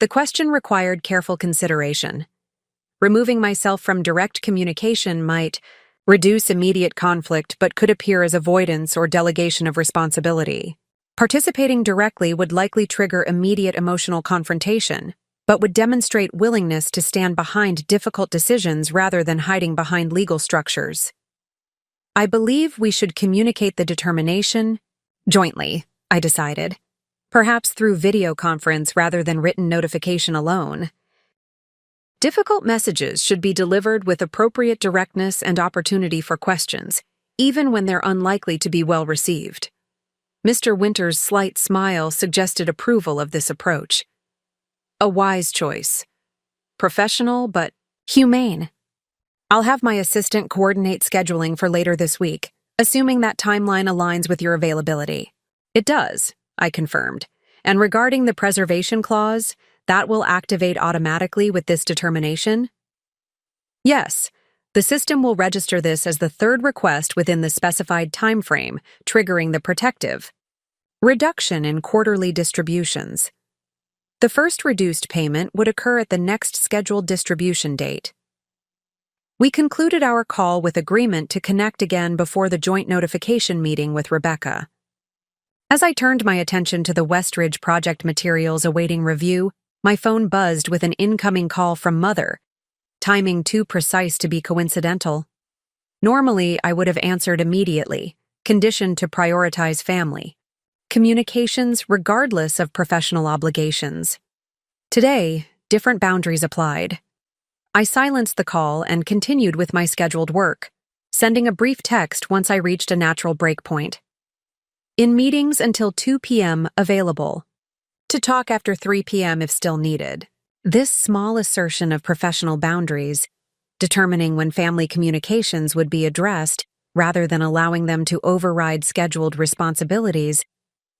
The question required careful consideration. Removing myself from direct communication might reduce immediate conflict but could appear as avoidance or delegation of responsibility. Participating directly would likely trigger immediate emotional confrontation, but would demonstrate willingness to stand behind difficult decisions rather than hiding behind legal structures. I believe we should communicate the determination jointly, I decided, perhaps through video conference rather than written notification alone. Difficult messages should be delivered with appropriate directness and opportunity for questions, even when they're unlikely to be well received. Mr. Winters' slight smile suggested approval of this approach. A wise choice. Professional but humane. I'll have my assistant coordinate scheduling for later this week, assuming that timeline aligns with your availability. It does, I confirmed. And regarding the preservation clause, that will activate automatically with this determination? Yes, the system will register this as the third request within the specified time frame, triggering the protective reduction in quarterly distributions. The first reduced payment would occur at the next scheduled distribution date. We concluded our call with agreement to connect again before the joint notification meeting with Rebecca. As I turned my attention to the Westridge project materials awaiting review, my phone buzzed with an incoming call from Mother, timing too precise to be coincidental. Normally, I would have answered immediately, conditioned to prioritize family communications regardless of professional obligations. Today, different boundaries applied. I silenced the call and continued with my scheduled work, sending a brief text once I reached a natural breakpoint. In meetings until 2 p.m. available. To talk after 3 p.m. if still needed. This small assertion of professional boundaries, determining when family communications would be addressed rather than allowing them to override scheduled responsibilities,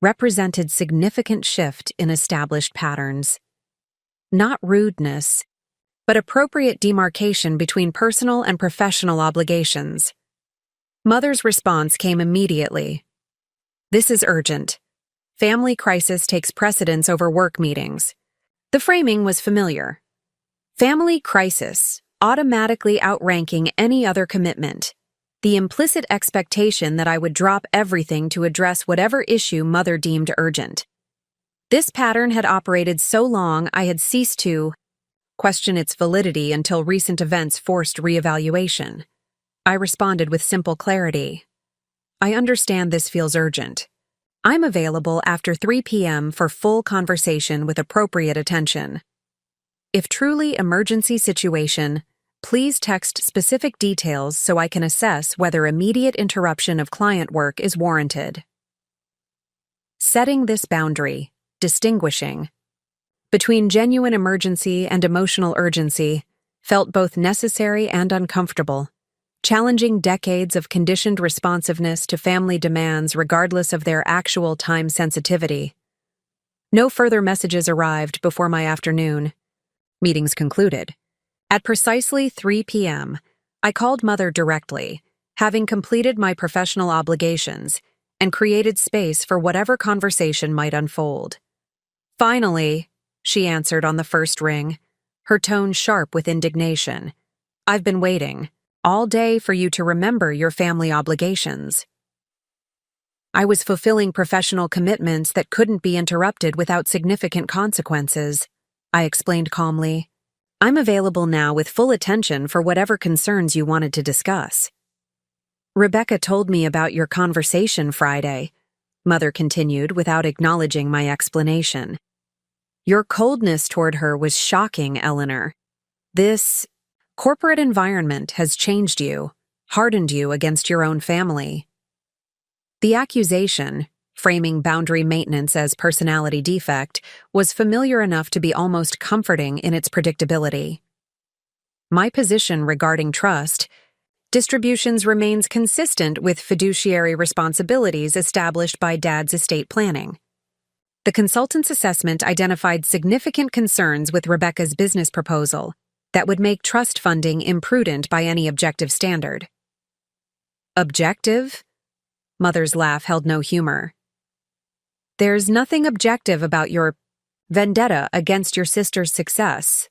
represented significant shift in established patterns. Not rudeness, but appropriate demarcation between personal and professional obligations. Mother's response came immediately. This is urgent. Family crisis takes precedence over work meetings. The framing was familiar. Family crisis, automatically outranking any other commitment. the implicit expectation that I would drop everything to address whatever issue Mother deemed urgent. This pattern had operated so long I had ceased to question its validity until recent events forced reevaluation. I responded with simple clarity. I understand this feels urgent. I'm available after 3 p.m. for full conversation with appropriate attention. If truly emergency situation, please text specific details so I can assess whether immediate interruption of client work is warranted. Setting this boundary, distinguishing between genuine emergency and emotional urgency, felt both necessary and uncomfortable, challenging decades of conditioned responsiveness to family demands regardless of their actual time sensitivity. No further messages arrived before my afternoon. Meetings concluded. At precisely 3 p.m., I called Mother directly, having completed my professional obligations and created space for whatever conversation might unfold. Finally, she answered on the first ring, her tone sharp with indignation. I've been waiting all day for you to remember your family obligations. I was fulfilling professional commitments that couldn't be interrupted without significant consequences, I explained calmly. I'm available now with full attention for whatever concerns you wanted to discuss. Rebecca told me about your conversation Friday, Mother continued without acknowledging my explanation. Your coldness toward her was shocking, Eleanor. This corporate environment has changed you, hardened you against your own family. The accusation, framing boundary maintenance as personality defect, was familiar enough to be almost comforting in its predictability. My position regarding trust distributions remains consistent with fiduciary responsibilities established by Dad's estate planning. The consultant's assessment identified significant concerns with Rebecca's business proposal that would make trust funding imprudent by any objective standard. Objective? Mother's laugh held no humor. There's nothing objective about your vendetta against your sister's success.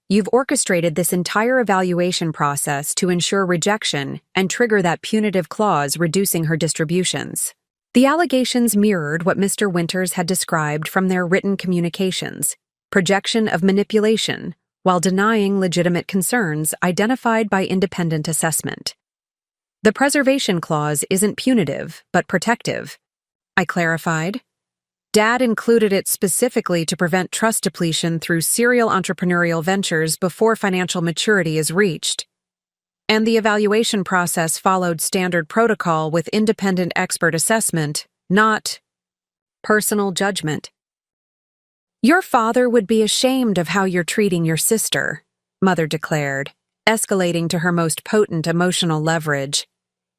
You've orchestrated this entire evaluation process to ensure rejection and trigger that punitive clause reducing her distributions. The allegations mirrored what Mr. Winters had described from their written communications, projection of manipulation, while denying legitimate concerns identified by independent assessment. The preservation clause isn't punitive, but protective, I clarified. Dad included it specifically to prevent trust depletion through serial entrepreneurial ventures before financial maturity is reached. And the evaluation process followed standard protocol with independent expert assessment, not personal judgment. Your father would be ashamed of how you're treating your sister, Mother declared, escalating to her most potent emotional leverage,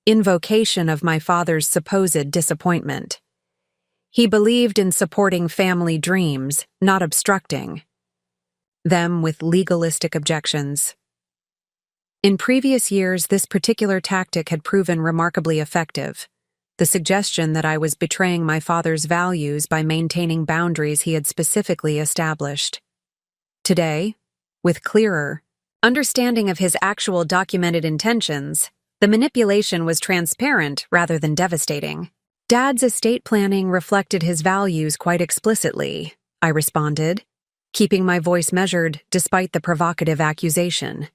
invocation of my father's supposed disappointment. He believed in supporting family dreams, not obstructing them with legalistic objections. In previous years, this particular tactic had proven remarkably effective. The suggestion that I was betraying my father's values by maintaining boundaries he had specifically established. Today, with clearer understanding of his actual documented intentions, the manipulation was transparent rather than devastating. Dad's estate planning reflected his values quite explicitly, I responded, keeping my voice measured despite the provocative accusation.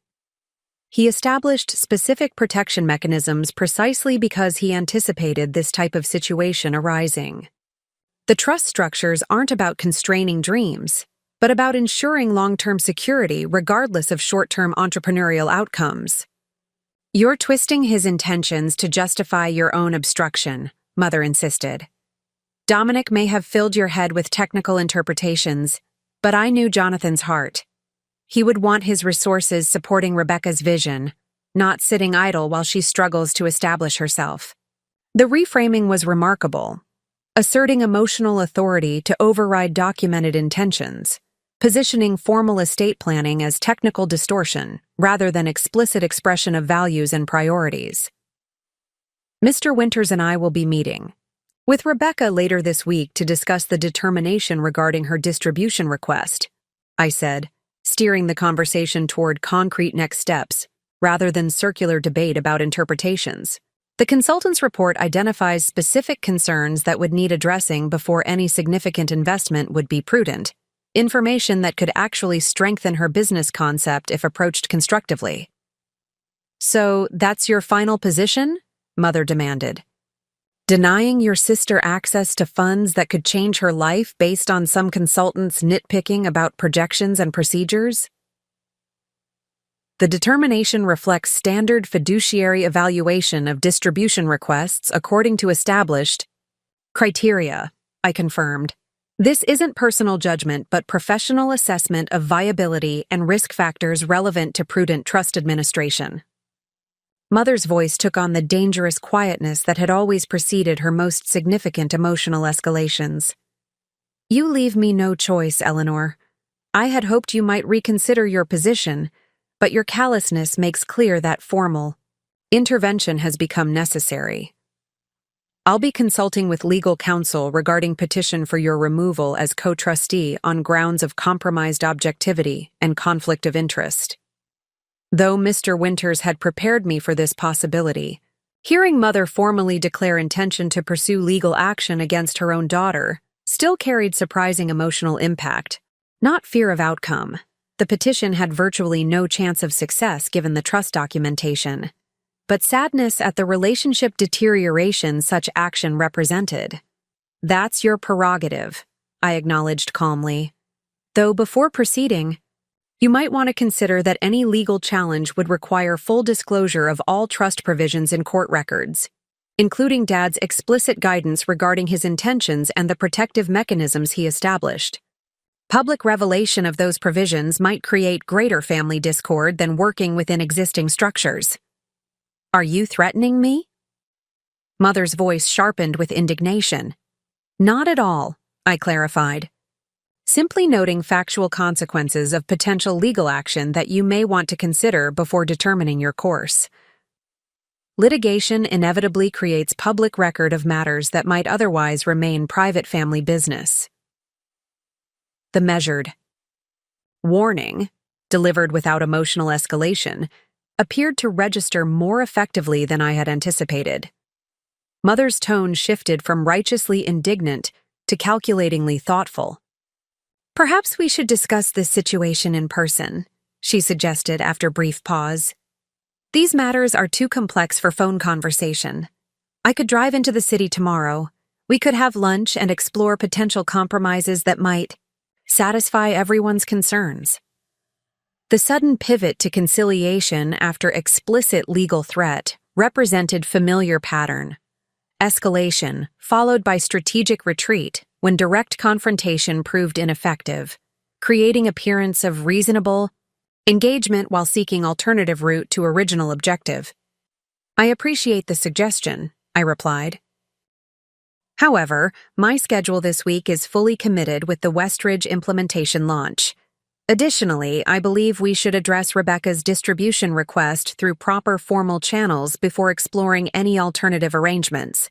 He established specific protection mechanisms precisely because he anticipated this type of situation arising. The trust structures aren't about constraining dreams, but about ensuring long-term security regardless of short-term entrepreneurial outcomes. You're twisting his intentions to justify your own obstruction, Mother insisted. Dominic may have filled your head with technical interpretations, but I knew Jonathan's heart. He would want his resources supporting Rebecca's vision, not sitting idle while she struggles to establish herself. The reframing was remarkable, asserting emotional authority to override documented intentions, positioning formal estate planning as technical distortion rather than explicit expression of values and priorities. Mr. Winters and I will be meeting with Rebecca later this week to discuss the determination regarding her distribution request, I said, steering the conversation toward concrete next steps rather than circular debate about interpretations. The consultant's report identifies specific concerns that would need addressing before any significant investment would be prudent, information that could actually strengthen her business concept if approached constructively. "So, that's your final position?" Mother demanded. "Denying your sister access to funds that could change her life based on some consultant's nitpicking about projections and procedures?" The determination reflects standard fiduciary evaluation of distribution requests according to established criteria, I confirmed. "This isn't personal judgment but professional assessment of viability and risk factors relevant to prudent trust administration." Mother's voice took on the dangerous quietness that had always preceded her most significant emotional escalations. "You leave me no choice, Eleanor. I had hoped you might reconsider your position, but your callousness makes clear that formal intervention has become necessary. I'll be consulting with legal counsel regarding petition for your removal as co-trustee on grounds of compromised objectivity and conflict of interest." Though Mr. Winters had prepared me for this possibility, hearing Mother formally declare intention to pursue legal action against her own daughter still carried surprising emotional impact, not fear of outcome. The petition had virtually no chance of success given the trust documentation, but sadness at the relationship deterioration such action represented. "That's your prerogative," I acknowledged calmly. "Though before proceeding, you might want to consider that any legal challenge would require full disclosure of all trust provisions in court records, including Dad's explicit guidance regarding his intentions and the protective mechanisms he established. Public revelation of those provisions might create greater family discord than working within existing structures." "Are you threatening me?" Mother's voice sharpened with indignation. "Not at all," I clarified. "Simply noting factual consequences of potential legal action that you may want to consider before determining your course. Litigation inevitably creates public record of matters that might otherwise remain private family business." The measured warning, delivered without emotional escalation, appeared to register more effectively than I had anticipated. Mother's tone shifted from righteously indignant to calculatingly thoughtful. "Perhaps we should discuss this situation in person," she suggested after brief pause. "These matters are too complex for phone conversation. I could drive into the city tomorrow. We could have lunch and explore potential compromises that might satisfy everyone's concerns." The sudden pivot to conciliation after explicit legal threat represented familiar pattern. Escalation, followed by strategic retreat when direct confrontation proved ineffective, creating appearance of reasonable engagement while seeking alternative route to original objective. "I appreciate the suggestion," I replied. "However, my schedule this week is fully committed with the Westridge implementation launch. Additionally, I believe we should address Rebecca's distribution request through proper formal channels before exploring any alternative arrangements.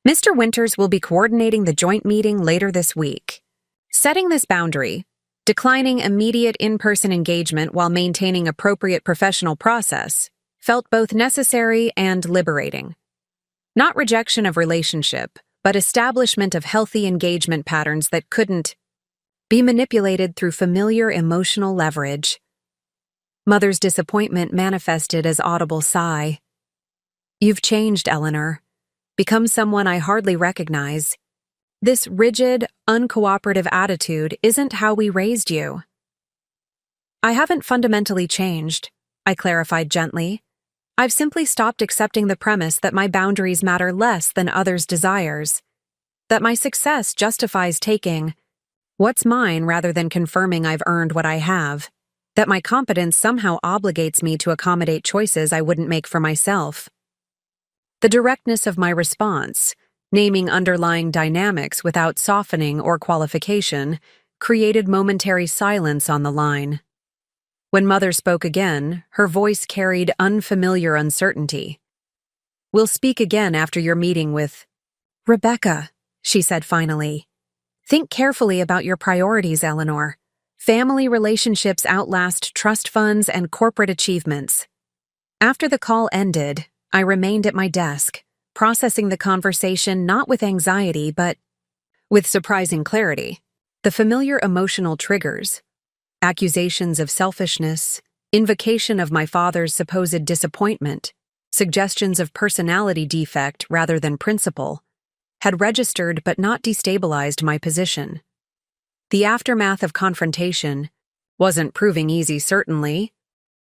Mr. Winters will be coordinating the joint meeting later this week." Setting this boundary, declining immediate in-person engagement while maintaining appropriate professional process, felt both necessary and liberating. Not rejection of relationship, but establishment of healthy engagement patterns that couldn't be manipulated through familiar emotional leverage. Mother's disappointment manifested as audible sigh. "You've changed, Eleanor. Become someone I hardly recognize. This rigid, uncooperative attitude isn't how we raised you." "I haven't fundamentally changed," I clarified gently. "I've simply stopped accepting the premise that my boundaries matter less than others' desires, that my success justifies taking what's mine rather than confirming I've earned what I have, that my competence somehow obligates me to accommodate choices I wouldn't make for myself." The directness of my response, naming underlying dynamics without softening or qualification, created momentary silence on the line. When Mother spoke again, her voice carried unfamiliar uncertainty. "We'll speak again after your meeting with Rebecca," she said finally. "Think carefully about your priorities, Eleanor. Family relationships outlast trust funds and corporate achievements." After the call ended, I remained at my desk, processing the conversation not with anxiety but with surprising clarity. The familiar emotional triggers, accusations of selfishness, invocation of my father's supposed disappointment, suggestions of personality defect rather than principle, had registered but not destabilized my position. The aftermath of confrontation wasn't proving easy, certainly,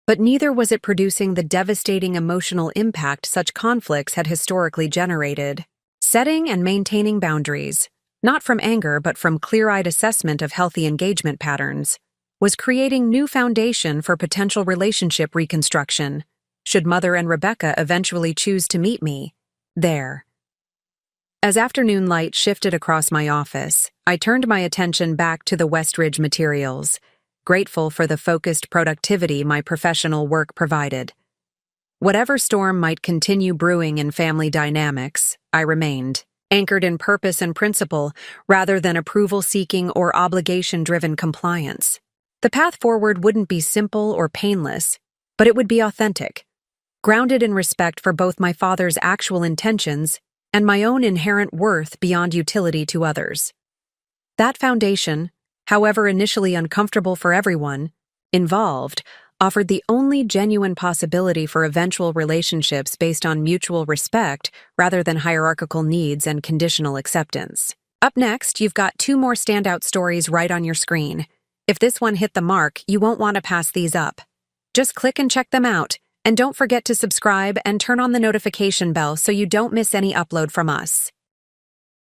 but neither was it producing the devastating emotional impact such conflicts had historically generated. Setting and maintaining boundaries, not from anger but from clear-eyed assessment of healthy engagement patterns, was creating new foundation for potential relationship reconstruction, should Mother and Rebecca eventually choose to meet me there. As afternoon light shifted across my office, I turned my attention back to the Westridge materials, grateful for the focused productivity my professional work provided. Whatever storm might continue brewing in family dynamics, I remained, anchored in purpose and principle rather than approval-seeking or obligation-driven compliance. The path forward wouldn't be simple or painless, but it would be authentic, grounded in respect for both my father's actual intentions and my own inherent worth beyond utility to others. That foundation, however initially uncomfortable for everyone involved, offered the only genuine possibility for eventual relationships based on mutual respect rather than hierarchical needs and conditional acceptance. Up next, you've got 2 more standout stories right on your screen. If this one hit the mark, you won't want to pass these up. Just click and check them out, and don't forget to subscribe and turn on the notification bell so you don't miss any upload from us.